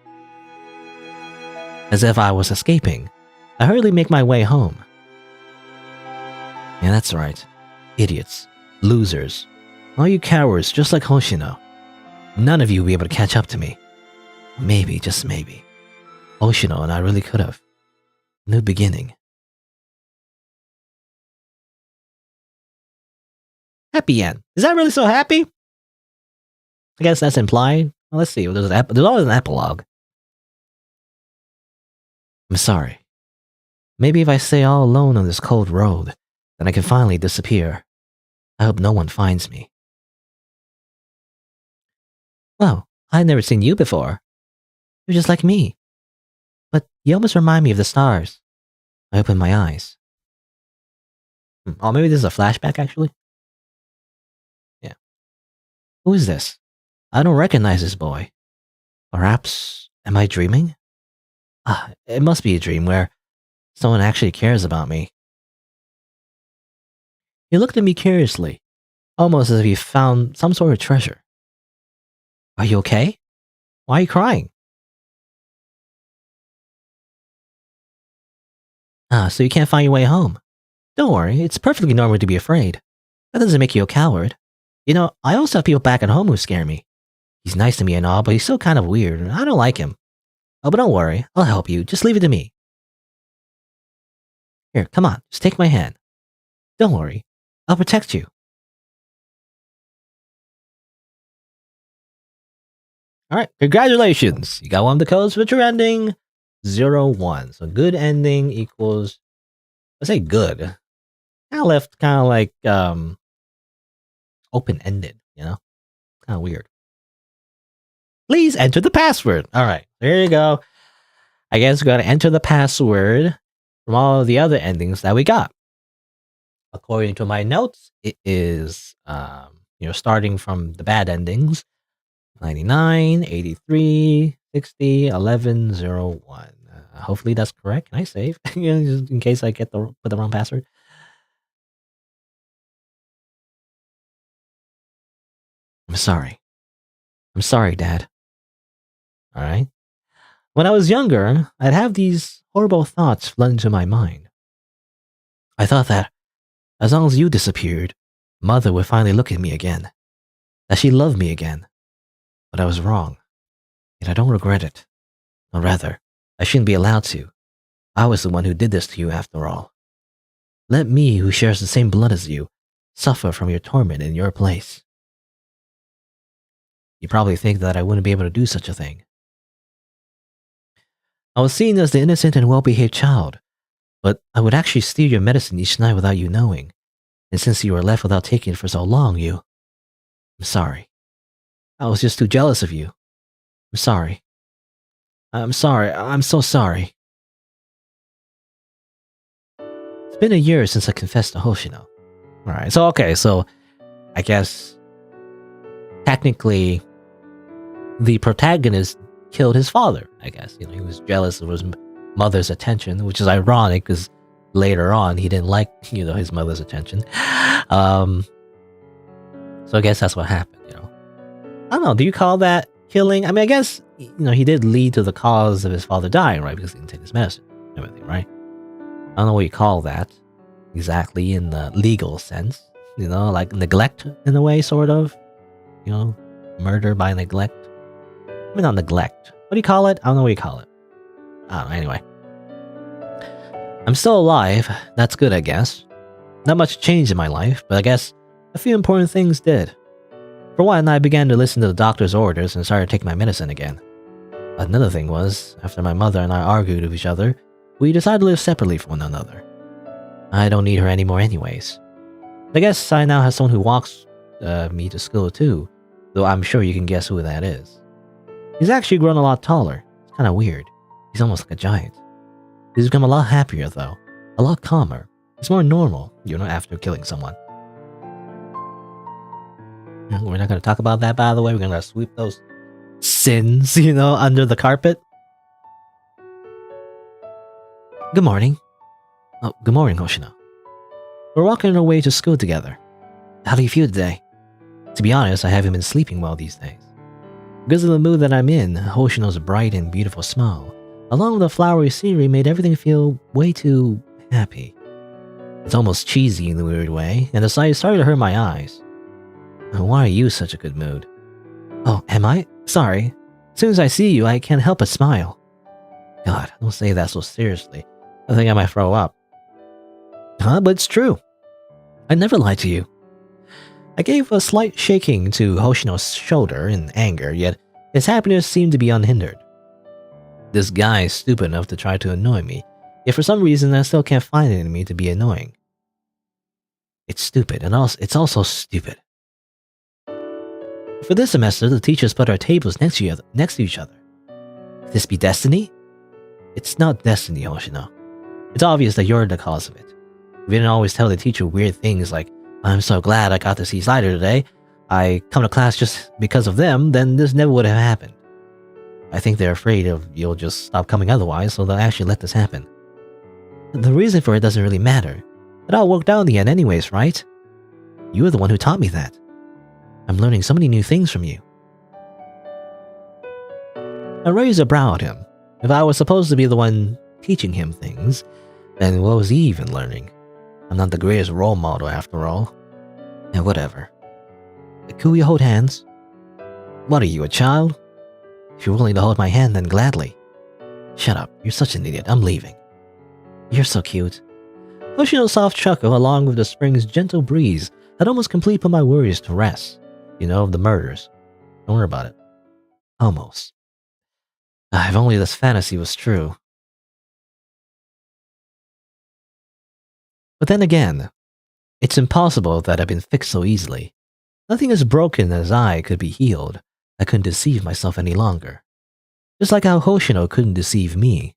As if I was escaping, I hurriedly make my way home. Yeah, that's right. Idiots. Losers. All you cowards just like Hoshino. None of you will be able to catch up to me. Maybe, just maybe, Hoshino and I really could have. New beginning. Happy end. Is that really so happy? I guess that's implied. Well, let's see. There's always an epilogue. I'm sorry. Maybe if I stay all alone on this cold road, then I can finally disappear. I hope no one finds me. Well, I've never seen you before. You're just like me. But you almost remind me of the stars. I opened my eyes. Oh, maybe this is a flashback, actually? Yeah. Who is this? I don't recognize this boy. Perhaps, am I dreaming? It must be a dream where someone actually cares about me. He looked at me curiously, almost as if he found some sort of treasure. Are you okay? Why are you crying? So you can't find your way home. Don't worry, it's perfectly normal to be afraid. That doesn't make you a coward. I also have people back at home who scare me. He's nice to me and all, but he's still kind of weird, and I don't like him. Oh, but don't worry, I'll help you. Just leave it to me. Here, come on, just take my hand. Don't worry, I'll protect you. All right, congratulations. You got one of the codes, but your ending 0-1. So good ending equals, let's say good. Kind of left kind of like open-ended, you know? Kind of weird. Please enter the password. All right, there you go. I guess we got to enter the password from all of the other endings that we got. According to my notes, it is, starting from the bad endings, 99, 83, 60, 11, 01. Hopefully that's correct. Can I save? Just in case I put the wrong password. I'm sorry. I'm sorry, Dad. All right. When I was younger, I'd have these horrible thoughts flood into my mind. I thought that as long as you disappeared, Mother would finally look at me again, that she loved me again. But I was wrong, yet I don't regret it. Or rather, I shouldn't be allowed to. I was the one who did this to you after all. Let me, who shares the same blood as you, suffer from your torment in your place. You probably think that I wouldn't be able to do such a thing. I was seen as the innocent and well-behaved child, but I would actually steal your medicine each night without you knowing. And since you were left without taking it for so long, I'm sorry. I was just too jealous of you. I'm sorry. I'm sorry. I'm so sorry. It's been a year since I confessed to Hoshino. Alright, so I guess technically the protagonist killed his father, I guess. He was jealous of his mother's attention, which is ironic because later on he didn't like, his mother's attention. So I guess that's what happened, I don't know, do you call that killing? I mean, I guess, he did lead to the cause of his father dying, right? Because he didn't take his medicine and everything, right? I don't know what you call that exactly in the legal sense, like neglect in a way, sort of, murder by neglect. I mean, not neglect. What do you call it? I don't know what you call it. I don't know, anyway. I'm still alive. That's good, I guess. Not much changed in my life, but I guess a few important things did. For one, I began to listen to the doctor's orders and started taking my medicine again. Another thing was, after my mother and I argued with each other, we decided to live separately from one another. I don't need her anymore anyways. I guess I now have someone who walks me to school too, though I'm sure you can guess who that is. He's actually grown a lot taller. It's kind of weird. He's almost like a giant. He's become a lot happier though, a lot calmer. It's more normal, after killing someone. We're not going to talk about that, by the way. We're going to sweep those sins, under the carpet. Good morning. Oh, good morning, Hoshino. We're walking our way to school together. How do you feel today? To be honest, I haven't been sleeping well these days. Because of the mood that I'm in, Hoshino's bright and beautiful smile, along with the flowery scenery, made everything feel way too happy. It's almost cheesy in a weird way, and the sight started to hurt my eyes. Why are you such a good mood? Oh, am I? Sorry. As soon as I see you, I can't help but smile. God, don't say that so seriously. I think I might throw up. But it's true. I never lied to you. I gave a slight shaking to Hoshino's shoulder in anger, yet his happiness seemed to be unhindered. This guy is stupid enough to try to annoy me, yet for some reason I still can't find it in me to be annoying. It's stupid, and it's also stupid. For this semester, the teachers put our tables next to each other. Could this be destiny? It's not destiny, Hoshino. It's obvious that you're the cause of it. If you didn't always tell the teacher weird things like, I'm so glad I got to see Slider today, I come to class just because of them, then this never would have happened. I think they're afraid you'll just stop coming otherwise, so they'll actually let this happen. The reason for it doesn't really matter. It all worked out in the end anyways, right? You were the one who taught me that. I'm learning so many new things from you. I raised a brow at him. If I was supposed to be the one teaching him things, then what was he even learning? I'm not the greatest role model after all. And whatever. Could we hold hands? What are you, a child? If you're willing to hold my hand, then gladly. Shut up, you're such an idiot, I'm leaving. You're so cute. Hoshino's soft chuckle along with the spring's gentle breeze had almost completely put my worries to rest. Of the murders. Don't worry about it. Almost. If only this fantasy was true. But then again, it's impossible that I've been fixed so easily. Nothing as broken as I could be healed. I couldn't deceive myself any longer. Just like how Hoshino couldn't deceive me.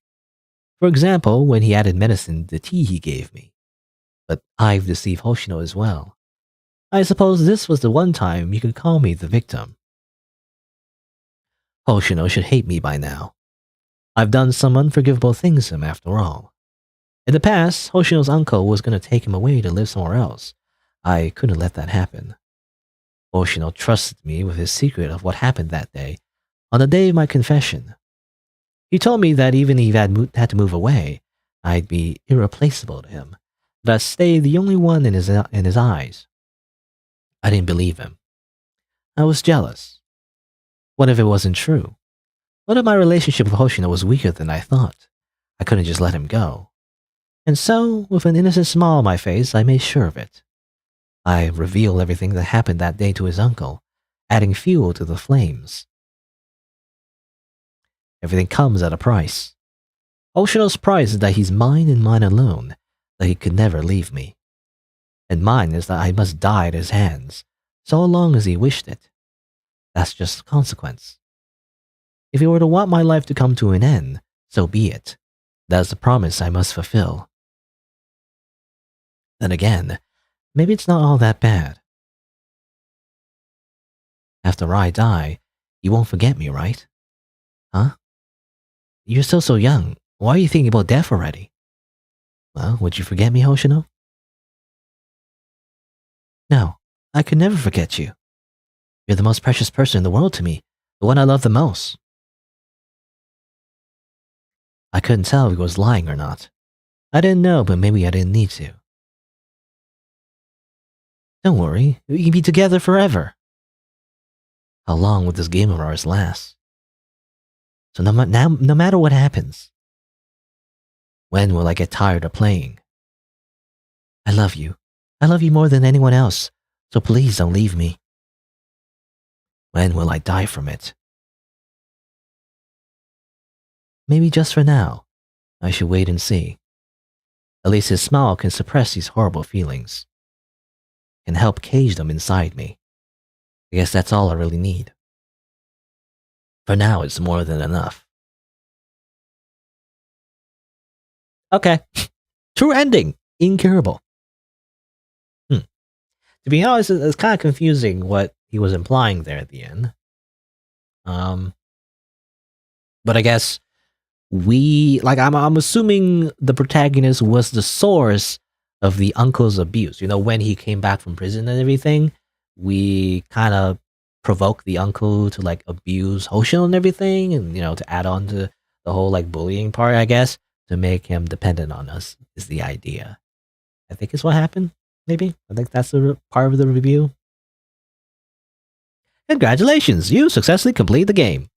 For example, when he added medicine to the tea he gave me. But I've deceived Hoshino as well. I suppose this was the one time you could call me the victim. Hoshino should hate me by now. I've done some unforgivable things to him after all. In the past, Hoshino's uncle was going to take him away to live somewhere else. I couldn't let that happen. Hoshino trusted me with his secret of what happened that day, on the day of my confession. He told me that even if he had to move away, I'd be irreplaceable to him, that I'd stay the only one in his eyes. I didn't believe him. I was jealous. What if it wasn't true? What if my relationship with Hoshino was weaker than I thought? I couldn't just let him go. And so, with an innocent smile on my face, I made sure of it. I revealed everything that happened that day to his uncle, adding fuel to the flames. Everything comes at a price. Hoshino's price is that he's mine and mine alone, that he could never leave me. And mine is that I must die at his hands, so long as he wished it. That's just a consequence. If he were to want my life to come to an end, so be it. That's the promise I must fulfill. Then again, maybe it's not all that bad. After I die, you won't forget me, right? Huh? You're still so young. Why are you thinking about death already? Well, would you forget me, Hoshino? No, I could never forget you. You're the most precious person in the world to me, the one I love the most. I couldn't tell if he was lying or not. I didn't know, but maybe I didn't need to. Don't worry, we can be together forever. How long will this game of ours last? So no matter what happens, when will I get tired of playing? I love you. I love you more than anyone else, so please don't leave me. When will I die from it? Maybe just for now. I should wait and see. At least his smile can suppress these horrible feelings. Can help cage them inside me. I guess that's all I really need. For now, it's more than enough. Okay. True ending. Incurable. To be honest, it's kind of confusing what he was implying there at the end. But I guess I'm assuming the protagonist was the source of the uncle's abuse. You know, when he came back from prison and everything, we kind of provoked the uncle to like abuse Hoshino and everything, and to add on to the whole like bullying part, I guess, to make him dependent on us is the idea. I think is what happened. Maybe I think that's the part of the review. Congratulations, you successfully completed the game.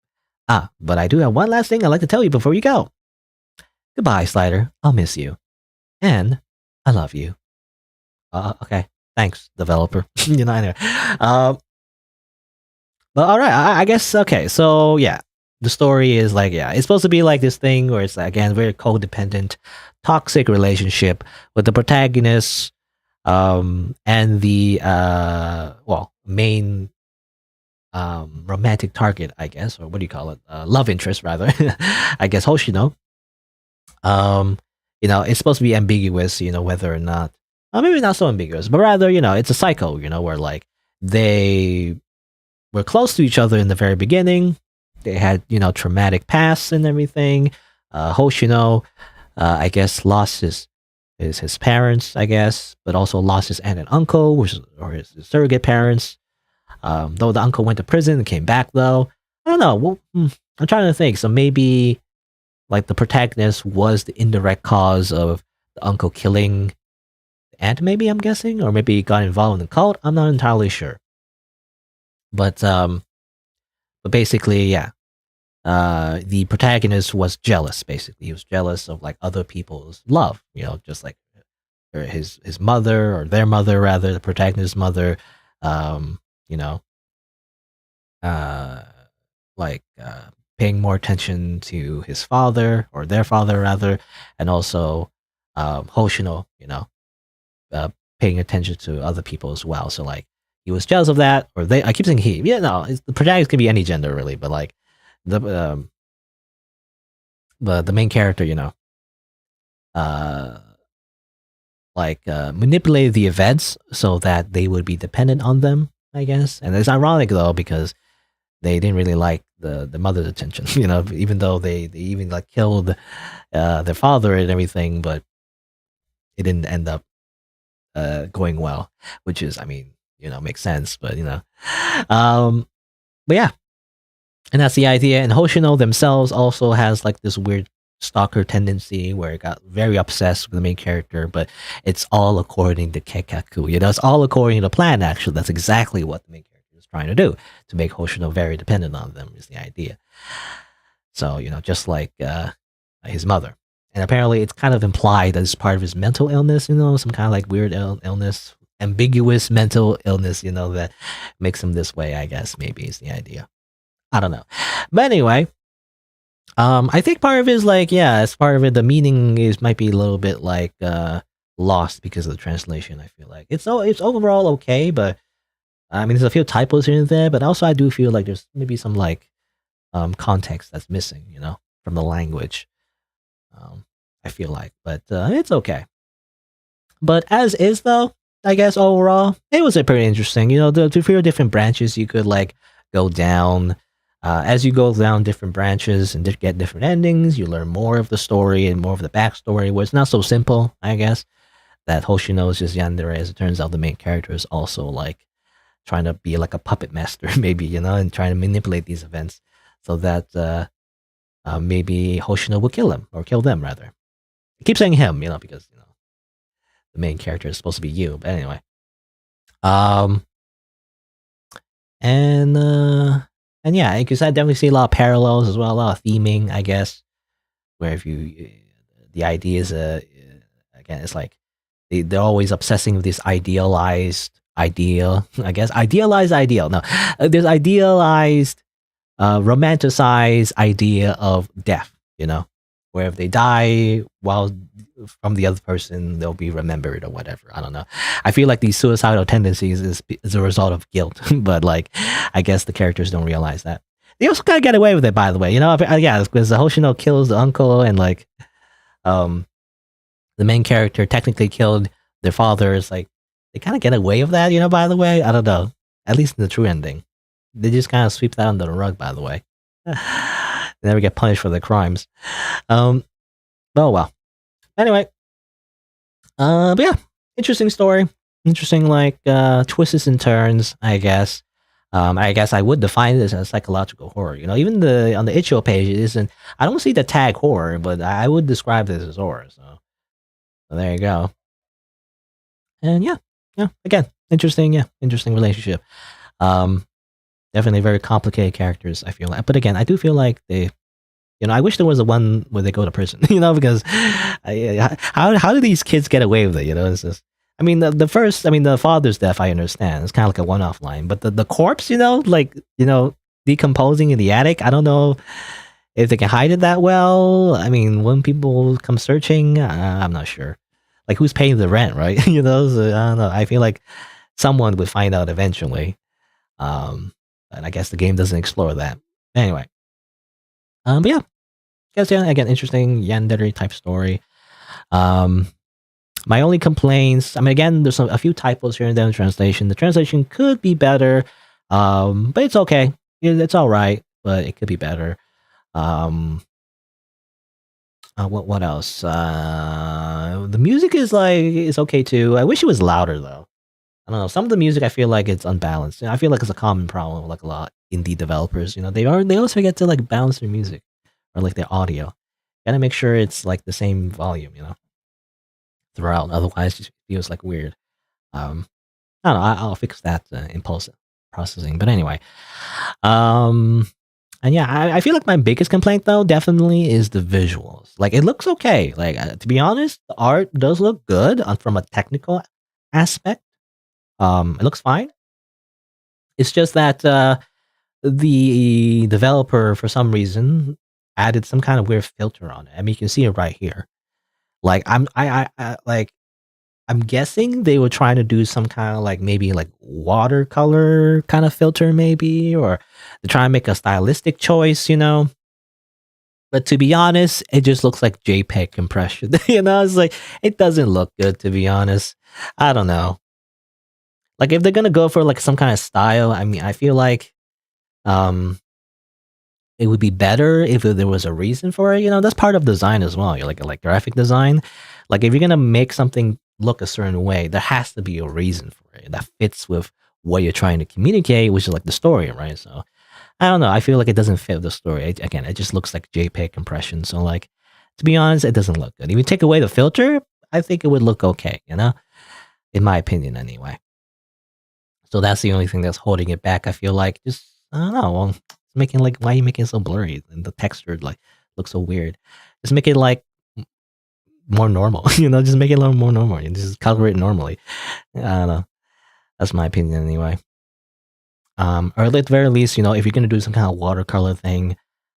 But I do have one last thing I'd like to tell you before you go. Goodbye, Slider. I'll miss you. And I love you. Okay. Thanks, developer. Anyway. But alright, I guess, okay, so yeah. The story is like, yeah, it's supposed to be like this thing where it's, again, very codependent, toxic relationship with the protagonist, and the, main romantic target, I guess, or what do you call it? Love interest, rather. I guess Hoshino. It's supposed to be ambiguous, whether or not, maybe not so ambiguous, but rather, it's a cycle, where like they were close to each other in the very beginning. They had, traumatic pasts and everything. Hoshino, I guess, lost his parents, I guess, but also lost his aunt and uncle, or his surrogate parents. Though the uncle went to prison and came back, though. I don't know. Well, I'm trying to think. So maybe, like, the protagonist was the indirect cause of the uncle killing the aunt, maybe, I'm guessing? Or maybe he got involved in the cult? I'm not entirely sure. But basically, yeah. The protagonist was jealous, basically. He was jealous of, like, other people's love, just like his mother, or their mother, rather, the protagonist's mother, like paying more attention to his father or their father rather, and also Hoshino, uh, paying attention to other people as well. So like he was jealous of that, or they. I keep saying he. Yeah, no, the protagonist can be any gender really, but like the um, the main character, uh, manipulated the events so that they would be dependent on them. I guess, and it's ironic though because they didn't really like the mother's attention, even though they even like killed their father and everything, but it didn't end up going well, which is, I mean, makes sense, but um, but yeah, and that's the idea. And Hoshino themselves also has like this weird stalker tendency where it got very obsessed with the main character, but it's all according to Kekaku. It's all according to the plan. Actually, that's exactly what the main character is trying to do to make Hoshino very dependent on them. Is the idea. So just like his mother. And apparently, it's kind of implied that it's part of his mental illness, some kind of like weird illness, ambiguous mental illness, that makes him this way, I guess, maybe is the idea. I don't know. But anyway, I think part of it is like, yeah, as part of it, the meaning might be a little bit like lost because of the translation. I feel like it's overall okay, but I mean, there's a few typos here and there, but also I do feel like there's maybe some like context that's missing, from the language. I feel like, but it's okay. But as is though, I guess overall, it was a pretty interesting. The few different branches you could like go down. As you go down different branches and get different endings, you learn more of the story and more of the backstory, where it's not so simple, I guess. That Hoshino is just yandere. As it turns out, the main character is also like trying to be like a puppet master, maybe, and trying to manipulate these events so that maybe Hoshino will kill him or kill them rather. I keep saying him, because the main character is supposed to be you. But anyway, um, and yeah, because I definitely see a lot of parallels as well, a lot of theming, I guess. Where if you, the idea is again, it's like they're always obsessing with this idealized ideal, I guess, idealized ideal. No, there's idealized, romanticized idea of death. Where if they die while from the other person, they'll be remembered or whatever. I don't know. I feel like these suicidal tendencies is a result of guilt, but like, I guess the characters don't realize that. They also kind of get away with it, by the way. Yeah, because the Hoshino kills the uncle, and like, the main character technically killed their father. It's like they kind of get away with that. By the way, I don't know. At least in the true ending, they just kind of sweep that under the rug. By the way, they never get punished for their crimes. Oh well. Anyway, but yeah, interesting story. Interesting, like twists and turns. I guess. I guess I would define this as psychological horror. Even on the itch.io page, it isn't. I don't see the tag horror, but I would describe this as horror. So there you go. And yeah, again, interesting. Yeah, interesting relationship. Um, Definitely very complicated characters. I feel like, but again, I do feel like they. I wish there was a one where they go to prison. Because how do these kids get away with it? It's just. I mean, the first. I mean, the father's death. I understand. It's kind of like a one-off line, but the corpse. Decomposing in the attic. I don't know if they can hide it that well. I mean, when people come searching, I'm not sure. Like, who's paying the rent, right? So, I don't know. I feel like someone would find out eventually. And I guess the game doesn't explore that. Anyway. But yeah. Guess yeah, again, interesting yandere type story. My only complaints, I mean, again, there's a few typos here and there in the translation. The translation could be better, but it's okay. It's all right, but it could be better. What else? The music is okay too. I wish it was louder though. I don't know. Some of the music I feel like it's unbalanced. I feel like it's a common problem with like a lot of indie developers. They always forget to like balance their music or like their audio. Gotta make sure it's like the same volume, throughout. Otherwise, it just feels like weird. I don't know. I'll fix that impulse processing. But anyway, and yeah, I feel like my biggest complaint though definitely is the visuals. Like it looks okay. Like to be honest, the art does look good from a technical aspect. It looks fine. It's just that the developer, for some reason, added some kind of weird filter on it. I mean, you can see it right here. Like, I'm guessing they were trying to do some kind of like maybe like watercolor kind of filter, maybe, or to try and make a stylistic choice, you know. But to be honest, it just looks like JPEG compression. You know, it's like it doesn't look good, to be honest. I don't know. Like if they're gonna go for like some kind of style, I mean, I feel like um it would be better if there was a reason for it. You know, that's part of design as well. You're like graphic design. Like if you're gonna make something look a certain way, there has to be a reason for it that fits with what you're trying to communicate, which is like the story, right? So I don't know. I feel like it doesn't fit the story. Again, it just looks like JPEG compression. So like, to be honest, it doesn't look good. If you take away the filter, I think it would look okay. You know, in my opinion, anyway. So that's the only thing that's holding it back. I feel like just I don't know. Well, it's making like why are you making it so blurry and the texture like looks so weird. Just make it like more normal. You know, just make it a little more normal and just color it normally. I don't know. That's my opinion anyway. Or at the very least, you know, if you're gonna do some kind of watercolor thing,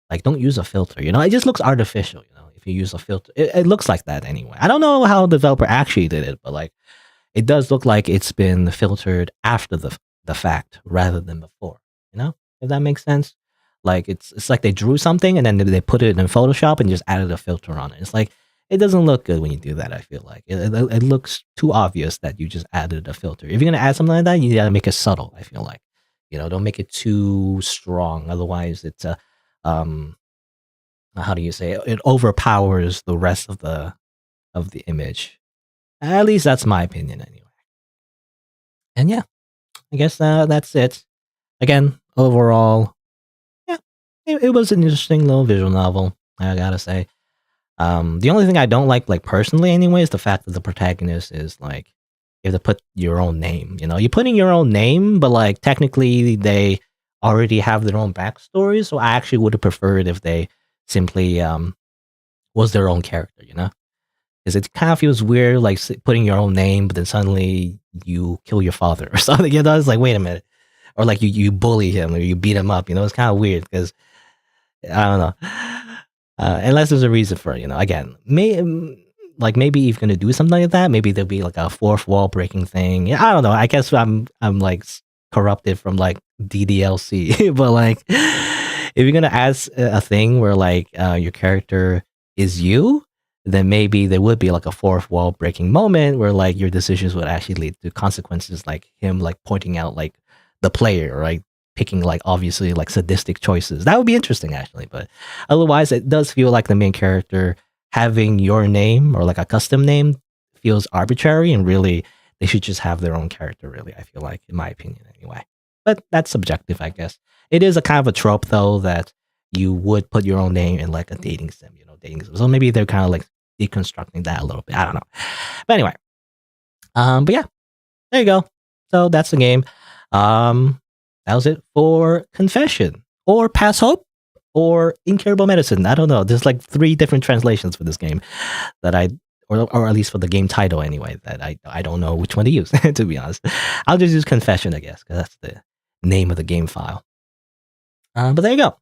like don't use a filter. You know, it just looks artificial. You know, if you use a filter, it looks like that anyway. I don't know how the developer actually did it, but like it does look like it's been filtered after the fact rather than before. You know, if that makes sense. Like it's like they drew something and then they put it in Photoshop and just added a filter on it. It's like it doesn't look good when you do that. I feel like it looks too obvious that you just added a filter. If you're gonna add something like that, you gotta make it subtle. I feel like you know, don't make it too strong. Otherwise, it's a how do you say it? It overpowers the rest of the image. At least that's my opinion anyway. And yeah, I guess that's it. Again, overall, yeah, it was an interesting little visual novel. I gotta say. The only thing I don't like personally, anyway, is the fact that the protagonist is like you have to put your own name. You know, you're putting your own name, but like technically they already have their own backstory. So I actually would have preferred if they simply was their own character. You know, because it kind of feels weird, like putting your own name, but then suddenly you kill your father or something. You know, it's like wait a minute, or like you bully him or you beat him up. You know, it's kind of weird because I don't know. Unless there's a reason for it, you know. Again, like maybe if you're gonna do something like that, maybe there'll be like a fourth wall breaking thing. Yeah, I don't know. I guess I'm like corrupted from like DDLC, but like if you're gonna add a thing where like your character is you, then maybe there would be like a fourth wall breaking moment where like your decisions would actually lead to consequences, like him like pointing out like the player, right? Picking like obviously like sadistic choices. That would be interesting actually, but otherwise it does feel like the main character having your name or like a custom name feels arbitrary and really they should just have their own character really, I feel like, in my opinion anyway. But that's subjective, I guess. It is a kind of a trope though that you would put your own name in like a dating sim, you know, dating sim. So maybe they're kind of like deconstructing that a little bit. I don't know. But anyway. But yeah, there you go. So that's the game. Um that was it for Confession or Pass Hope or Incurable Medicine. I don't know. There's like 3 different translations for this game that or at least for the game title anyway, that I don't know which one to use, to be honest. I'll just use Confession, I guess, because that's the name of the game file. But there you go.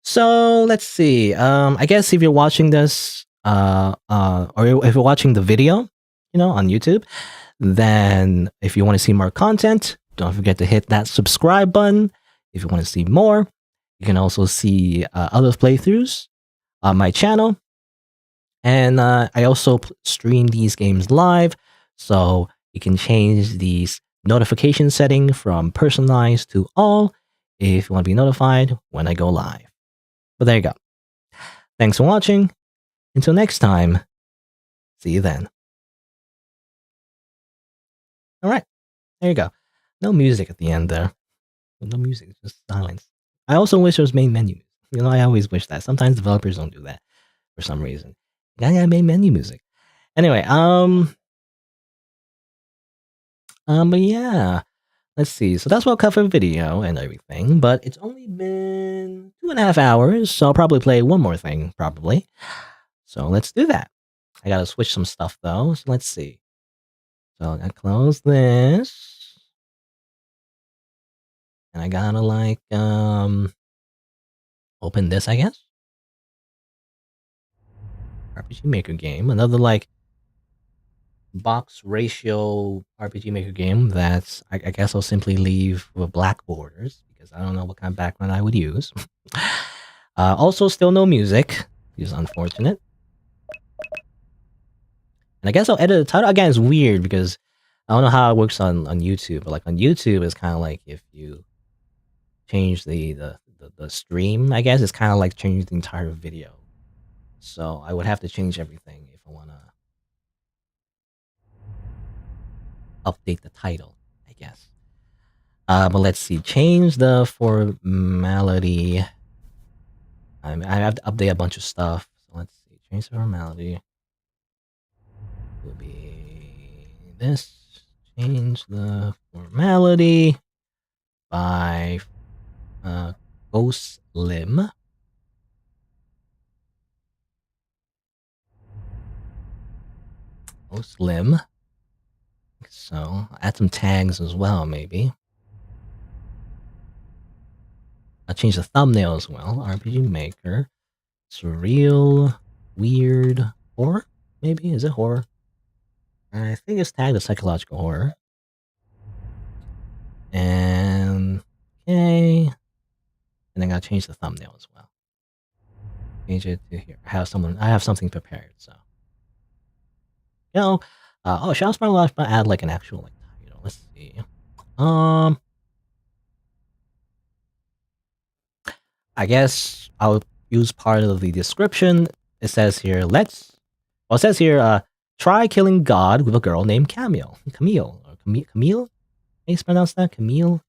So let's see. I guess if you're watching this, or if you're watching the video, you know, on YouTube, then if you want to see more content, don't forget to hit that subscribe button. If you want to see more, you can also see other playthroughs on my channel. And I also stream these games live, so you can change these notification setting from personalized to all if you want to be notified when I go live. But there you go. Thanks for watching. Until next time, see you then. All right, there you go. No music at the end there. No music, just silence. I also wish there was main menu. You know, I always wish that. Sometimes developers don't do that for some reason. Yeah, main menu music. Anyway, but yeah, let's see. So that's what I'll cover video and everything. But it's only been 2.5 hours, so I'll probably play one more thing, probably. So let's do that. I gotta switch some stuff though. So let's see. So I close this. And I gotta like open this, I guess. RPG Maker game, another like box ratio RPG Maker game that's I guess I'll simply leave with black borders because I don't know what kind of background I would use. Also, still no music, which is unfortunate. And I guess I'll edit the title again. It's weird because I don't know how it works on YouTube, but like on YouTube, it's kind of like if you change the stream, I guess it's kind of like changing the entire video. So I would have to change everything if I want to update the title, I guess. But let's see. Change the formality. I have to update a bunch of stuff. So let's see. Change the formality. Will be this. Change the formality by Ghost Lim. Ghost Lim. So add some tags as well, maybe. I'll change the thumbnail as well. RPG Maker. Surreal, weird, horror? Maybe? Is it horror? I think it's tagged as psychological horror. And okay. And I gotta change the thumbnail as well. Change it to here. I have something prepared, so. You know, shall I add like an actual like title? Let's see. I guess I'll use part of the description. It says here, try killing God with a girl named Camille. Camille? How you pronounce that? Camille?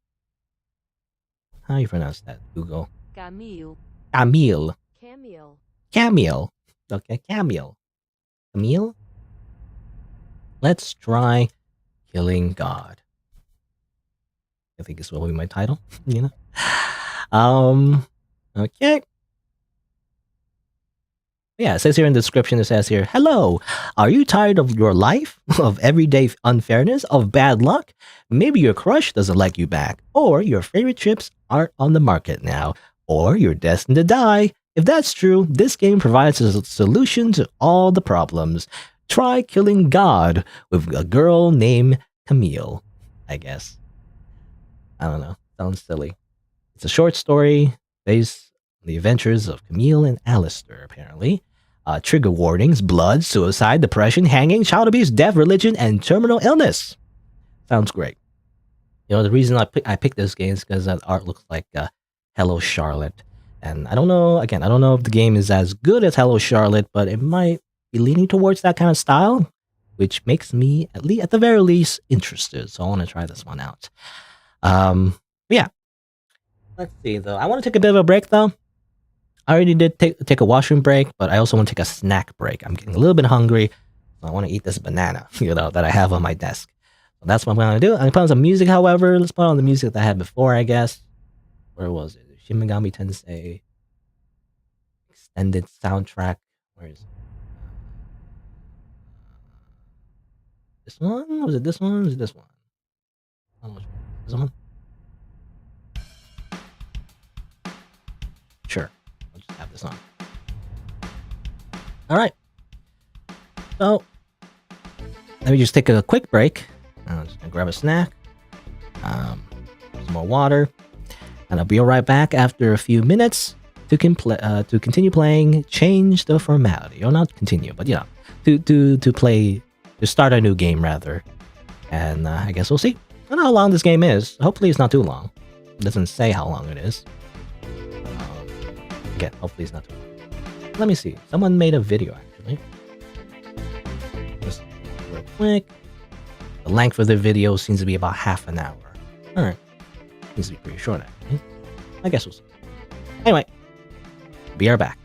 How you pronounce that, Google? Camille. Camille. Camille. Camille. Okay, Camille. Camille? Let's try killing God. I think this will be my title, you know? Okay. Yeah, it says here in the description, it says here, hello, are you tired of your life? Of everyday unfairness? Of bad luck? Maybe your crush doesn't like you back, or your favorite chips aren't on the market now, or you're destined to die. If that's true, this game provides a solution to all the problems. Try killing God with a girl named Camille, I guess. I don't know. Sounds silly. It's a short story based on the adventures of Camille and Alistair, apparently. Trigger warnings, blood, suicide, depression, hanging, child abuse, death, religion, and terminal illness. Sounds great. You know, the reason I picked this game is because that art looks like Hello Charlotte. And I don't know if the game is as good as Hello Charlotte, but it might be leaning towards that kind of style, which makes me, at the very least, interested. So I want to try this one out. Yeah. Let's see, though. I want to take a bit of a break, though. I already did take a washroom break, but I also want to take a snack break. I'm getting a little bit hungry, so I want to eat this banana, that I have on my desk. So that's what I'm going to do. I'm going to put on some music, however. Let's put on the music that I had before, I guess. Where was it? Shin Megami Tensei extended soundtrack. Where is it? This one? Was it this one? Was it this one? I don't know which one. This one? Sure. I'll just have this on. Alright. So, let me just take a quick break. I'm just gonna grab a snack. Some more water. And I'll be right back after a few minutes to continue playing Change the Formality. Or not continue, but to start a new game rather. And I guess we'll see. I don't know how long this game is. Hopefully it's not too long. It doesn't say how long it is. Again, hopefully it's not too long. Let me see. Someone made a video actually. Just real quick. The length of the video seems to be about half an hour. Alright. Seems to be pretty short actually. I guess we'll see. Anyway. Be right back.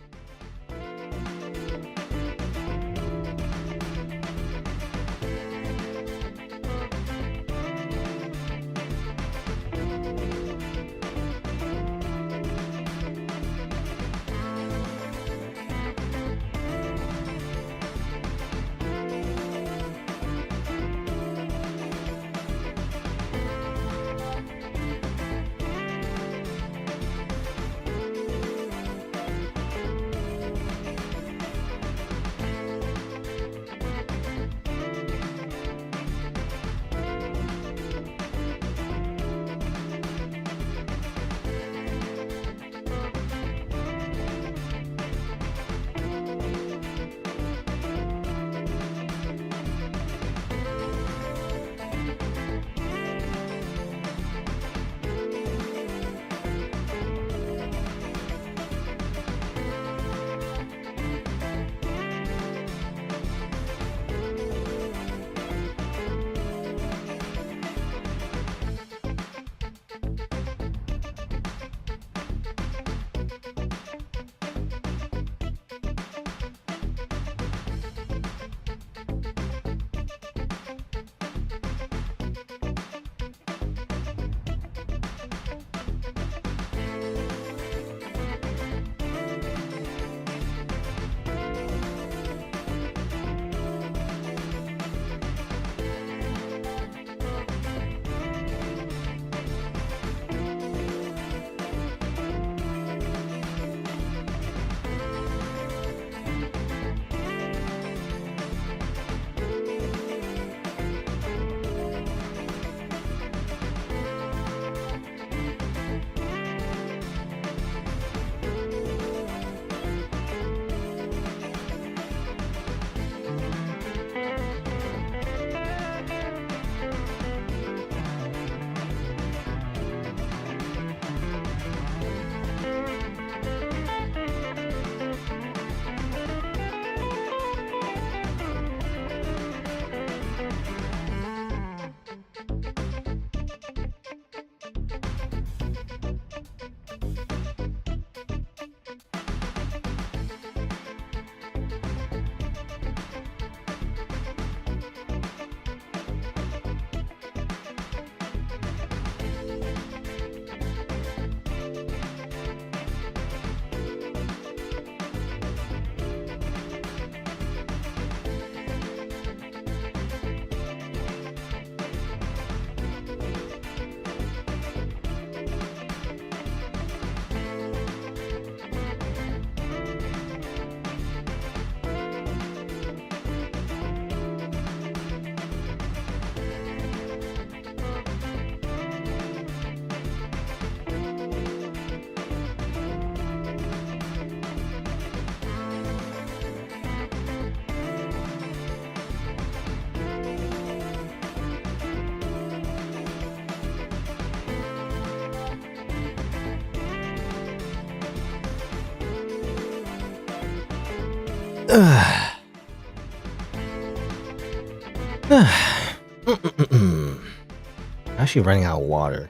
Actually running out of water.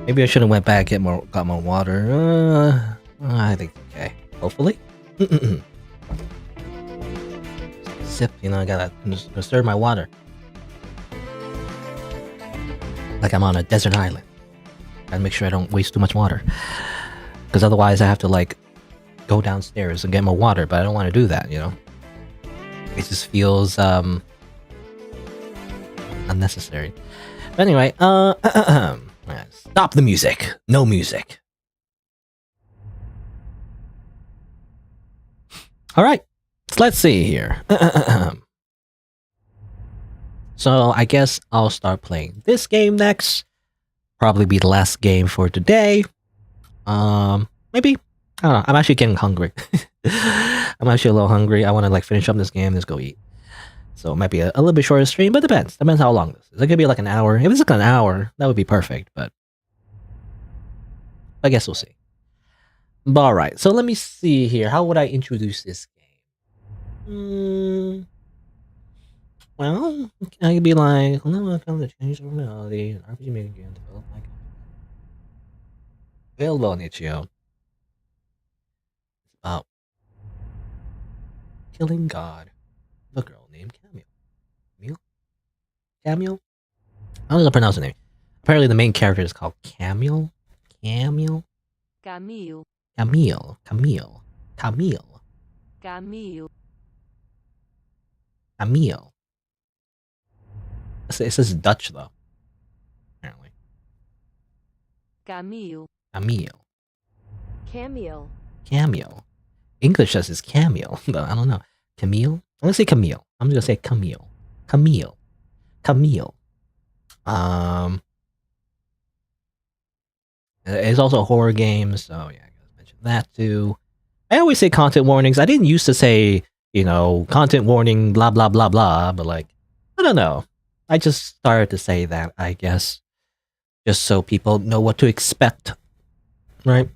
Maybe I should have went back and got more water. I think okay. Hopefully. Sip, you know, I gotta conserve my water. Like I'm on a desert island. Gotta make sure I don't waste too much water. Because otherwise I have to like go downstairs and get more water, but I don't want to do that, you know? It just feels unnecessary. But anyway, stop the music. No music. Alright, so let's see here. So I guess I'll start playing this game next. Probably be the last game for today. Maybe. I don't know. I'm actually getting hungry. I'm actually a little hungry. I want to like finish up this game. Let's go eat. So it might be a little bit shorter stream, but depends. Depends how long this is. It could be like an hour. If it's like an hour, that would be perfect. But I guess we'll see. But all right. So let me see here. How would I introduce this game? Well, I could be like, welcome to Change the Formality, an RPG making game developed by available on itch.io. About killing God, a girl named Camille. Camille? How does I pronounce her name? Apparently the main character is called Camille. Camille. It says Dutch though. Apparently. Camille. English says it's Camille, though I don't know. Camille? I'm gonna say Camille. I'm just gonna say Camille. It's also a horror game, so yeah, I gotta mention that too. I always say content warnings. I didn't used to say, you know, content warning, blah blah blah blah, but like, I don't know. I just started to say that, I guess, just so people know what to expect, right?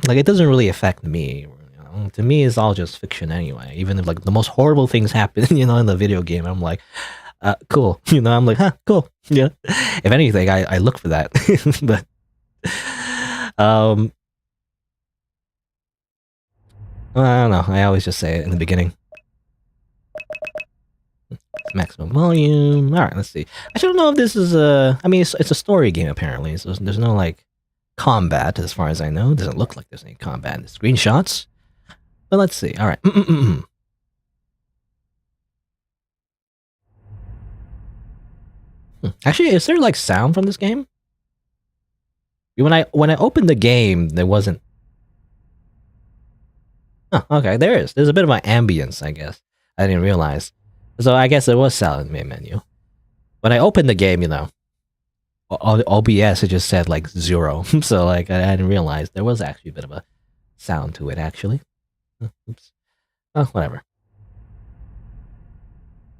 Like, it doesn't really affect me. You know? To me, it's all just fiction anyway. Even if like the most horrible things happen, you know, in the video game, I'm like, cool. You know, I'm like, huh, cool. Yeah. If anything, I look for that. But I don't know. I always just say it in the beginning. Maximum volume. All right, let's see. I don't know if this is a. I mean, it's a story game apparently. So there's no like combat as far as I know. It doesn't look like there's any combat in the screenshots. But let's see. All right. Actually, is there like sound from this game? When I opened the game, there wasn't. Oh, okay, there is. There's a bit of my ambience, I guess. I didn't realize. So I guess there was sound in the main menu. When I opened the game, you know, OBS, it just said like 0. So like I didn't realize there was actually a bit of a sound to it, actually. Oops. Oh, whatever.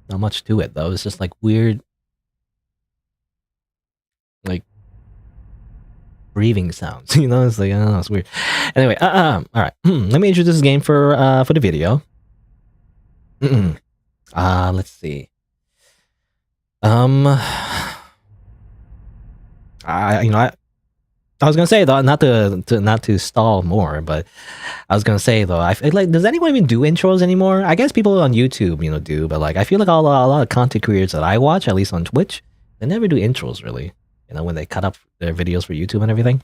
Not much to it though. It's just like weird, like breathing sounds. You know, it's like I don't know, it's weird. Anyway, all right. Let me introduce this game for the video. Let's see. I was gonna say though, not to stall more, but I was gonna say though, I feel like, does anyone even do intros anymore? I guess people on YouTube, you know, do, but like I feel like a lot of content creators that I watch, at least on Twitch, they never do intros really. You know, when they cut up their videos for YouTube and everything.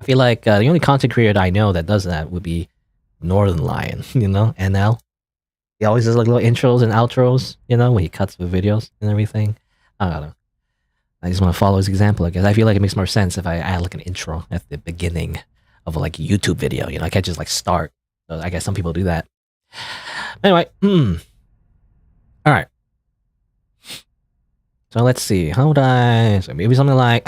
I feel like the only content creator I know that does that would be Northern Lion, you know, NL. He always does like little intros and outros, you know, when he cuts the videos and everything. I don't know. I just want to follow his example, I guess. I feel like it makes more sense if I add like an intro at the beginning of like a YouTube video. You know, I can't just like start. So I guess some people do that. Anyway, all right. So let's see. How would I? So maybe something like,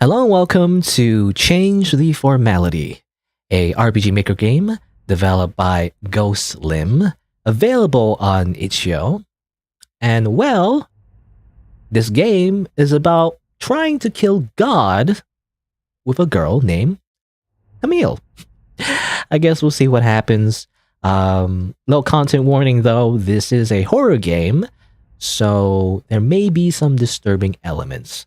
hello and welcome to Change the Formality, a RPG Maker game developed by Ghost Lim, available on itch.io. And well, this game is about trying to kill God with a girl named Camille. I guess we'll see what happens. No content warning though. This is a horror game, so there may be some disturbing elements.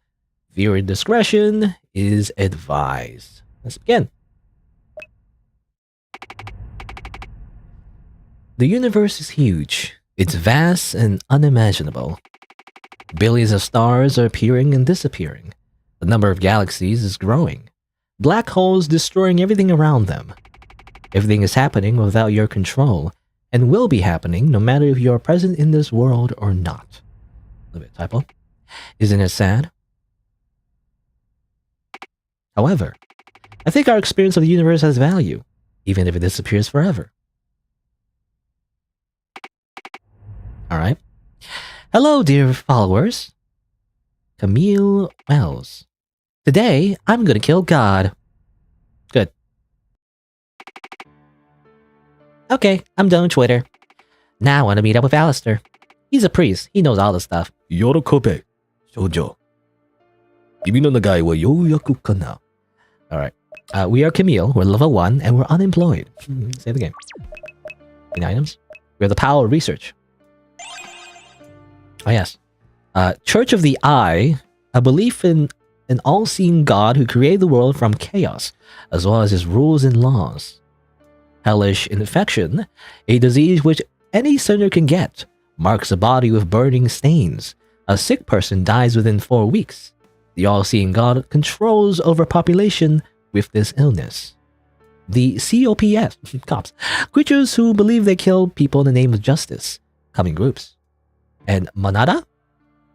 Viewer discretion is advised. Let's begin. The universe is huge. It's vast and unimaginable. Billions of stars are appearing and disappearing. The number of galaxies is growing. Black holes destroying everything around them. Everything is happening without your control, and will be happening no matter if you are present in this world or not. A little bit typo. Isn't it sad? However, I think our experience of the universe has value, even if it disappears forever. Alright. Hello, dear followers. Camille Wells. Today, I'm gonna kill God. Good. Okay, I'm done with Twitter. Now I want to meet up with Alistair. He's a priest. He knows all the stuff. 喜べ、少女。君の願いはようやく叶う。Alright. We are Camille. We're level 1 and we're unemployed. Save the game. In items. We have the power of research. Oh yes. Church of the Eye. A belief in an all-seeing God who created the world from chaos, as well as his rules and laws. Hellish infection. A disease which any sinner can get. Marks a body with burning stains. A sick person dies within 4 weeks. The all-seeing God controls overpopulation with this illness. The COPS, cops, creatures who believe they kill people in the name of justice, come in groups. And Manada,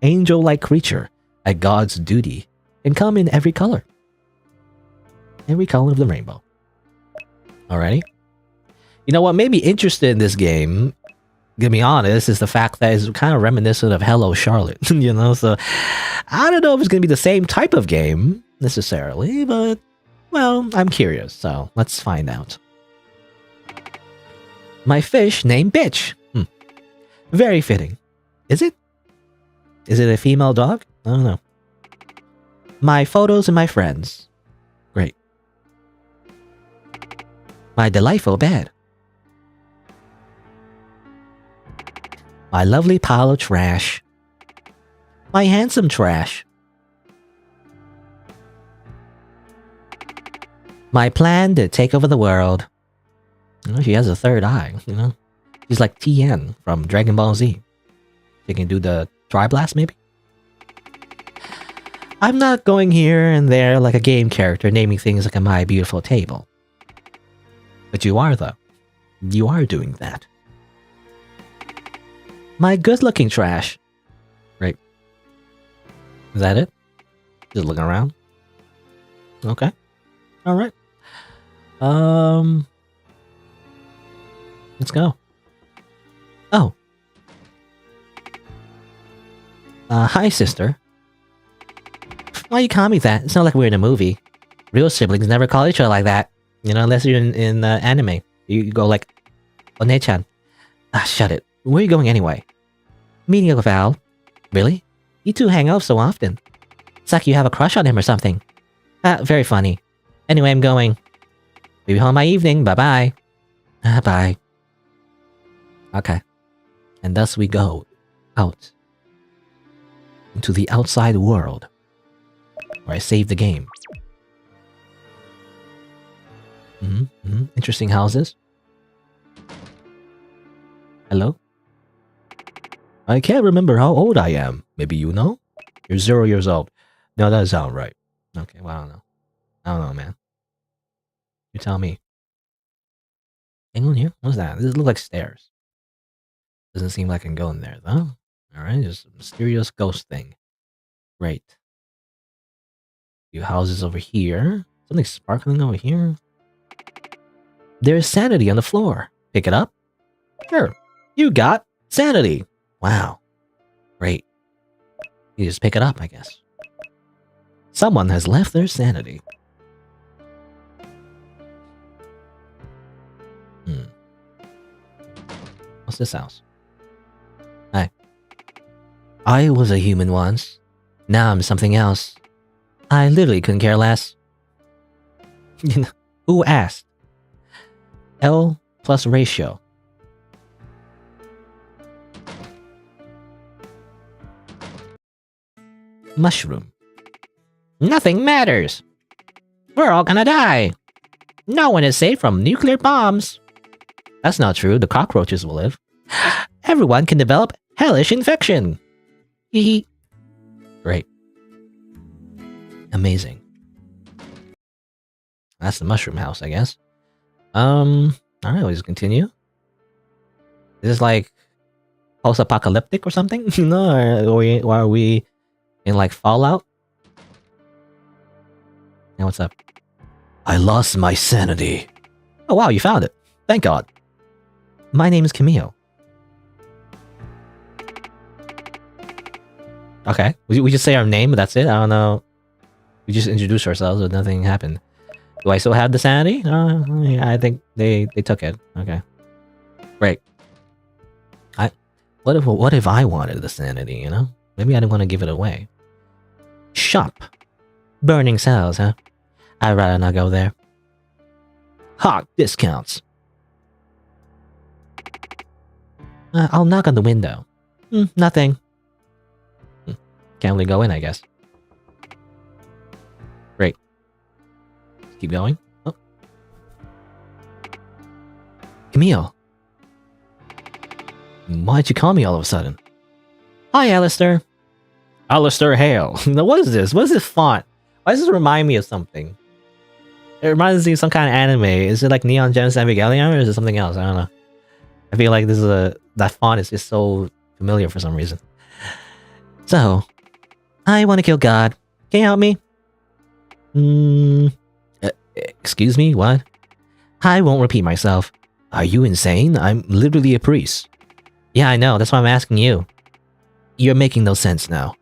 angel-like creature, at God's duty, can come in every color. Every color of the rainbow. Alrighty. You know what made me interested in this game, to be honest, is the fact that it's kind of reminiscent of Hello Charlotte, you know? So, I don't know if it's going to be the same type of game, necessarily, but, well, I'm curious, so let's find out. My fish named Bitch. Very fitting. Is it? Is it a female dog? I don't know. My photos and my friends. Great. My delightful bed. My lovely pile of trash. My handsome trash. My plan to take over the world. You know, she has a third eye, you know? She's like Tien from Dragon Ball Z. She can do the Tri-Blast, maybe? I'm not going here and there like a game character naming things like a My Beautiful Table. But you are, though. You are doing that. My good-looking trash. Right. Is that it? Just looking around? Okay. Alright. Let's go. Oh. Hi, sister. Why you call me that? It's not like we're in a movie. Real siblings never call each other like that. You know, unless you're in anime. You go like, One-chan. Ah, shut it. Where are you going anyway? Meeting up with Al. Really? You two hang out so often. It's like you have a crush on him or something. Ah, very funny. Anyway, I'm going. Maybe home my evening. Bye-bye. Ah, bye. Okay. And thus we go out into the outside world, where I save the game. Interesting houses. Hello? I can't remember how old I am. Maybe you know? You're 0 years old. No, that doesn't sound right. Okay, well, I don't know. I don't know, man. You tell me. Hang on here. What's that? This looks like stairs. Doesn't seem like I can go in there, though. Alright, just a mysterious ghost thing. Great. Few houses over here. Something sparkling over here. There's sanity on the floor. Pick it up? Sure. You got sanity. Wow. Great. You just pick it up, I guess. Someone has left their sanity. What's this house? Hi. I was a human once. Now I'm something else. I literally couldn't care less. Who asked? L plus ratio. Mushroom. Nothing matters. We're all gonna die. No one is safe from nuclear bombs. That's not true. The cockroaches will live. Everyone can develop hellish infection. Hee. Great. Amazing. That's the mushroom house, I guess. Alright, we'll just continue. Is this like post-apocalyptic or something? No, or are we in like Fallout? Yeah, what's up? I lost my sanity. Oh wow, you found it. Thank God. My name is Camille. Okay, we just say our name, but that's it? I don't know. We just introduced ourselves, but nothing happened. Do I still have the sanity? Yeah, I think they took it. Okay. Great. What if I wanted the sanity, you know? Maybe I didn't want to give it away. Shop. Burning cells, huh? I'd rather not go there. Hawk discounts. I'll knock on the window. Nothing. Can't really go in, I guess. Great. Keep going. Oh. Camille. Why'd you call me all of a sudden? Hi, Alistair. Alistair Hale. Now, what is this? What is this font? Why does this remind me of something? It reminds me of some kind of anime. Is it like Neon Genesis Evangelion or is it something else? I don't know. I feel like that font is just so familiar for some reason. So, I want to kill God. Can you help me? Excuse me, what? I won't repeat myself. Are you insane? I'm literally a priest. Yeah, I know. That's why I'm asking you. You're making no sense now.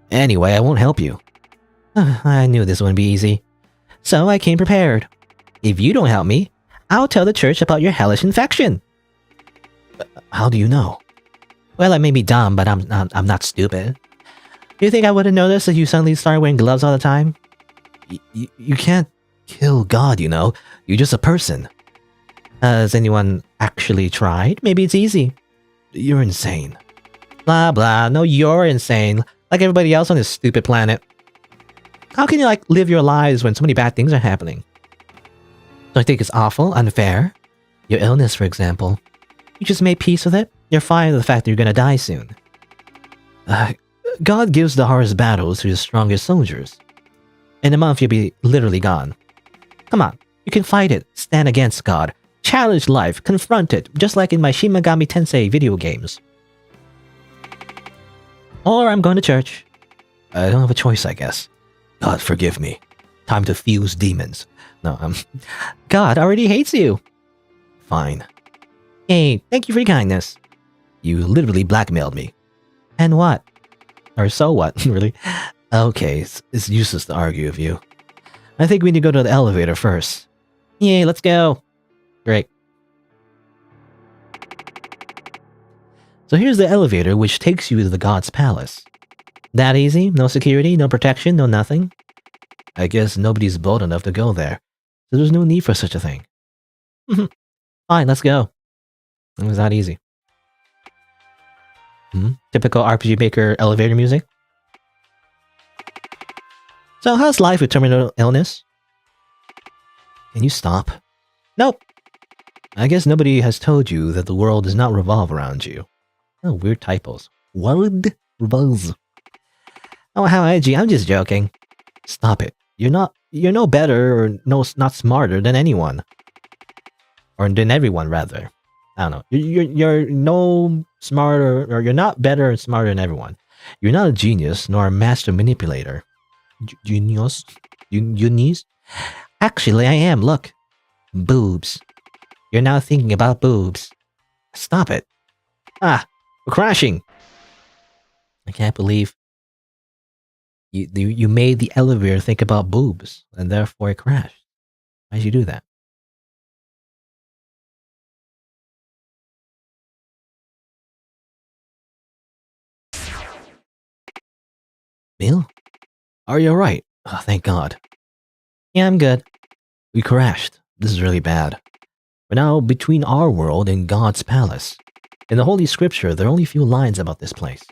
Anyway, I won't help you. I knew this wouldn't be easy. So I came prepared. If you don't help me, I'll tell the church about your hellish infection. How do you know? Well, I may be dumb, but I'm not stupid. Do you think I would have noticed if you suddenly started wearing gloves all the time? You can't kill God, you know. You're just a person. Has anyone actually tried? Maybe it's easy. You're insane. Blah, blah. No, you're insane. Like everybody else on this stupid planet. How can you, like, live your lives when so many bad things are happening? Don't you think it's awful? Unfair? Your illness, for example. You just made peace with it? You're fine with the fact that you're gonna die soon. God gives the hardest battles to the strongest soldiers. In a month, you'll be literally gone. Come on, you can fight it, stand against God, challenge life, confront it, just like in my Shin Megami Tensei video games. Or I'm going to church. I don't have a choice, I guess. God, forgive me. Time to fuse demons. No, God already hates you. Fine. Hey, thank you for your kindness. You literally blackmailed me. And what? Or so what, really? Okay, it's useless to argue with you. I think we need to go to the elevator first. Yay, let's go. Great. So here's the elevator which takes you to the God's Palace. That easy? No security, no protection, no nothing? I guess nobody's bold enough to go there, so there's no need for such a thing. Fine, let's go. It was that easy. Typical RPG Maker elevator music. So how's life with terminal illness? Can you stop? Nope. I guess nobody has told you that the world does not revolve around you. Oh, weird typos. World revolves. Oh, how edgy. I'm just joking. Stop it. You're no better or not smarter than anyone. Or than everyone, rather. I don't know. You're no smarter, or you're not better and smarter than everyone. You're not a genius, nor a master manipulator. Genius? Genius? Actually, I am. Look. Boobs. You're now thinking about boobs. Stop it. Ah, we're crashing. I can't believe you made the elevator think about boobs, and therefore it crashed. Why'd you do that? Bill? Are you alright? Oh, thank God. Yeah, I'm good. We crashed. This is really bad. We're now between our world and God's palace. In the Holy Scripture, there are only few lines about this place.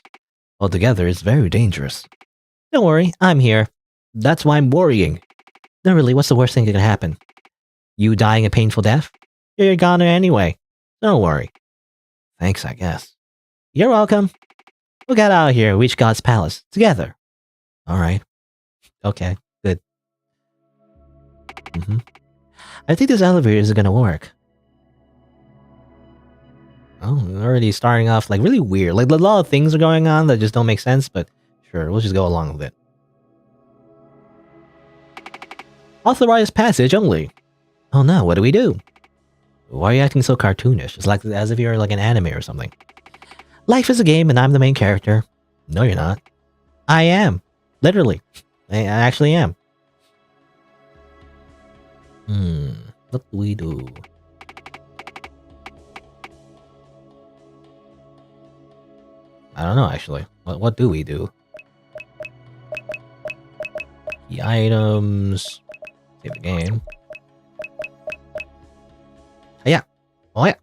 Altogether, it's very dangerous. Don't worry, I'm here. That's why I'm worrying. No, really, what's the worst thing that can happen? You dying a painful death? You're a goner anyway. Don't worry. Thanks, I guess. You're welcome. We'll get out of here and reach God's palace together. All right. Okay, good. I think this elevator isn't gonna work. Oh, we're already starting off like really weird. Like a lot of things are going on that just don't make sense, but sure, we'll just go along with it. Authorized passage only. Oh no, what do we do? Why are you acting so cartoonish? It's like as if you're like an anime or something. Life is a game and I'm the main character. No, you're not. I am. Literally. I actually am. What do we do? I don't know, actually. What do we do? The items. Save the game. Yeah. Oh yeah.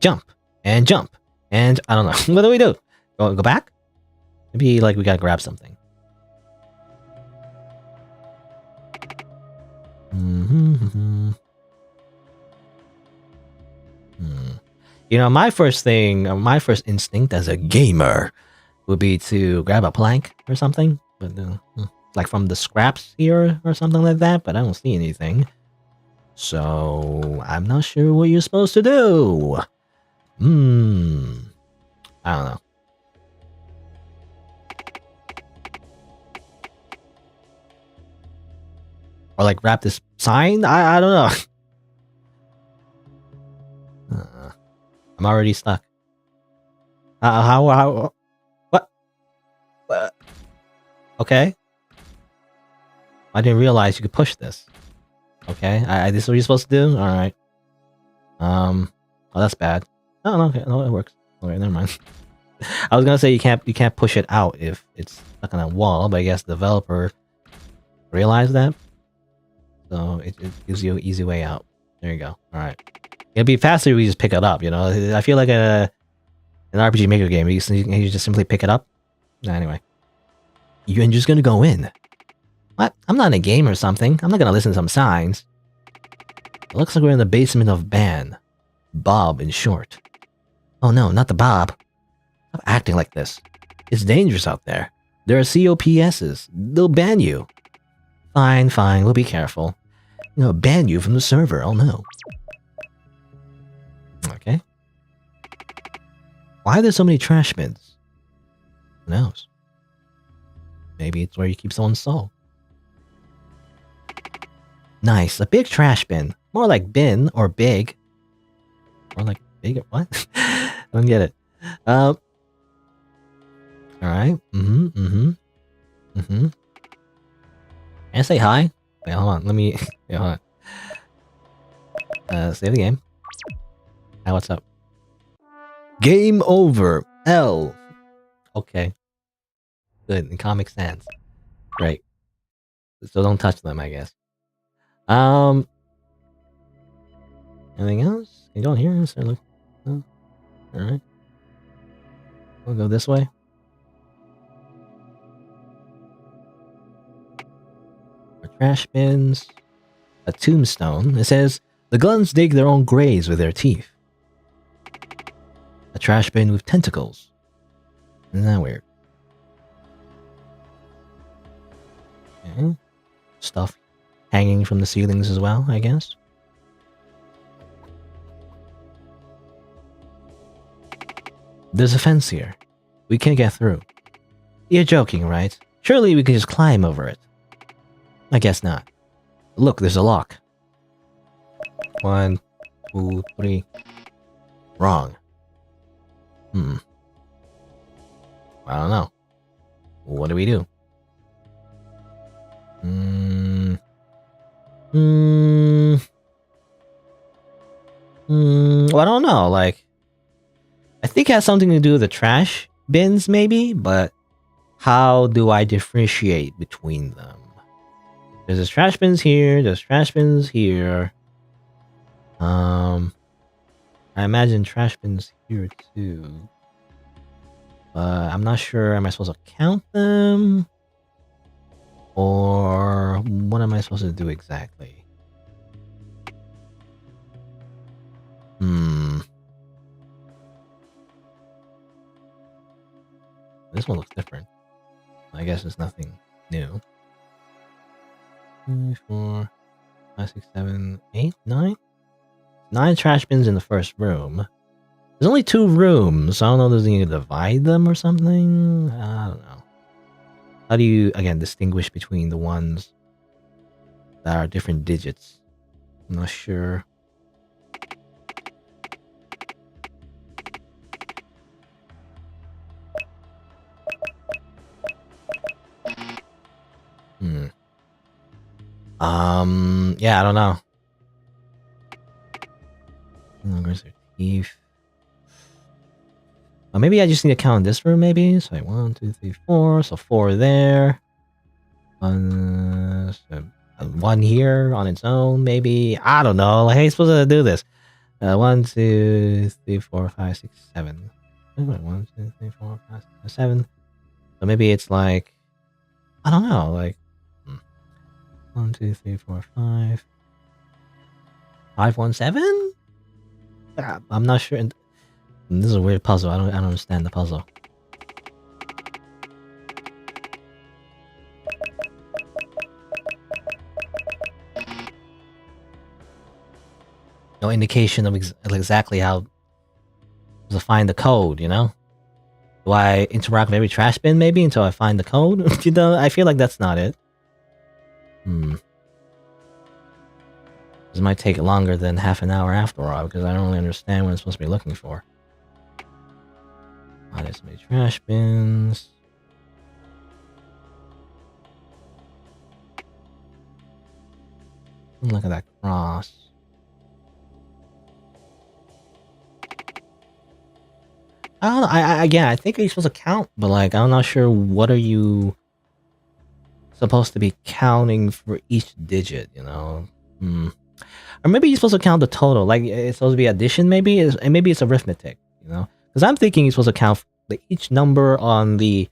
Jump. And jump. And I don't know. What do we do? Go back? Maybe like we gotta grab something. You know, my first instinct as a gamer would be to grab a plank or something, but like from the scraps here or something like that. But I don't see anything, so I'm not sure what you're supposed to do. I don't know. Or like grab this sign? I don't know. I'm already stuck. How? What? Okay. I didn't realize you could push this. Okay, this is what you're supposed to do? Alright. Oh, that's bad. Oh, no, okay, no, it works. Okay, never mind. I was gonna say you can't push it out if it's stuck on a wall, but I guess the developer realized that. So it gives you an easy way out. There you go. Alright. It'd be faster if we just pick it up, you know? I feel like an RPG Maker game, you just simply pick it up. Anyway. You're just gonna go in. What? I'm not in a game or something. I'm not gonna listen to some signs. It looks like we're in the basement of Ban. Bob, in short. Oh no, not the Bob. Stop acting like this. It's dangerous out there. There are COPSs. They'll ban you. Fine, we'll be careful. You know, ban you from the server, oh no. Okay. Why are there so many trash bins? Who knows? Maybe it's where you keep someone's soul. Nice, a big trash bin. More like bin or big. More like big or what? I don't get it. Alright. Can I say hi? Wait, hold on. Let me... Wait, hold on. Save the game. Hi, what's up? Game over. L. Okay. Good. In Comic Sans. Great. So don't touch them, I guess. Anything else? Can you go in here and start looking? Oh, alright. We'll go this way. Our trash bins. A tombstone. It says, the Gluns dig their own graves with their teeth. A trash bin with tentacles. Isn't that weird? Okay. Stuff hanging from the ceilings as well, I guess. There's a fence here. We can't get through. You're joking, right? Surely we can just climb over it. I guess not. Look, there's a lock. 1, 2, 3. Wrong. I don't know. What do we do? Well, I don't know. Like, I think it has something to do with the trash bins, maybe, but how do I differentiate between them? There's trash bins here, there's trash bins here. I imagine trash bins here too. I'm not sure. Am I supposed to count them? Or what am I supposed to do exactly? This one looks different. I guess it's nothing new. 3, 4, 5, 6, 7, 8, 9? 9 trash bins in the first room. There's only 2 rooms, so I don't know if you need to divide them or something. I don't know. How do you, again, distinguish between the ones that are different digits? I'm not sure. Yeah, I don't know. Aggressive thief. Oh, maybe I just need to count in this room, maybe? So, 1, 2, 3, 4. So, 4 there. So, 1 here on its own, maybe. I don't know. Like, how are you supposed to do this? 1, 2, 3, 4, 5, 6, 7. 1, 2, 3, 4, 5, 6, 7. So, maybe it's like, I don't know. Like, 1, 2, 3, 4, 5. 5, 1, 7? I'm not sure. This is a weird puzzle. I don't understand the puzzle. No indication of exactly how to find the code, you know? Do I interact with every trash bin maybe until I find the code? You know, I feel like that's not it. This might take longer than half an hour after all, because I don't really understand what I'm supposed to be looking for. Oh, there's so many trash bins. Look at that cross. I don't know. Again, I think you're supposed to count, but like, I'm not sure what are you supposed to be counting for each digit, you know? Or maybe you're supposed to count the total. Like, it's supposed to be addition, maybe? And maybe it's arithmetic, you know? Because I'm thinking you're supposed to count each number on the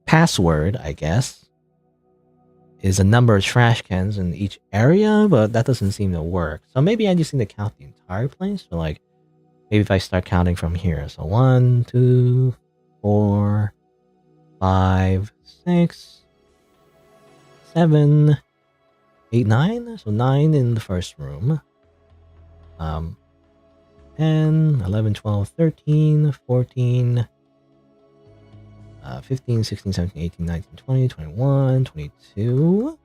password, I guess, is a number of trash cans in each area, but that doesn't seem to work. So maybe I just need to count the entire place. So like, maybe if I start counting from here. So 1, 2, 4, 5, 6, 7, 8, 9. So 9 in the first room. 10, 11, 12, 13, 14, 15, 16, 17, 18, 19, 20, 21, 22.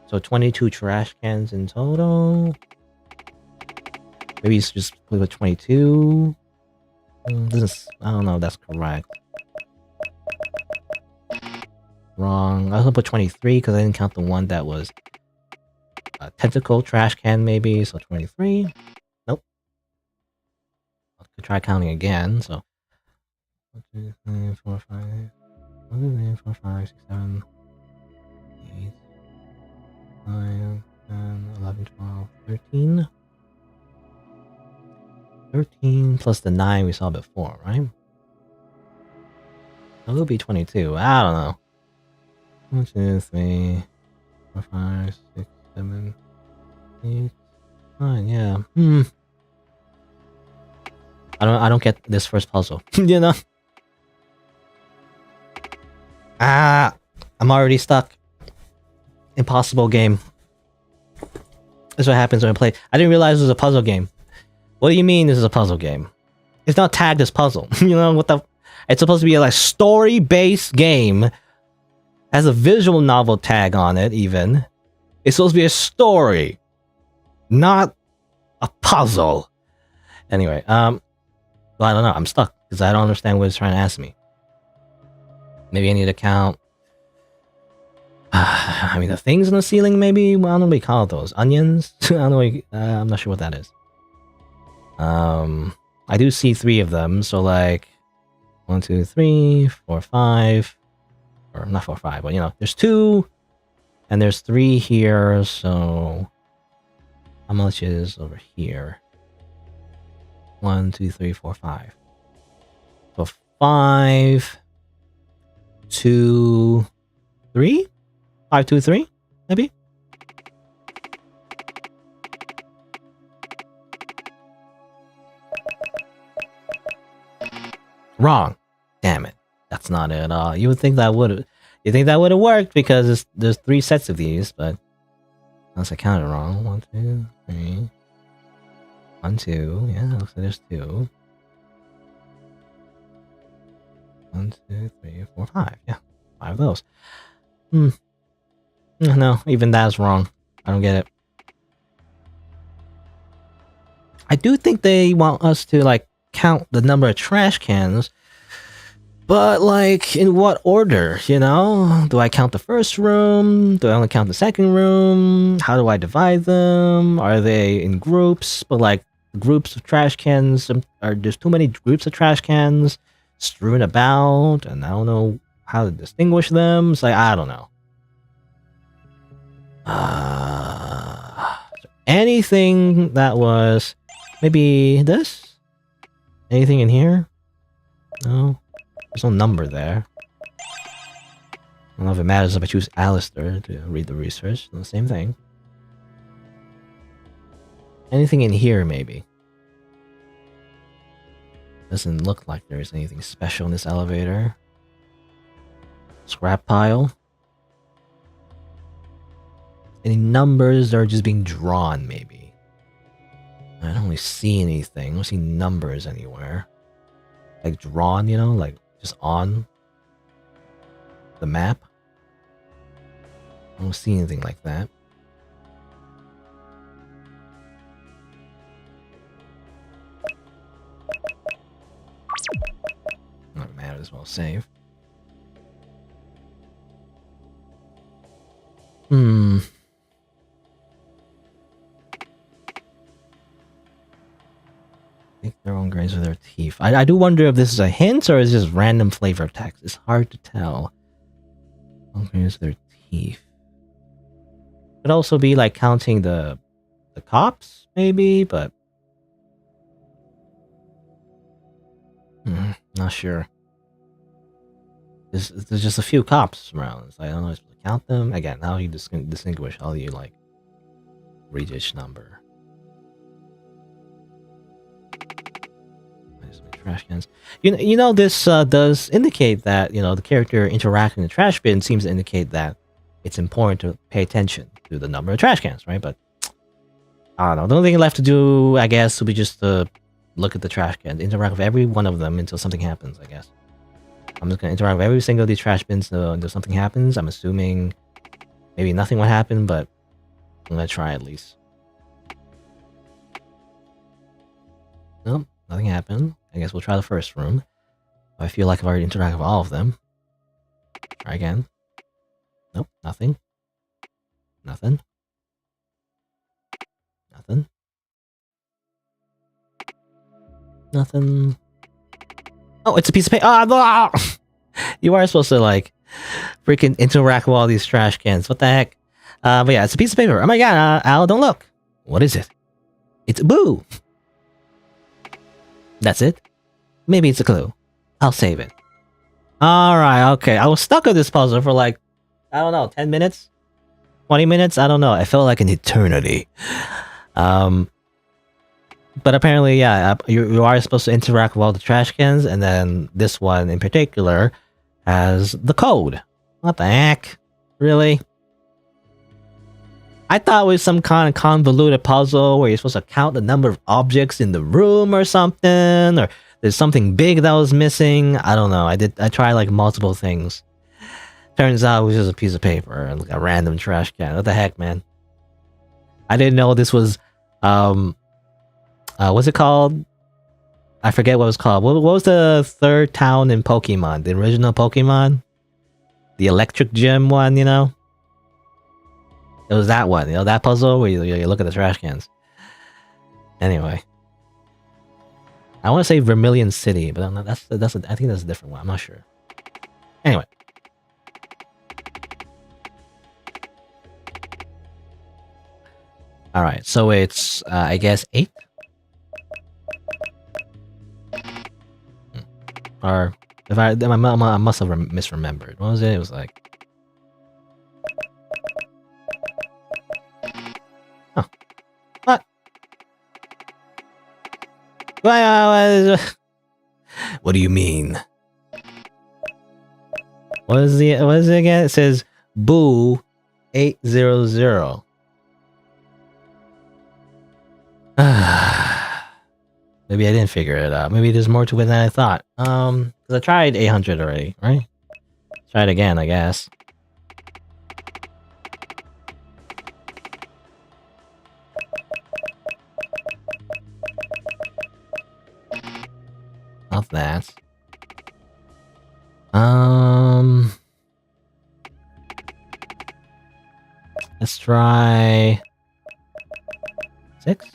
So 22 trash cans in total. Maybe it's just put with 22. I don't know if that's correct. Wrong. I was gonna put 23 because I didn't count the one that was a tentacle trash can, maybe. So 23. Nope. I could try counting again. So 1, 2, 3, 4, 5. 1, 2, 3, 4, 5, 6, 7, 8, 9, 10, 11, 12, 13. 13 plus the 9 we saw before, right? It'll be 22. I don't know. 1, 2, 3, 4, 5, 6, 7, 8, 9. Yeah. I don't get this first puzzle. You know? I'm already stuck. Impossible game. That's what happens when I play. I didn't realize it was a puzzle game. What do you mean this is a puzzle game? It's not tagged as puzzle. You know what the... It's supposed to be a like story-based game. Has a visual novel tag on it, even. It's supposed to be a story. Not a puzzle. Anyway, well, I don't know. I'm stuck. Because I don't understand what it's trying to ask me. Maybe I need to count... I mean, the things on the ceiling, maybe? Well, I don't know what we call those. Onions? I don't know. I'm not sure what that is. I do see 3 of them, so like 1, 2, 3, 4, 5, or not 4, 5, but you know, there's 2, and there's 3 here, so How much is over here? 1, 2, 3, 4, 5. So 5, 2, 3? 5, 2, 3? Maybe? Wrong. Damn it. That's not it at all. You would think that would have... You think that would have worked because there's 3 sets of these, but... Unless I counted wrong. 1, 2, 3... 1, 2. Yeah, looks like there's 2. 1, 2, 3, 4, 5. Yeah, 5 of those. No, even that's wrong. I don't get it. I do think they want us to, like, count the number of trash cans, but, like, in what order, you know? Do I count the first room? Do I only count the second room? How do I divide them? Are they in groups? But, like, groups of trash cans, there's too many groups of trash cans strewn about, and I don't know how to distinguish them. It's like, I don't know. Anything that was maybe this? Anything in here? No. There's no number there. I don't know if it matters if I choose Alistair to read the research. The same thing. Anything in here, maybe? Doesn't look like there's anything special in this elevator. Scrap pile. Any numbers that are just being drawn, maybe? I don't really see anything. I don't see numbers anywhere. Like drawn, you know? Like just on the map. I don't see anything like that. Not might as well save. Make their own grades with their teeth. I do wonder if this is a hint or is this random flavor of text. It's hard to tell. Own grades with their teeth. Could also be like counting the cops, maybe, but not sure. There's just a few cops around. So I don't know if you count them. Again, how you distinguish? How do you like read each number? Trash cans. You know this does indicate that the character interacting in the trash bin seems to indicate that it's important to pay attention to the number of trash cans, right? But I don't know. The only thing left to do, I guess, would be just to look at the trash cans, interact with every one of them until something happens. I guess I'm just gonna interact with every single of these trash bins until something happens. I'm assuming maybe nothing will happen, but I'm gonna try at least. Nope, nothing happened. I guess we'll try the first room. I feel like I've already interacted with all of them. Try again. Nope, nothing. Nothing. Nothing. Nothing. Oh, it's a piece of paper. Ah! You are supposed to, like, freaking interact with all these trash cans. What the heck? But yeah, it's a piece of paper. Oh my god, Al, don't look. What is it? It's Boo. That's it? Maybe it's a clue. I'll save it. Alright, okay. I was stuck with this puzzle for like, I don't know, 10 minutes? 20 minutes? I don't know. It felt like an eternity. But apparently, yeah, you are supposed to interact with all the trash cans, and then this one in particular has the code. What the heck? Really? I thought it was some kind of convoluted puzzle where you're supposed to count the number of objects in the room or something, or there's something big that was missing. I don't know. I tried like multiple things. Turns out it was just a piece of paper and like a random trash can. What the heck, man? I didn't know this was what's it called? I forget what it was called. What was the third town in Pokemon? The original Pokemon? The electric gym one, It was that one, that puzzle where you look at the trash cans. Anyway. I want to say Vermilion City, but I think that's a different one. I'm not sure. Anyway. All right, so it's I guess 8, or if I must have misremembered. What was it? It was like, oh, what? What do you mean? What is it again? It says Boo 800. Maybe I didn't figure it out. Maybe there's more to it than I thought. Because I tried 800 already, right? Try it again, I guess. Not that. Let's try 6.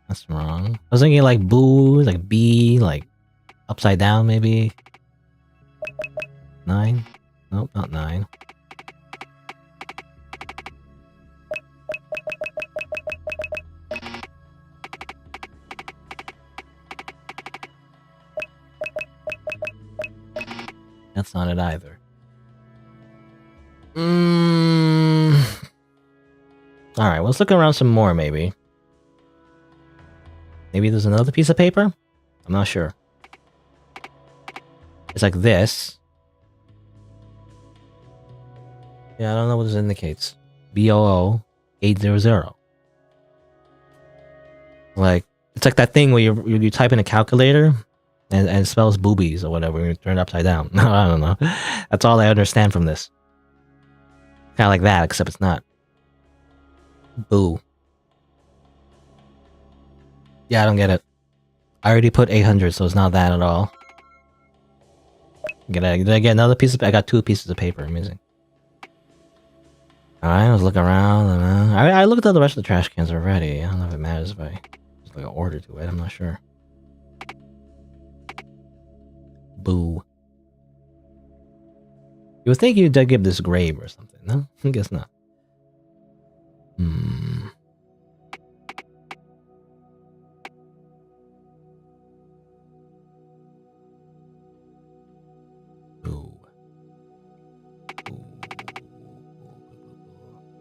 That's wrong. I was thinking like boo, like B, like upside down maybe. 9. Nope, not 9. That's not it either. Alright, let's look around some more, maybe. Maybe there's another piece of paper? I'm not sure. It's like this. Yeah, I don't know what this indicates. BOO 800. Like, it's like that thing where you type in a calculator and it spells boobies or whatever when you turn it upside down. I don't know. That's all I understand from this. Kind of like that, except it's not. Boo. Yeah, I don't get it. I already put 800, so it's not that at all. Did I get another piece of... I got 2 pieces of paper. Amazing. Alright, let's look around. I looked at the rest of the trash cans already. I don't know if it matters if I just like an order to it. I'm not sure. Boo. You would think you'd give this grave or something, no? I guess not.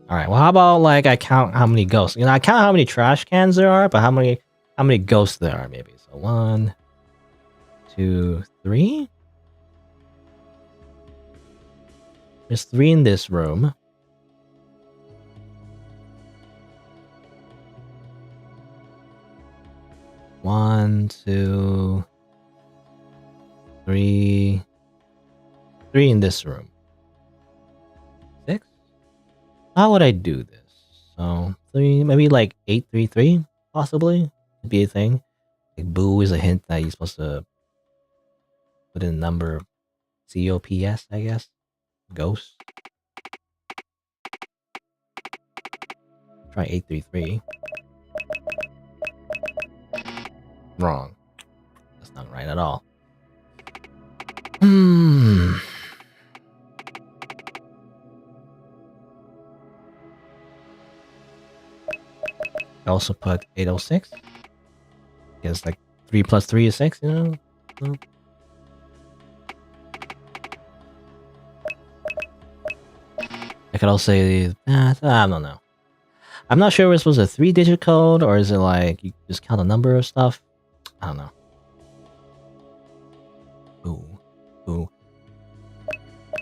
Alright, well how about like I count how many ghosts? You know, I count how many trash cans there are, but how many ghosts there are maybe. So 1, 2, 3? There's 3 in this room. One, 2, 3. 3 in this room. 6? How would I do this? So 3, maybe like 833, possibly. Could be a thing. Like boo is a hint that you're supposed to put in a number. COPS, I guess. Ghost. Try 833. Wrong. That's not right at all. I also put 806. It's like 3 plus 3 is 6, you know? So. I could also say, I don't know. I'm not sure if it's supposed to 3-digit code or is it like you just count a number of stuff? I don't know. Ooh.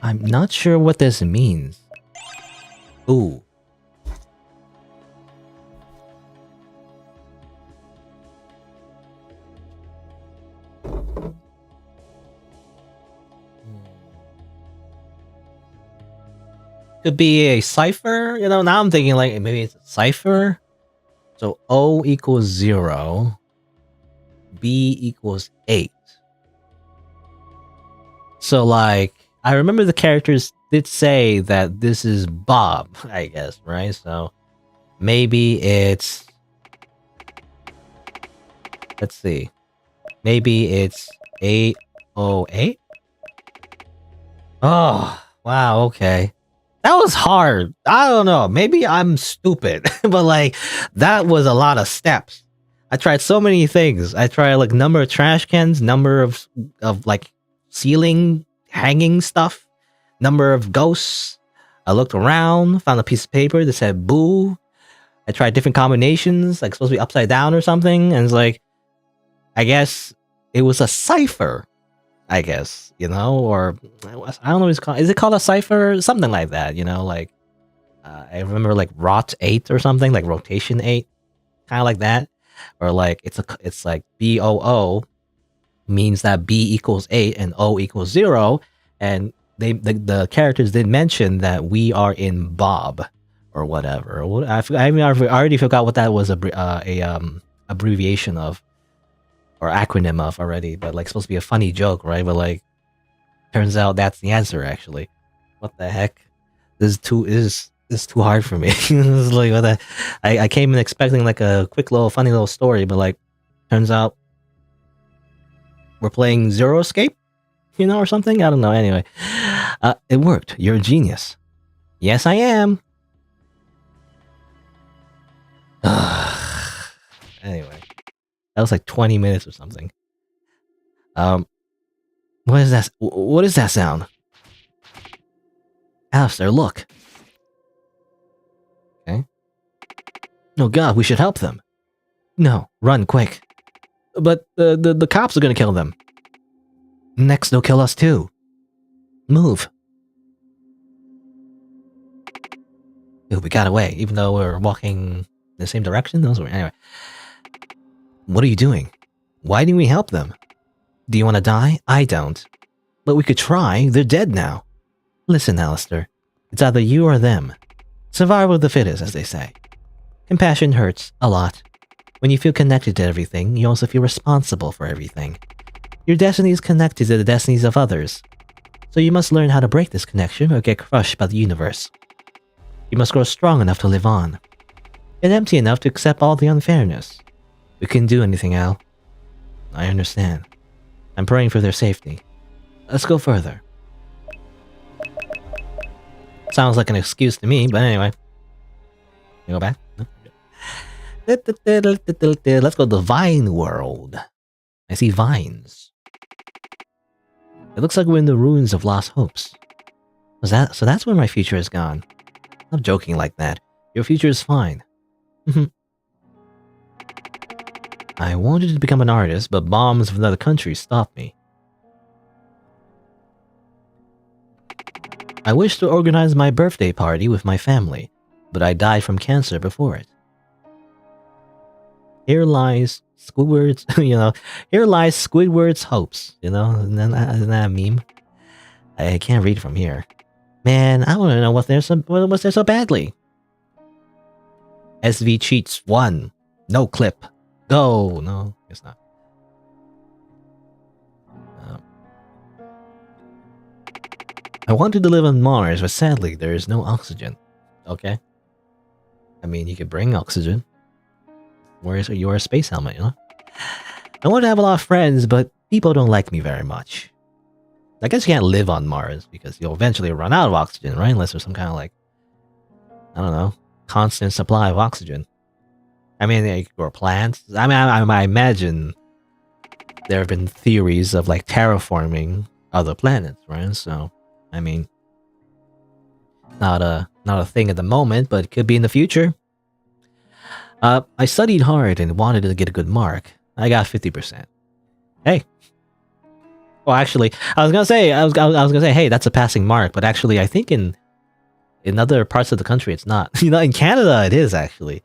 I'm not sure what this means. Ooh. Could be a cipher, you know. Now I'm thinking like maybe it's a cipher. So O equals 0, B equals 8. So like I remember the characters did say that this is Bob, I guess, right? So maybe it's, let's see, maybe it's 808. Oh wow, okay. That was hard. I don't know. Maybe I'm stupid, but like that was a lot of steps. I tried so many things. I tried like number of trash cans, number of like ceiling hanging stuff, number of ghosts. I looked around, found a piece of paper that said "boo." I tried different combinations, like supposed to be upside down or something, and it's like, I guess it was a cipher. I guess, or I don't know what it's called. Is it called a cipher? Something like that, like I remember like rot 8 or something, like rotation 8, kind of like that. Or like it's like BOO means that B equals 8 and O equals 0, and the characters did mention that we are in Bob or whatever. I already forgot what that was abbreviation of or acronym of already, but like supposed to be a funny joke, right? But like turns out that's the answer actually. What the heck? This is too hard for me. This is like what I came in expecting like a quick little funny little story, but like turns out we're playing Zero Escape, or something. I don't know. Anyway, it worked. You're a genius. Yes, I am. Anyway, that was like 20 minutes or something. What is that? What is that sound? Alistair, look. Okay. Oh God, we should help them. No, run quick. But the cops are gonna kill them. Next, they'll kill us too. Move. Ooh, we got away, even though we're walking in the same direction. Anyway. What are you doing? Why didn't we help them? Do you want to die? I don't. But we could try. They're dead now. Listen, Alistair. It's either you or them. Survival of the fittest, as they say. Compassion hurts a lot. When you feel connected to everything, you also feel responsible for everything. Your destiny is connected to the destinies of others. So you must learn how to break this connection or get crushed by the universe. You must grow strong enough to live on. And empty enough to accept all the unfairness. We couldn't do anything, Al. I understand. I'm praying for their safety. Let's go further. Sounds like an excuse to me, but anyway. You go back? No? Let's go to the Vine World. I see vines. It looks like we're in the ruins of lost hopes. So that's where my future has gone. I'm joking like that. Your future is fine. I wanted to become an artist, but bombs from another country stopped me. I wished to organize my birthday party with my family, but I died from cancer before it. Here lies Squidward's, here lies Squidward's hopes, isn't that a meme? I can't read from here. Man, I want to know what's there so badly. SV cheats 1. No clip. Go. No, guess not. I wanted to live on Mars, but sadly there is no oxygen. Okay. I mean, you could bring oxygen. Where's your space helmet, I want to have a lot of friends, but people don't like me very much. I guess you can't live on Mars because you'll eventually run out of oxygen, right? Unless there's some kind of like, I don't know, constant supply of oxygen. I mean, you could grow plants. I mean, I imagine there have been theories of like terraforming other planets, right? So, I mean, not a thing at the moment, but it could be in the future. I studied hard and wanted to get a good mark. I got 50%. Hey. Well, actually, I was gonna say, hey, that's a passing mark. But actually, I think in other parts of the country, it's not. In Canada, it is actually.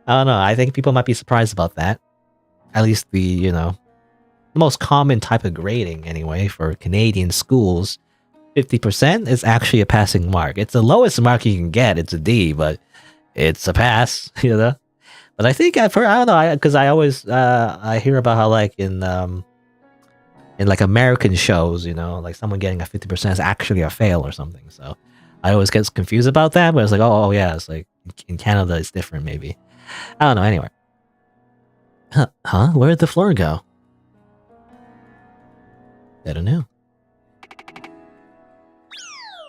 I don't know. I think people might be surprised about that. At least the most common type of grading, anyway, for Canadian schools, 50% is actually a passing mark. It's the lowest mark you can get. It's a D, but it's a pass. But I think I've heard, I don't know, because I always I hear about how like in like American shows, like someone getting a 50% is actually a fail or something. So I always get confused about that, but it's like, oh yeah, it's like in Canada it's different maybe. I don't know. Anyway, huh? Where did the floor go? I don't know.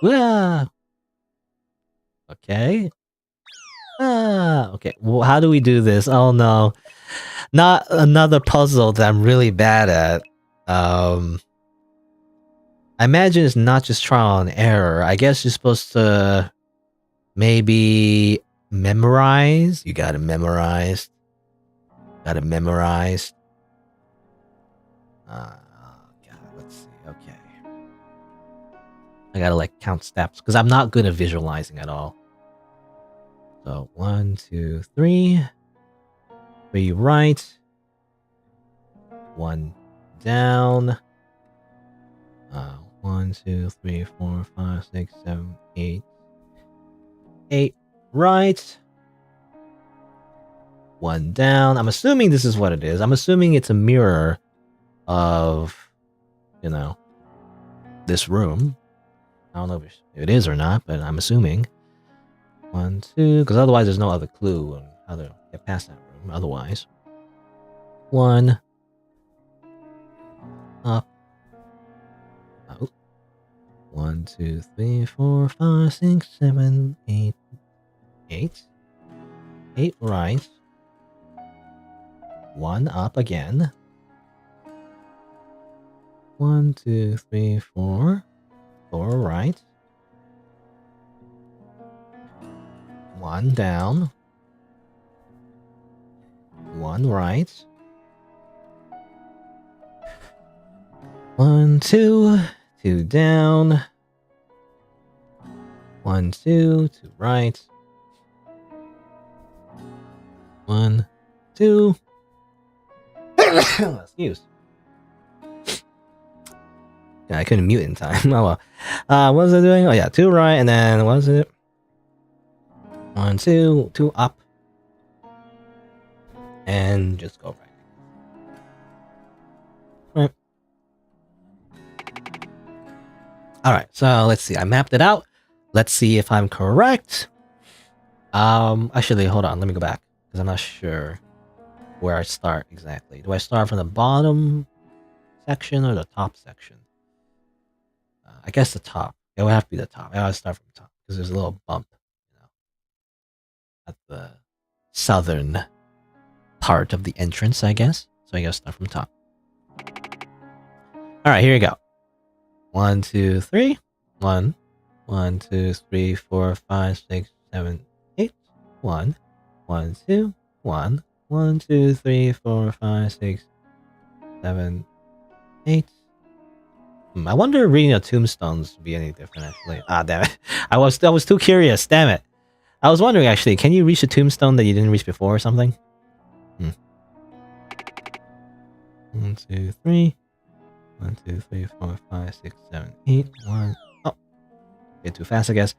Wah! Okay. Okay. Well, how do we do this? Oh no. Not another puzzle that I'm really bad at. I imagine it's not just trial and error. I guess you're supposed to maybe memorize. You gotta memorize. Gotta memorize. God, let's see. Okay. I gotta like count steps because I'm not good at visualizing at all. So 1, 2, 3. 3 right. 1 down. 1, 2, 3, 4, 5, 6, 7, 8. 8 right. 1 down. I'm assuming this is what it is. I'm assuming it's a mirror of, you know, this room. I don't know if it is or not, but I'm assuming. 1, 2, because otherwise there's no other clue on how to get past that room. Otherwise, 1 up. Out. 1, 2, 3, 4, 5, 6, 7, 8. 8. 8 right. 1 up again. 1, 2, 3, 4. 4 right. 1 down. 1 right. 1, 2. 2 down. 1, 2. 2 right. 1, 2. Excuse. Yeah, I couldn't mute in time. Oh well. What was I doing? Oh yeah, 2 right, and then what was it? 1, 2, 2 up, and just go right. All right. So let's see. I mapped it out. Let's see if I'm correct. Actually, hold on. Let me go back because I'm not sure where I start exactly. Do I start from the bottom section or the top section? I guess the top. It would have to be the top. I gotta start from the top because there's a little bump, you know, at the southern part of the entrance, I guess. So I gotta start from the top. All right, here you go. 1, 2, 3. 1, 1, 2, 3, 4, 5, 6, 7, 8. 1, 1, 2, 1, 1, 2, 3, 4, 5, 6, 7, 8. I wonder if reading a tombstones would be any different actually. Ah, damn it. I was too curious, damn it. I was wondering actually, can you reach a tombstone that you didn't reach before or something? 1, 2, 3. 1, 2, 3, 4, 5, 6, 7, 8. 1. Oh. Get too fast, I guess.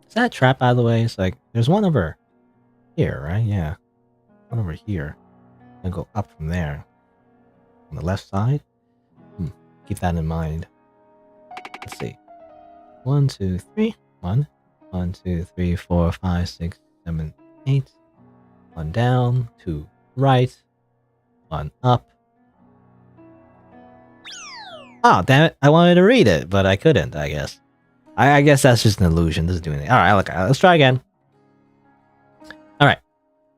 Is that a trap, by the way? It's like, there's one over here, right? Yeah. One over here. And go up from there. On the left side? Keep that in mind. Let's see. 1, 2, 3. 1. 1, 2, 3, 4, 5, 6, 7, 8. 1 down. 2 right. 1 up. Oh, damn it. I wanted to read it, but I couldn't, I guess. I guess that's just an illusion. This is doing it. Alright, let's try again. Alright.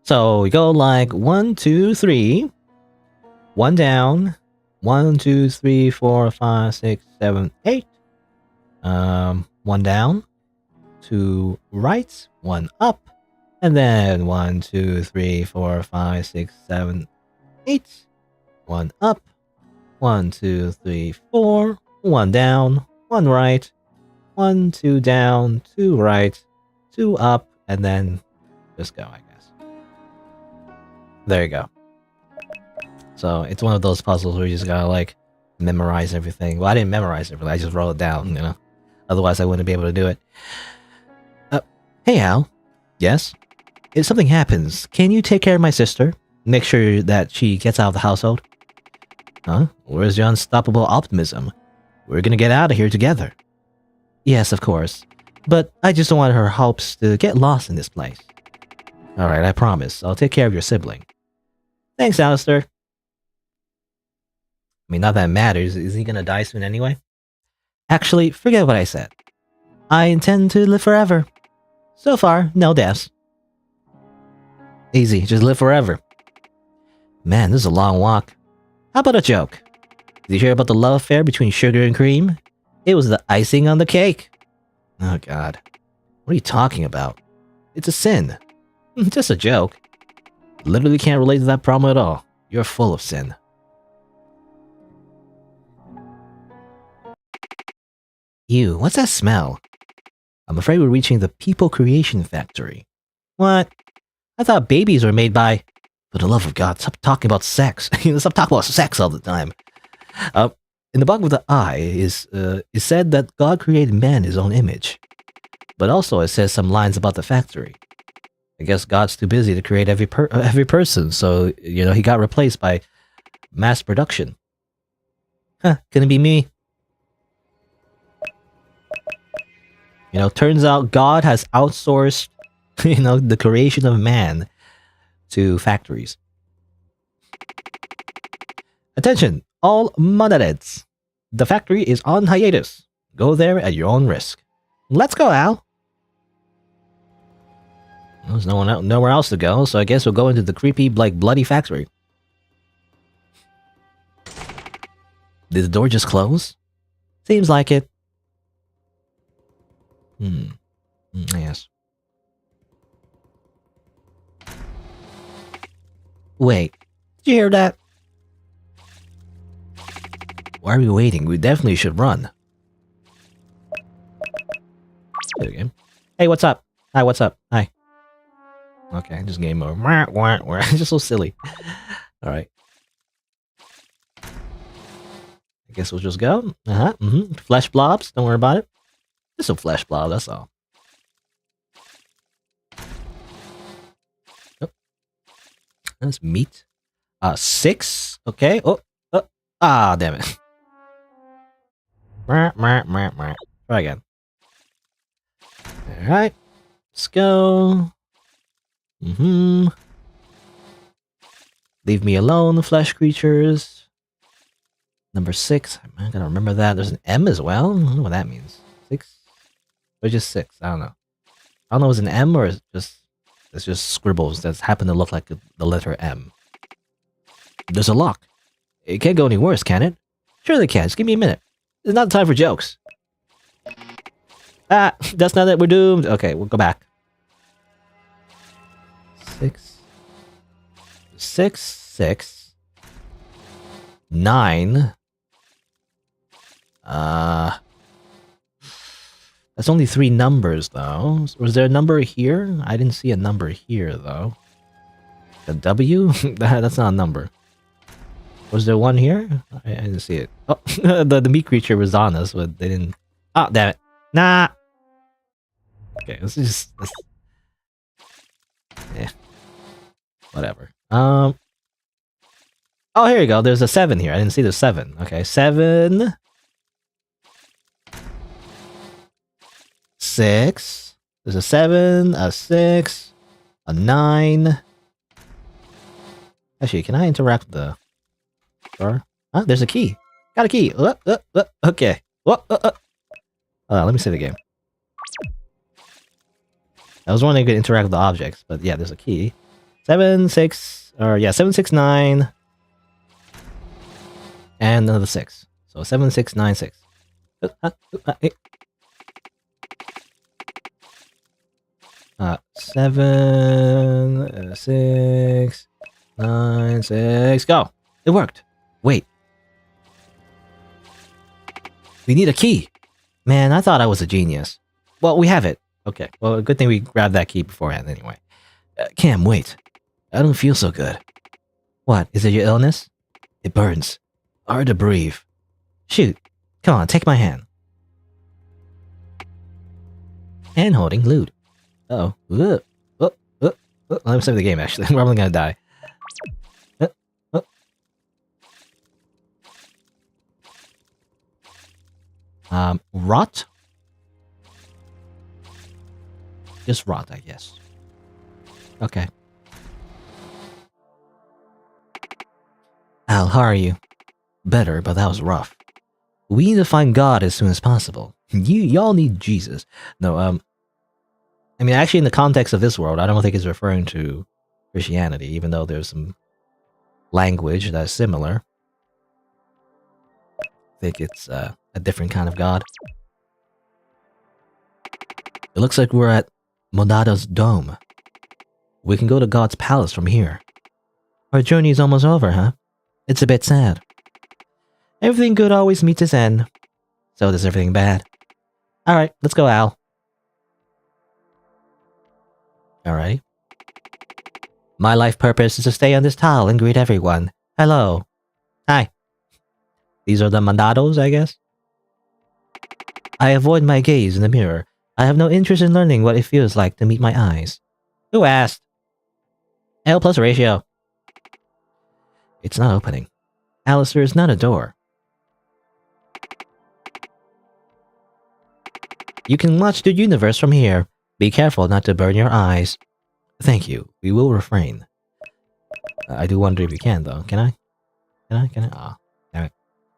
So we go like 1, 2, 3. 1 down. 1, 2, 3, 4, 5, 6, 7, 8. 1 down. 2 right. 1 up. And then 1, 2, 3, 4, 5, 6, 7, 8. 1 up. 1, 2, 3, 4. 1 down. 1 right. 1, 2 down. 2 right. 2 up. And then just go, I guess. There you go. So it's one of those puzzles where you just gotta like memorize everything. Well, I didn't memorize everything. I just wrote it down, you know. Otherwise, I wouldn't be able to do it. Hey, Al. Yes? If something happens, can you take care of my sister? Make sure that she gets out of the household? Huh? Where's your unstoppable optimism? We're gonna get out of here together. Yes, of course. But I just don't want her hopes to get lost in this place. Alright, I promise. I'll take care of your sibling. Thanks, Alistair. I mean, not that it matters. Is he gonna die soon anyway? Actually, forget what I said. I intend to live forever. So far, no deaths. Easy, just live forever. Man, this is a long walk. How about a joke? Did you hear about the love affair between sugar and cream? It was the icing on the cake. Oh god. What are you talking about? It's a sin. Just a joke. Literally can't relate to that problem at all. You're full of sin. Ew, what's that smell? I'm afraid we're reaching the people creation factory. What? I thought babies were made by... For the love of God, stop talking about sex. Stop talking about sex all the time. In the bottom of the eye is said that God created man in his own image. But also it says some lines about the factory. I guess God's too busy to create every person, so, you know, he got replaced by mass production. Huh, couldn't be me. You know, turns out God has outsourced, you know, the creation of man to factories. Attention, all monadids. The factory is on hiatus. Go there at your own risk. Let's go, Al. There's nowhere else to go, so I guess we'll go into the creepy, like, bloody factory. Did the door just close? Seems like it. Yes. Wait, did you hear that? Why are we waiting? We definitely should run. Okay. Hey, what's up? Hi, what's up? Hi. Okay, just game over. Just so silly. Alright. I guess we'll just go. Flesh blobs, don't worry about it. Just some flesh blob, that's all. Oh. That's meat. 6. Okay. Damn it. Try again. Alright. Let's go. Leave me alone, flesh creatures. Number 6. I'm gonna remember that. There's an M as well. I don't know what that means. 6? Or just 6? I don't know. I don't know if it's an M or it's just scribbles that happen to look like the letter M. There's a lock. It can't go any worse, can it? Sure they can. Just give me a minute. It's not time for jokes. That's not it. We're doomed. Okay, we'll go back. 6. 6, 6. 9. That's only 3 numbers, though. Was there a number here? I didn't see a number here, though. A W? That's not a number. Was there one here? I didn't see it. Oh, the meat creature was on us, but they didn't... Oh, damn it. Nah! Okay, let's just... Yeah. Whatever. Oh, here you go. There's a 7 here. I didn't see the 7. Okay, 7... 6. There's a 7, a 6, a 9. Actually, can I interact with the door? Huh? There's a key. Got a key. Okay. Let me save the game. I was wondering if I could interact with the objects, but yeah, there's a key. 7, 6, or yeah, 7, 6, 9. And another 6. So 7, 6, 9, 6. 7, 6, 9, 6, go! It worked! Wait. We need a key! Man, I thought I was a genius. Well, we have it. Okay, well, good thing we grabbed that key beforehand anyway. Cam, wait. I don't feel so good. What, is it your illness? It burns. Hard to breathe. Shoot. Come on, take my hand. Hand holding loot. Uh-oh. Let me save the game, actually. We're probably gonna die. Rot? Just rot, I guess. Okay. Al, how are you? Better, but that was rough. We need to find God as soon as possible. Y'all need Jesus. No, I mean, actually, in the context of this world, I don't think it's referring to Christianity, even though there's some language that's similar. I think it's a different kind of God. It looks like we're at Modado's dome. We can go to God's palace from here. Our journey is almost over, huh? It's a bit sad. Everything good always meets its end. So does everything bad. Alright, let's go, Al. Alright. My life purpose is to stay on this tile and greet everyone. Hello. Hi. These are the mandados, I guess? I avoid my gaze in the mirror. I have no interest in learning what it feels like to meet my eyes. Who asked? L plus ratio. It's not opening. Alistair is not a door. You can watch the universe from here. Be careful not to burn your eyes. Thank you. We will refrain. I do wonder if you can, though. Can I? Can I? Ah, damn it.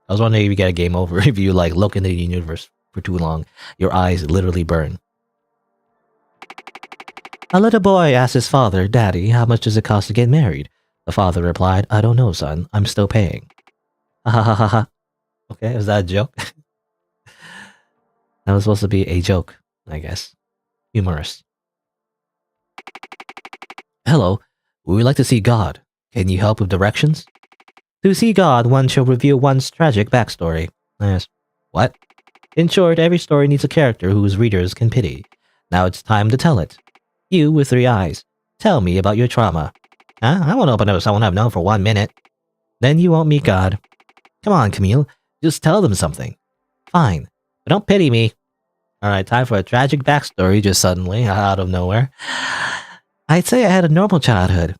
I was wondering if you get a game over if you, like, look into the universe for too long. Your eyes literally burn. A little boy asked his father, Daddy, how much does it cost to get married? The father replied, I don't know, son. I'm still paying. Ha ha ha ha ha. Okay, was that a joke? That was supposed to be a joke, I guess. Humorous. Hello, we would like to see God. Can you help with directions? To see God, one should reveal one's tragic backstory. Yes. What? In short, every story needs a character whose readers can pity. Now it's time to tell it. You with 3 eyes. Tell me about your trauma. Huh? I won't open up to someone I've known for 1 minute. Then you won't meet God. Come on, Camille. Just tell them something. Fine. But don't pity me. Alright, time for a tragic backstory just suddenly, out of nowhere. I'd say I had a normal childhood.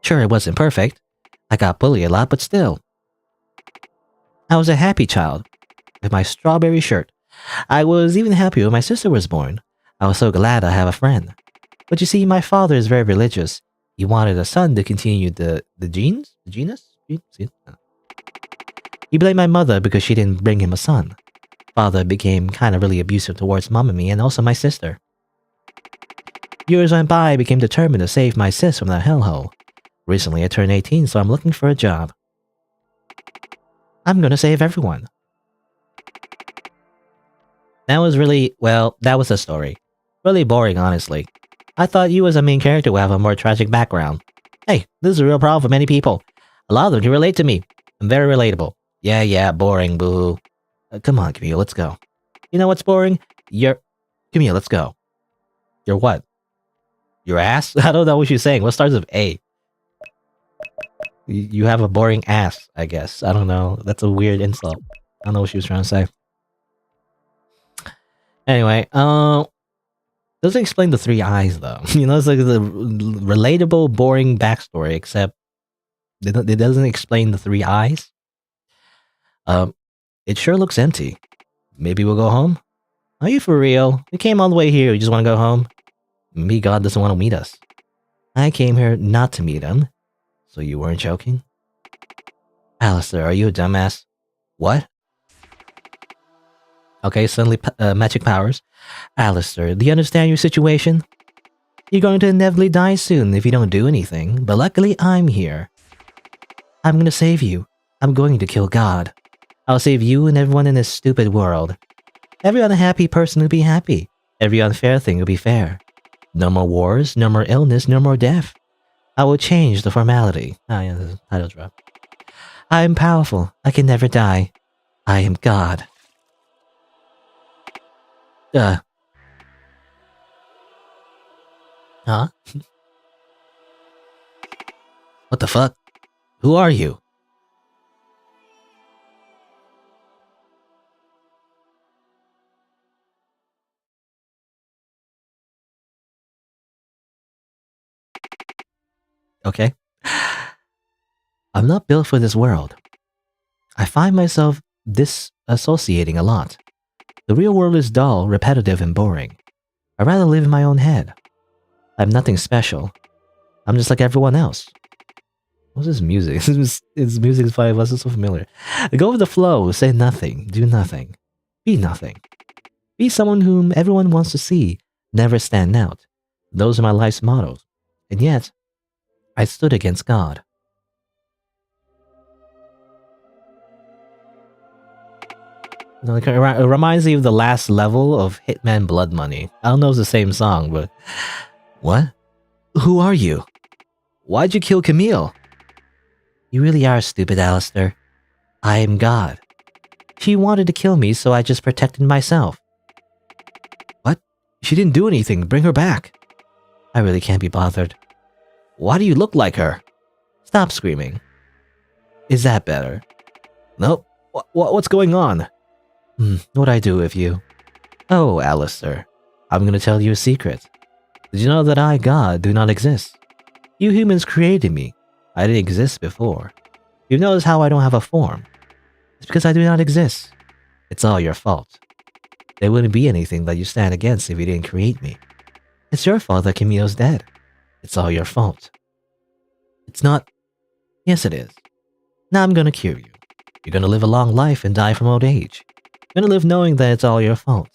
Sure, it wasn't perfect. I got bullied a lot, but still. I was a happy child. With my strawberry shirt. I was even happier when my sister was born. I was so glad I have a friend. But you see, my father is very religious. He wanted a son to continue the genes? The genus? He blamed my mother because she didn't bring him a son. Father became kind of really abusive towards mom and me, and also my sister. Years went by, I became determined to save my sis from that hellhole. Recently, I turned 18, so I'm looking for a job. I'm gonna save everyone. That was really, well, that was the story. Really boring, honestly. I thought you as a main character would have a more tragic background. Hey, this is a real problem for many people. A lot of them can relate to me. I'm very relatable. Yeah, boring, boo. Come on, Camille, let's go. You know what's boring? Camille, let's go. Your what? Your ass? I don't know what you're saying. What starts with A? You have a boring ass, I guess. I don't know. That's a weird insult. I don't know what she was trying to say. Anyway, doesn't explain the 3 eyes, though. You know, it's like the relatable, boring backstory, except it doesn't explain the 3 eyes. It sure looks empty. Maybe we'll go home? Are you for real? We came all the way here, you just want to go home? Maybe God doesn't want to meet us. I came here not to meet him. So you weren't joking? Alistair, are you a dumbass? What? Okay, suddenly magic powers. Alistair, do you understand your situation? You're going to inevitably die soon if you don't do anything, but luckily I'm here. I'm going to save you. I'm going to kill God. I'll save you and everyone in this stupid world. Every unhappy person will be happy. Every unfair thing will be fair. No more wars, no more illness, no more death. I will change the formality. Ah, yeah, this is title drop. I am powerful. I can never die. I am God. Huh? What the fuck? Who are you? Okay. I'm not built for this world. I find myself disassociating a lot. The real world is dull, repetitive, and boring. I'd rather live in my own head. I'm nothing special. I'm just like everyone else. What's this music? His music is probably wasn't so familiar. Go with the flow. Say nothing. Do nothing. Be nothing. Be someone whom everyone wants to see. Never stand out. Those are my life's mottos. And yet, I stood against God. It reminds me of the last level of Hitman Blood Money. I don't know if it's the same song, but... What? Who are you? Why'd you kill Camille? You really are stupid, Alistair. I am God. She wanted to kill me, so I just protected myself. What? She didn't do anything. Bring her back. I really can't be bothered. Why do you look like her? Stop screaming. Is that better? Nope. What's going on? What'd I do with you? Oh, Alistair. I'm gonna tell you a secret. Did you know that I, God, do not exist? You humans created me. I didn't exist before. You've noticed how I don't have a form. It's because I do not exist. It's all your fault. There wouldn't be anything that you stand against if you didn't create me. It's your fault that Camille's dead. It's all your fault. It's not... Yes, it is. Now I'm gonna cure you. You're gonna live a long life and die from old age. You're gonna live knowing that it's all your fault.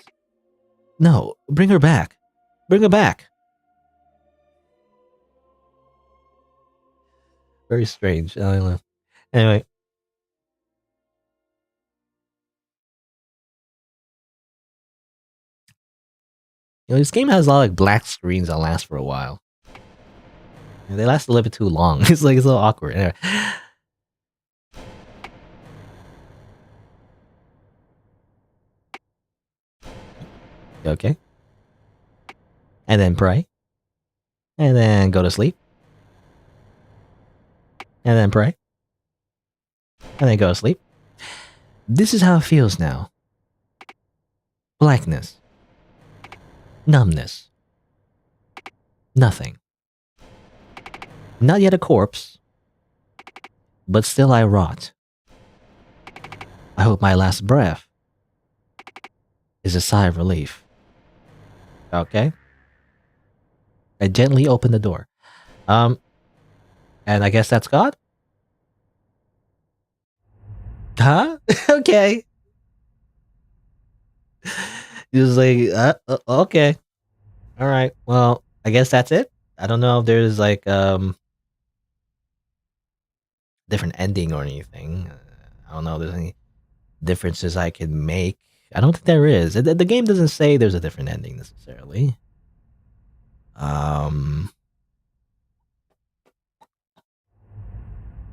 No, bring her back. Bring her back. Very strange. I don't know. Anyway. This game has a lot of black screens that last for a while. And they last a little bit too long. It's a little awkward. Anyway. Okay. And then pray. And then go to sleep. And then pray. And then go to sleep. This is how it feels now. Blackness. Numbness. Nothing. Not yet a corpse. But still I rot. I hope my last breath is a sigh of relief. Okay. I gently open the door. And I guess that's God? Huh? Okay. Just like, okay. Alright, well, I guess that's it. I don't know if there's like, different ending or anything. I don't know if there's any differences I can make. I don't think there is. The game doesn't say there's a different ending necessarily.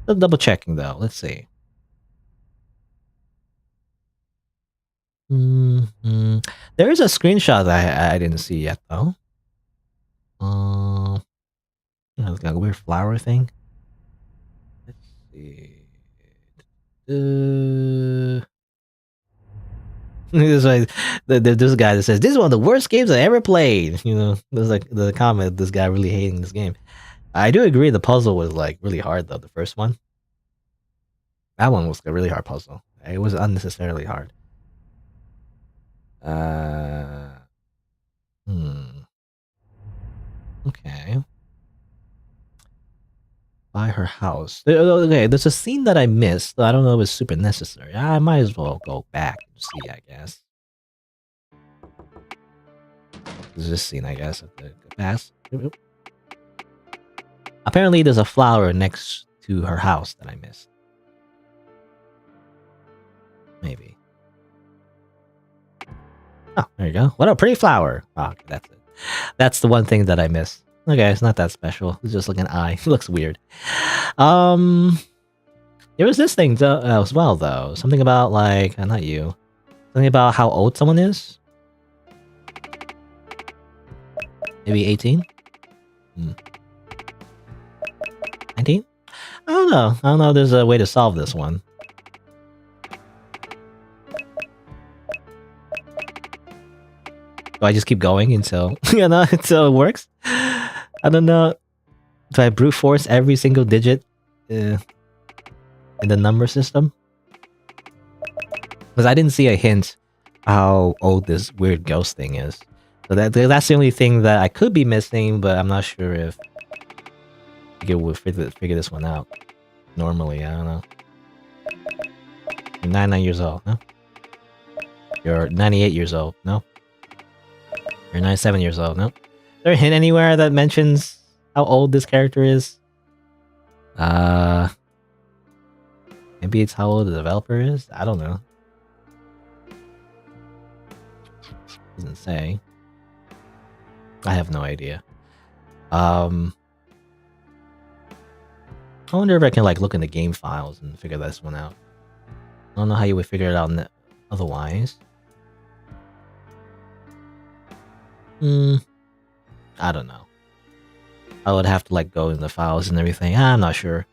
Double checking though. Let's see. There is a screenshot that I didn't see yet though. It's got a weird flower thing. Let's see. There's like there's a guy that says this is one of the worst games I ever played. You know, there's like the comment this guy really hating this game. I do agree the puzzle was like really hard though. The first one, that one was a really hard puzzle. It was unnecessarily hard. Okay. By her house. Okay, there's a scene that I missed. I don't know if it's super necessary. I might as well go back and see, I guess. There's this scene, I guess, at the past. Apparently, there's a flower next to her house that I missed. Maybe. Oh, there you go. What a pretty flower. Oh, okay, that's it. That's the one thing that I missed. Okay, it's not that special. It's just like an eye. It looks weird. There was this thing as well, though. Something about, like... not you. Something about how old someone is. Maybe 18? 19? I don't know. I don't know if there's a way to solve this one. Do I just keep going until, until it works? I don't know. Do I brute force every single digit in the number system? Because I didn't see a hint how old this weird ghost thing is. So that's the only thing that I could be missing, but I'm not sure if I will figure this one out. Normally, I don't know. You're 99 years old, no? You're 98 years old, no? You're 97 years old, no? Is there a hint anywhere that mentions how old this character is? Maybe it's how old the developer is? I don't know. Doesn't say. I have no idea. I wonder if I can like look in the game files and figure this one out. I don't know how you would figure it out otherwise. I don't know. I would have to like go in the files and everything. I'm not sure.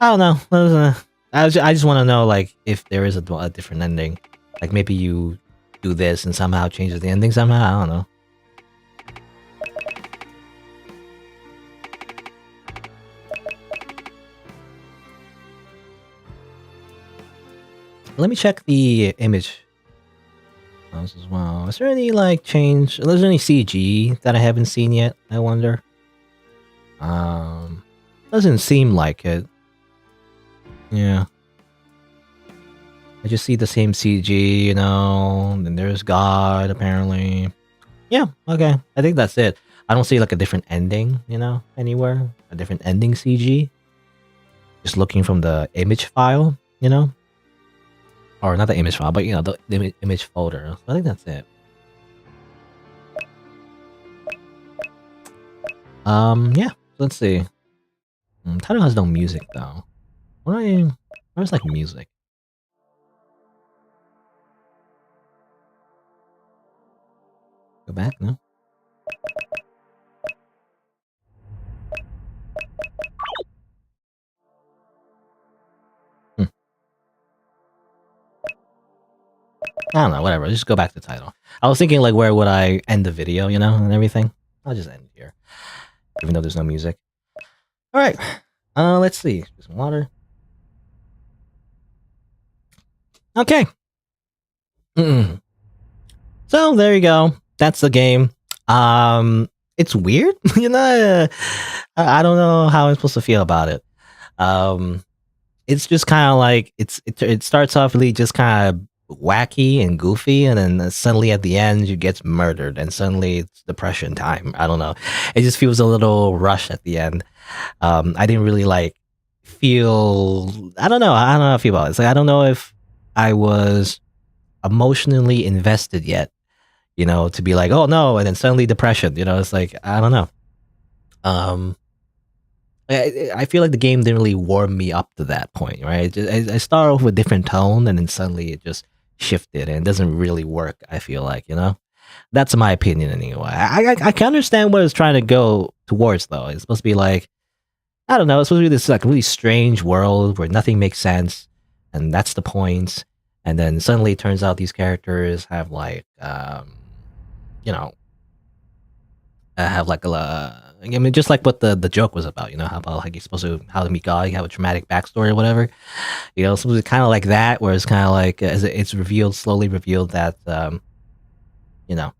I don't know. I just want to know like if there is a different ending. Like maybe you do this and somehow changes the ending somehow. I don't know. Let me check the image as well. Is there any like change? Is there any CG that I haven't seen yet? I wonder. Doesn't seem like it. Yeah. I just see the same CG, you know, and there's God, apparently. Yeah, okay. I think that's it. I don't see like a different ending, you know, anywhere. A different ending CG. Just looking from the image file, you know? Or not the image file, but, you know, the image folder. So I think that's it. Yeah. Let's see. Title has no music, though. Where's like music? Go back, no? I don't know, whatever. Just go back to the title. I was thinking, like, where would I end the video, you know, and everything? I'll just end here. Even though there's no music. Alright. Let's see. Some water. Okay. So, there you go. That's the game. It's weird, you know? I don't know how I'm supposed to feel about it. It's just kind of like, it starts off really just kind of wacky and goofy, and then suddenly at the end, you get murdered, and suddenly it's depression time. I don't know. It just feels a little rushed at the end. I didn't really like feel. I don't know how I feel about it. It's like I don't know if I was emotionally invested yet. You know, to be like, oh no, and then suddenly depression. You know, it's like I don't know. I feel like the game didn't really warm me up to that point, right? I start off with a different tone, and then suddenly it just shifted, and it doesn't really work. I feel like, you know, that's my opinion anyway. I can understand what it's trying to go towards, though. It's supposed to be like, I don't know, it's supposed to be this like really strange world where nothing makes sense, and that's the point. And then suddenly it turns out these characters have like, you know, have like I mean, just like what the joke was about, you know, how about like you're supposed to how to meet God, you have a traumatic backstory or whatever, you know, so it's kind of like that, where it's kind of like as it's slowly revealed that, you know,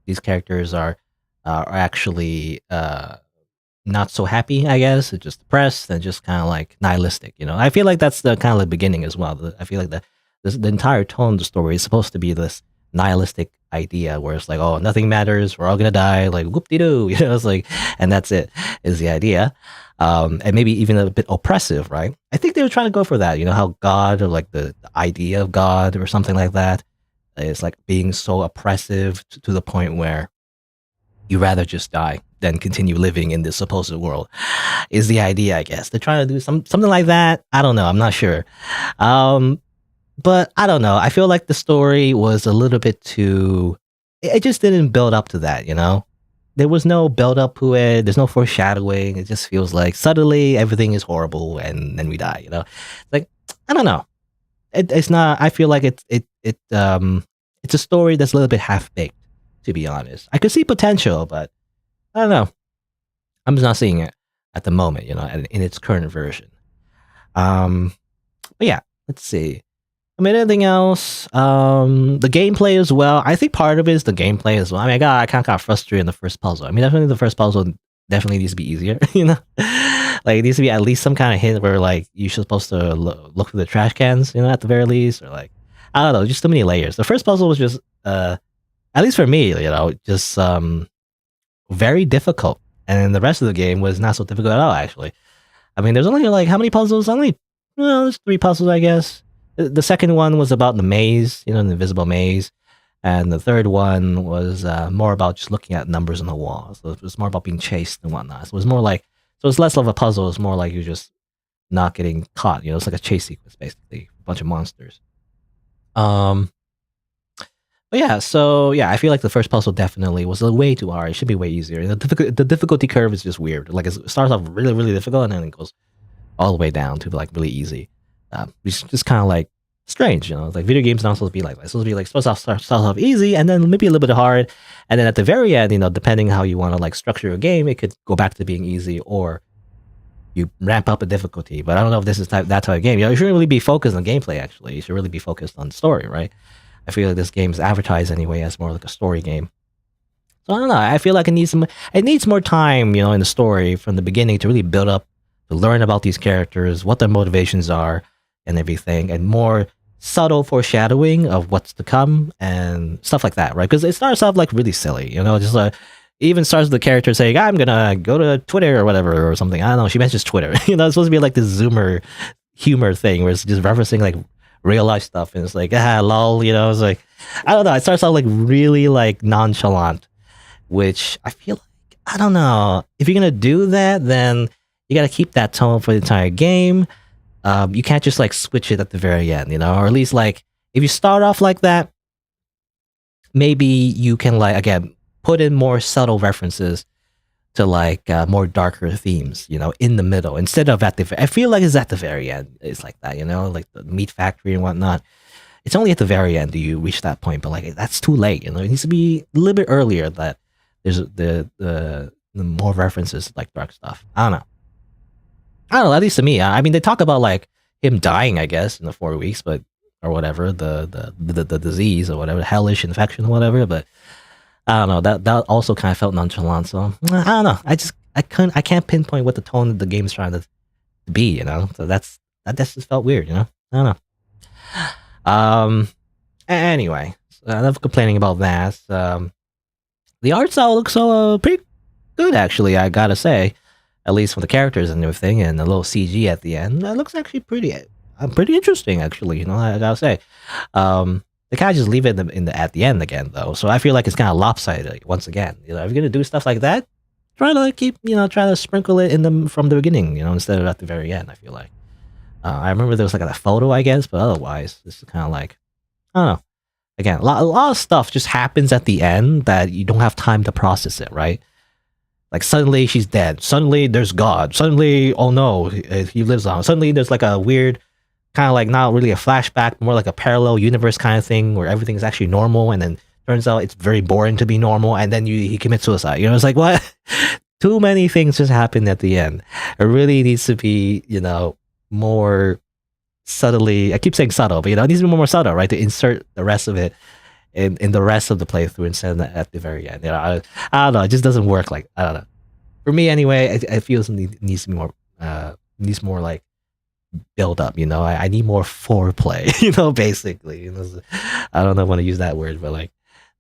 these characters are actually not so happy, I guess, or just depressed and just kind of like nihilistic, you know. I feel like that's the kind of the beginning as well. I feel like the entire tone of the story is supposed to be this nihilistic idea where it's like, oh, nothing matters, we're all gonna die, like whoop-de-doo, you know, it's like, and that's it, is the idea. And maybe even a bit oppressive, right? I think they were trying to go for that, you know, how God, or like the idea of God or something like that, is like being so oppressive to the point where you rather just die than continue living in this supposed world, is the idea, I guess. They're trying to do something like that. I don't know, I'm not sure. But I don't know. I feel like the story was a little bit too. It just didn't build up to that, you know? There was no build up to it. There's no foreshadowing. It just feels like suddenly everything is horrible and then we die, you know? Like, I don't know. It's not. I feel like it's a story that's a little bit half baked, to be honest. I could see potential, but I don't know. I'm just not seeing it at the moment, you know, in its current version. But yeah, let's see. I mean, anything else? The gameplay as well. I think part of it is the gameplay as well. I mean, I kind of got frustrated in the first puzzle. I mean, definitely the first puzzle definitely needs to be easier. Like it needs to be at least some kind of hint where like you're supposed to look through the trash cans, at the very least, or like I don't know, just too many layers. The first puzzle was just at least for me, just very difficult, and the rest of the game was not so difficult at all. Actually, I mean, there's only like how many puzzles? Only there's 3 puzzles, I guess. The second one was about the maze, the invisible maze. And the third one was more about just looking at numbers on the wall. So it was more about being chased and whatnot. So it was more like, so it's less of a puzzle. It's more like you're just not getting caught. It's like a chase sequence, basically, a bunch of monsters. But yeah, so yeah, I feel like the first puzzle definitely was way too hard. It should be way easier. The difficulty curve is just weird. Like it starts off really, really difficult and then it goes all the way down to like really easy. It's just kind of like strange, like video games not supposed to be like that. It's supposed to be like start off easy and then maybe a little bit hard, and then at the very end, depending how you want to like structure your game, it could go back to being easy or you ramp up a difficulty. But I don't know if this is that type of game. You shouldn't really be focused on gameplay. Actually, you should really be focused on story, right? I feel like this game is advertised anyway as more like a story game. So I don't know. I feel like it needs more time, in the story from the beginning to really build up, to learn about these characters, what their motivations are, and everything, and more subtle foreshadowing of what's to come and stuff like that, right? Because it starts off like really silly, just even starts with the character saying, "I'm gonna go to Twitter or whatever or something." I don't know. She mentions Twitter. It's supposed to be like this Zoomer humor thing where it's just referencing like real life stuff, and it's like lol. It's like I don't know. It starts out like really like nonchalant, which I feel like I don't know if you're gonna do that, then you got to keep that tone for the entire game. You can't just like switch it at the very end, or at least like if you start off like that, maybe you can like again put in more subtle references to like more darker themes, in the middle instead of at the. I feel like it's at the very end. It's like that, like the meat factory and whatnot. It's only at the very end do you reach that point, but like that's too late. It needs to be a little bit earlier that there's the more references to like dark stuff. I don't know, at least to me. I mean, they talk about like him dying, I guess, in the 4 weeks, but or whatever, the disease or whatever, hellish infection or whatever. But I don't know. That also kind of felt nonchalant. So I don't know. I can't pinpoint what the tone of the game is trying to be. So that just felt weird. I don't know. Anyway, enough complaining about that. The art style looks pretty good, actually. I gotta say. At least for the characters and everything, and the little CG at the end, that looks actually pretty interesting. Actually, I gotta say, they kind of just leave it at the end again, though. So I feel like it's kind of lopsided once again. If you're gonna do stuff like that, try to keep, try to sprinkle it in them from the beginning, instead of at the very end. I feel like I remember there was like a photo, I guess, but otherwise, this is kind of like I don't know. Again, a lot of stuff just happens at the end that you don't have time to process it, right? Like suddenly she's dead. Suddenly there's God. Suddenly, oh no, he lives on. Suddenly there's like a weird kind of like not really a flashback, more like a parallel universe kind of thing where everything's actually normal, and then turns out it's very boring to be normal, and then he commits suicide. It's like what? Too many things just happen at the end. It really needs to be, more subtly. I keep saying subtle, but it needs to be more subtle, right? To insert the rest of it in the rest of the playthrough instead of at the very end. I don't know. It just doesn't work. Like I don't know. For me, anyway, it feels it needs to be more. Needs more like build up. I need more foreplay. Basically. I don't know if I want to use that word, but like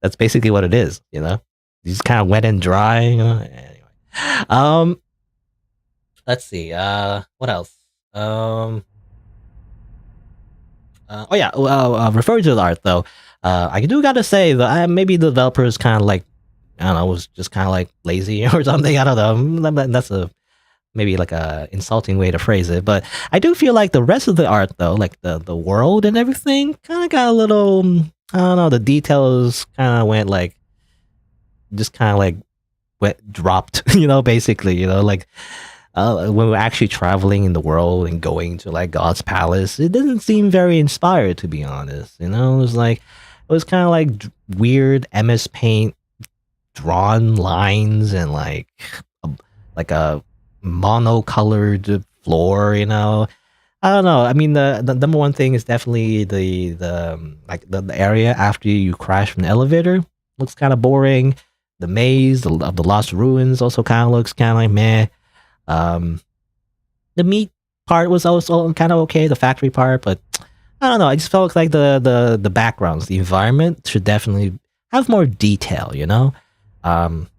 that's basically what it is. Just kind of wet and dry. Anyway, let's see. What else? Oh yeah. Referring to the art though. I do gotta say that maybe the developers kind of like, I don't know, was just kind of like lazy or something. I don't know. That's maybe like a insulting way to phrase it, but I do feel like the rest of the art though, like the world and everything, kind of got a little. I don't know. The details kind of went like, just kind of like dropped. Basically. Like. When we're actually traveling in the world and going to like God's palace, it doesn't seem very inspired, to be honest. It was kind of like weird MS Paint drawn lines and like a monocolored floor. I don't know. I mean, the number one thing is definitely the area after you crash from the elevator looks kind of boring. the maze of the lost ruins also kind of looks kind of like meh. Um, the meat part was also kind of okay, the factory part, but I don't know. I just felt like the backgrounds, the environment should definitely have more detail.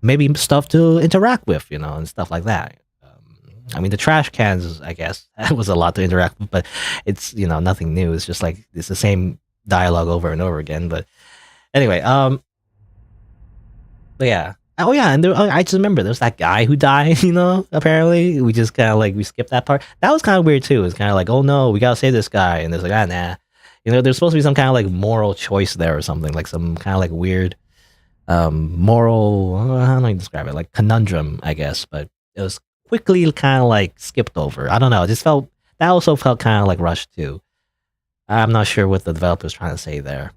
Maybe stuff to interact with, and stuff like that. I mean, the trash cans, I guess, that was a lot to interact with, but it's nothing new. It's just like it's the same dialogue over and over again. But anyway, but yeah. Oh yeah, and I just remember there's that guy who died. Apparently we just kind of like we skipped that part. That was kind of weird too. It's kind of like, oh no, we gotta save this guy, and there's like, nah. There's supposed to be some kind of like moral choice there or something, like some kind of like weird moral. How do I describe it? Like conundrum, I guess. But it was quickly kind of like skipped over. I don't know. It just felt that also felt kind of like rushed too. I'm not sure what the developer's trying to say there.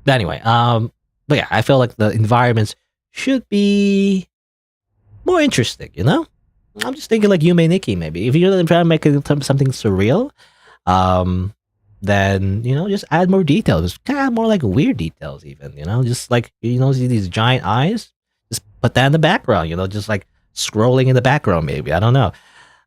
But anyway, but yeah, I feel like the environments should be more interesting, I'm just thinking like Yume Nikki, maybe. If you're trying to make something surreal, then, just add more details. Just kind of more like weird details even, just like, see these giant eyes, just put that in the background, just like scrolling in the background, maybe. I don't know.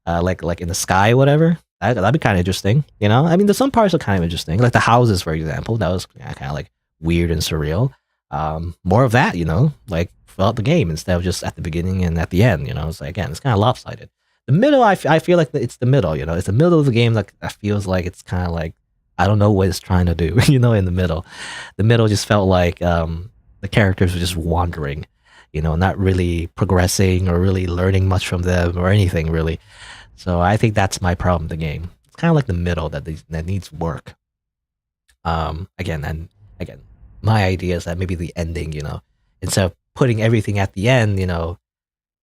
Like in the sky or whatever. That'd be kind of interesting, I mean, there's some parts are kind of interesting, like the houses, for example. That was kind of like weird and surreal. More of that, like throughout the game instead of just at the beginning and at the end. It's like, again, it's kind of lopsided. The middle, I feel like it's the middle. It's the middle of the game that feels like it's kind of like I don't know what it's trying to do. In the middle just felt like the characters were just wandering, not really progressing or really learning much from them or anything really. So I think that's my problem with the game. It's kind of like the middle that needs work. Again, my idea is that maybe the ending, instead of putting everything at the end,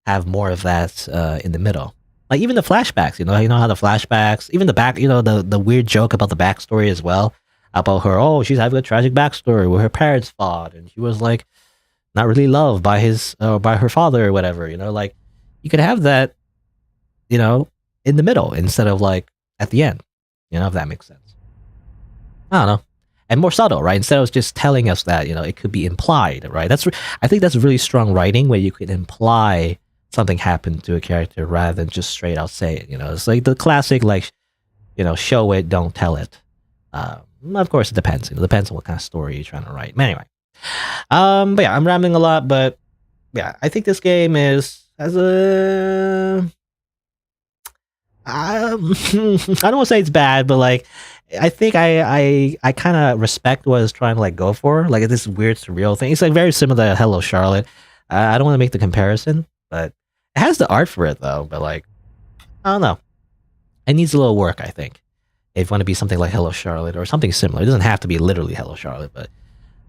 have more of that in the middle. Like even the flashbacks, you know how the flashbacks, even the back, the weird joke about the backstory as well, about her. Oh, she's having a tragic backstory where her parents fought, and she was like not really loved by by her father or whatever. Like you could have that, in the middle instead of like at the end. If that makes sense. I don't know. And more subtle, right? Instead of just telling us that, it could be implied, right? I think that's really strong writing where you could imply something happened to a character rather than just straight out say it. It's like the classic, like, show it, don't tell it. Of course, it depends. It depends on what kind of story you're trying to write. But anyway, but yeah, I'm rambling a lot, but yeah, I think this game has a. I don't want to say it's bad, but like, I think I kind of respect what it's trying to like go for. Like this weird surreal thing. It's like very similar to Hello Charlotte. I don't want to make the comparison, but it has the art for it though. But like, I don't know. It needs a little work, I think. If you want to be something like Hello Charlotte or something similar, it doesn't have to be literally Hello Charlotte, but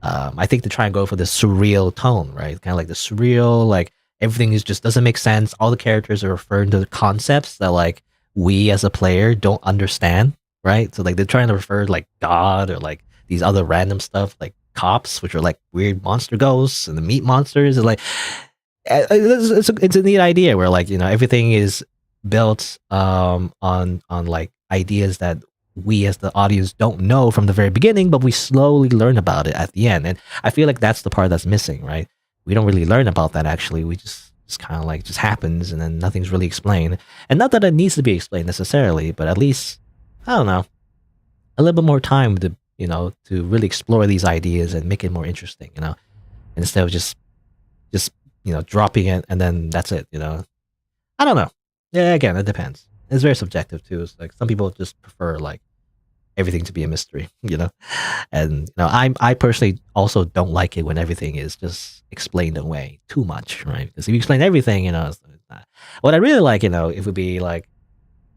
I think to try and go for this surreal tone, right? Kind of like the surreal, like everything is just doesn't make sense. All the characters are referring to the concepts that like we as a player don't understand, right? So like they're trying to refer to like God or like these other random stuff like cops, which are like weird monster ghosts and the meat monsters. And like it's a neat idea where like everything is built on like ideas that we as the audience don't know from the very beginning, but we slowly learn about it at the end. And I feel like that's the part that's missing, right? We don't really learn about that actually. We just kind of like just happens and then nothing's really explained. And not that it needs to be explained necessarily, but at least, I don't know, a little bit more time to, to really explore these ideas and make it more interesting, instead of just, dropping it and then that's it, I don't know. Yeah, again, it depends. It's very subjective too. It's like some people just prefer like everything to be a mystery, and I personally also don't like it when everything is just explained away too much, right? Because if you explain everything, it's not. What I really like, it would be like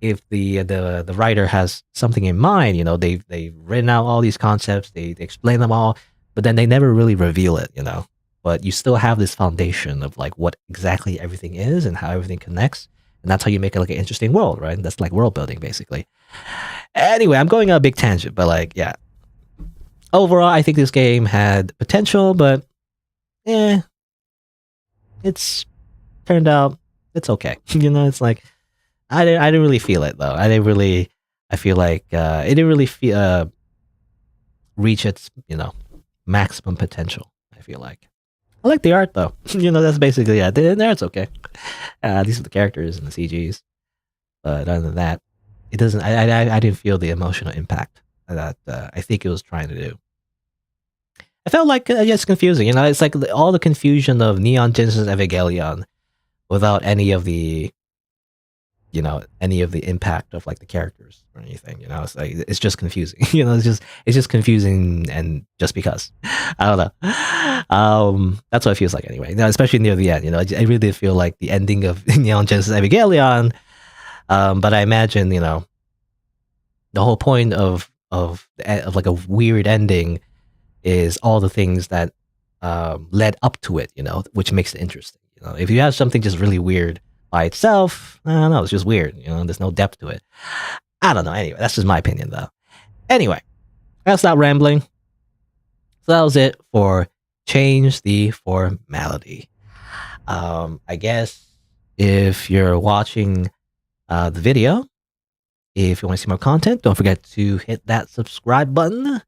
if the writer has something in mind, they've written out all these concepts, they explain them all, but then they never really reveal it, But you still have this foundation of like what exactly everything is and how everything connects. And that's how you make it like an interesting world, right? That's like world building, basically. Anyway, I'm going on a big tangent, but like, yeah. Overall, I think this game had potential, but it's turned out it's okay. It's like I didn't really feel it though. I feel like it didn't really reach its maximum potential. I feel like I like the art though. That's basically it. And there, it's okay. These are the characters and the CGs. But other than that, it doesn't. I didn't feel the emotional impact that I think it was trying to do. I felt like it's confusing. It's like all the confusion of Neon Genesis Evangelion without any of the impact of like the characters or anything. It's like it's just confusing. It's just confusing, and just because I don't know. That's what it feels like anyway. Especially near the end. I really feel like the ending of Neon Genesis Evangelion. But I imagine the whole point of like a weird ending is all the things that led up to it, which makes it interesting. If you have something just really weird by itself, I don't know, it's just weird. There's no depth to it. I don't know. Anyway, that's just my opinion, though. Anyway, that's not rambling. So that was it for Change the Formality. I guess if you're watching the video, if you want to see more content, don't forget to hit that subscribe button.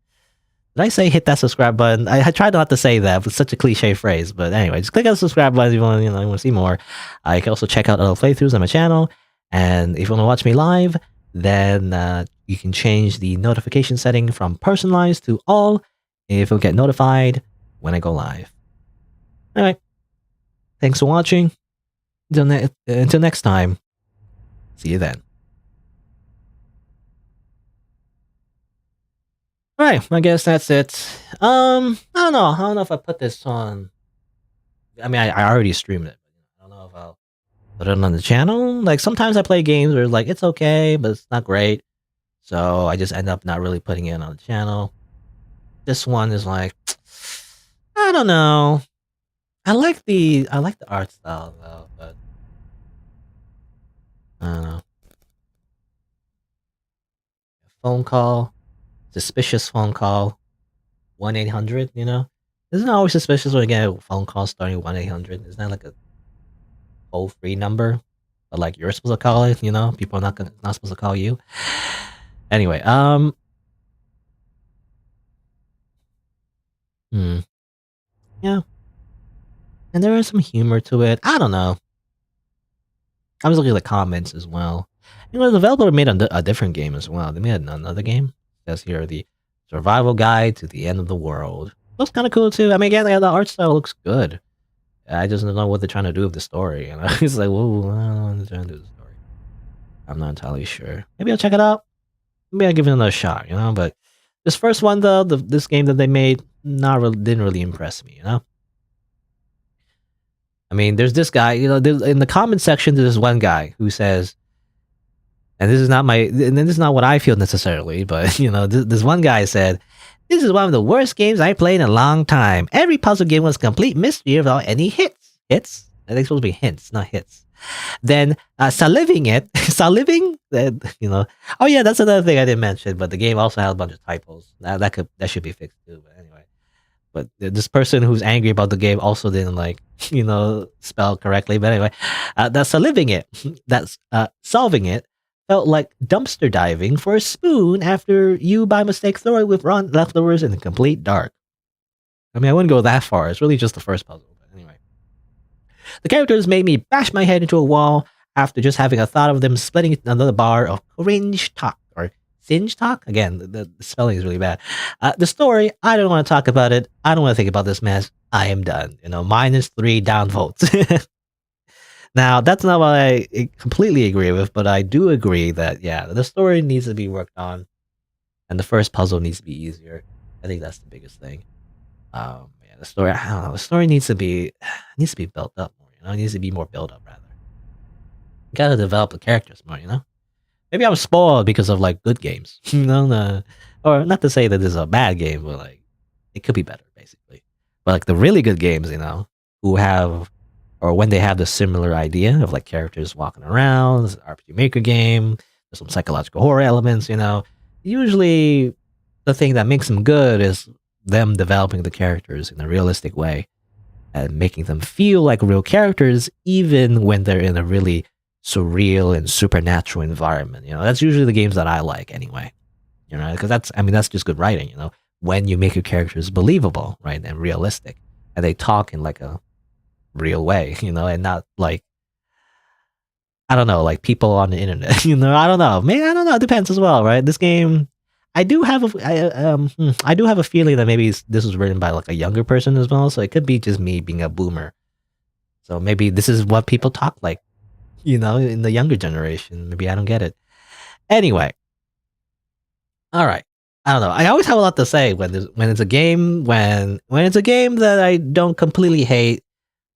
Did I say hit that subscribe button? I tried not to say that. It's such a cliche phrase. But anyway, just click on the subscribe button if you want, you want to see more. You can also check out other playthroughs on my channel. And if you want to watch me live, then you can change the notification setting from personalized to all if you'll get notified when I go live. All right. Thanks for watching. Until next time. See you then. All right, I guess that's it. I don't know. I don't know if I put this on. I mean, I already streamed it. I don't know if I'll put it on the channel. Like sometimes I play games where like it's okay, but it's not great. So I just end up not really putting it on the channel. This one is like, I don't know. I like the art style though, but I don't know. Phone call. Suspicious phone call, 1-800. Isn't it always suspicious when you get a phone call starting 1-800? Isn't that like a toll free number, but like you're supposed to call it? People are not supposed to call you. Anyway, yeah, and there is some humor to it. I don't know. I was looking at the comments as well. The developer made a different game as well. They made another game. Says here the survival guide to the end of the world. Looks kind of cool too. I mean, again, the art style looks good. I just don't know what they're trying to do with the story. It's like, whoa, I don't know what they're trying to do with the story. I'm not entirely sure. Maybe I'll check it out. Maybe I'll give it another shot. But this first one though, this game that they made, didn't really impress me. I mean, there's this guy. In the comment section, there's one guy who says. And this is not what I feel necessarily, but this one guy said, "This is one of the worst games I played in a long time. Every puzzle game was complete mystery without any hits. Hits? I think it's supposed to be hints, not hits. Then saliving it, saliving. Oh yeah, that's another thing I didn't mention. But the game also had a bunch of typos. That should be fixed too. But anyway, but this person who's angry about the game also didn't spell correctly. But anyway, that's saliving it. That's solving it. Felt like dumpster diving for a spoon after you by mistake throw it with raw leftovers in the complete dark. I mean, I wouldn't go that far. It's really just the first puzzle. But anyway. The characters made me bash my head into a wall after just having a thought of them splitting another bar of cringe talk. Or singe talk? Again, the spelling is really bad. The story, I don't want to talk about it. I don't want to think about this mess. I am done. -3 downvotes. Now, that's not what I completely agree with, but I do agree that, yeah, the story needs to be worked on, and the first puzzle needs to be easier. I think that's the biggest thing. Yeah, the story, I don't know, the story needs to be built up more, It needs to be more built up, rather. You gotta develop the characters more, Maybe I'm spoiled because of, good games, or not to say that this is a bad game, but, it could be better, basically. But, the really good games, who have... or when they have the similar idea of characters walking around, it's an RPG Maker game, there's some psychological horror elements, usually the thing that makes them good is them developing the characters in a realistic way and making them feel like real characters even when they're in a really surreal and supernatural environment. That's usually the games that I like anyway. Because that's just good writing, when you make your characters believable, right, and realistic, and they talk in a real way, and not like, I don't know, like people on the internet. I don't know. Maybe I don't know. It depends as well, right? This game, I do have a feeling that maybe this was written by like a younger person as well. So it could be just me being a boomer. So maybe this is what people talk like, in the younger generation. Maybe I don't get it. Anyway, all right. I don't know. I always have a lot to say when it's a game when it's a game that I don't completely hate,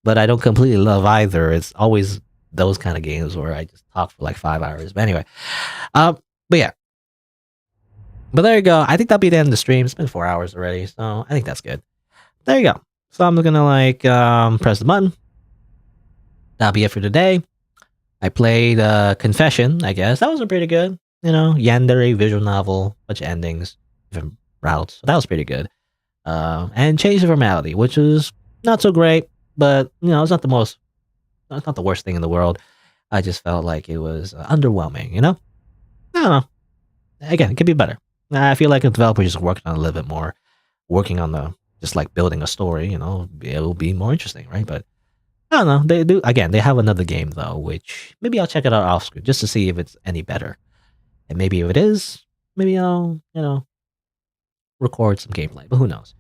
but I don't completely love either. It's always those kind of games where I just talk for like 5 hours. But anyway, but yeah. But there you go. I think that'll be the end of the stream. It's been 4 hours already, so I think that's good. There you go. So I'm gonna like press the button. That'll be it for today. I played Confession, I guess. That was pretty good. Yandere visual novel, bunch of endings, different routes. So that was pretty good. And Change the Formality, which is not so great, but it's not the worst thing in the world. I just felt like it was underwhelming. I don't know. Again, it could be better. I feel like the developer just working on a little bit more, working on the just like building a story. It will be more interesting, right? But I don't know. They do again. They have another game though, which maybe I'll check it out off screen just to see if it's any better. And maybe if it is, maybe I'll record some gameplay. But who knows?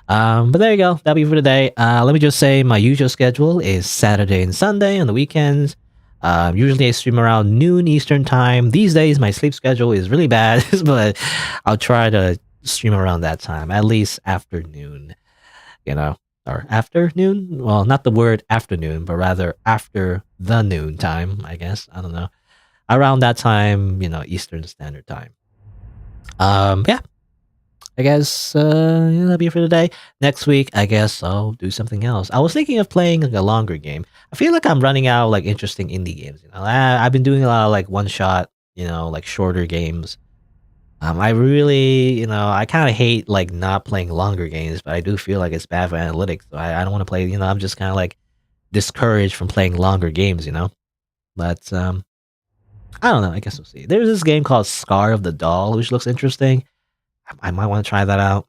But there you go. That'll be for today. Let me just say my usual schedule is Saturday and Sunday on the weekends. Usually I stream around noon Eastern time. These days my sleep schedule is really bad, but I'll try to stream around that time, at least afternoon, or afternoon. Well, not the word afternoon, but rather after the noon time, I guess. I don't know. Around that time, Eastern Standard Time. Yeah. I guess that'll be it for today. Next week, I guess I'll do something else. I was thinking of playing like a longer game. I feel like I'm running out of like interesting indie games. I've been doing a lot of like one shot, like shorter games. I really, I kind of hate like not playing longer games, but I do feel like it's bad for analytics. So I don't want to play. I'm just kind of like discouraged from playing longer games. But I don't know. I guess we'll see. There's this game called Scar of the Doll, which looks interesting. I might want to try that out.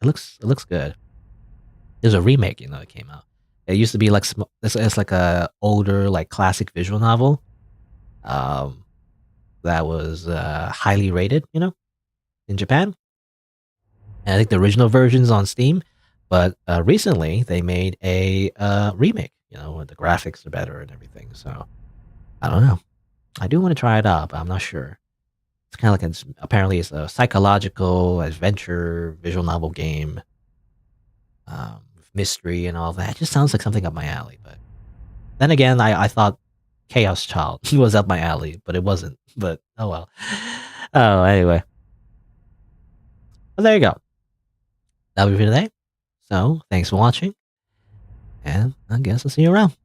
It looks good. There's a remake, that came out. It used to be like it's like a older like classic visual novel. That was highly rated, in Japan. And I think the original version's on Steam, but recently they made a remake. Where the graphics are better and everything. So I don't know. I do want to try it out, but I'm not sure. It's kind of like apparently it's a psychological adventure visual novel game, mystery and all that. It just sounds like something up my alley. But then again, I thought Chaos Child was up my alley, but it wasn't. But oh well. Oh, anyway. Well, there you go. That'll be for today. So thanks for watching, and I guess I'll see you around.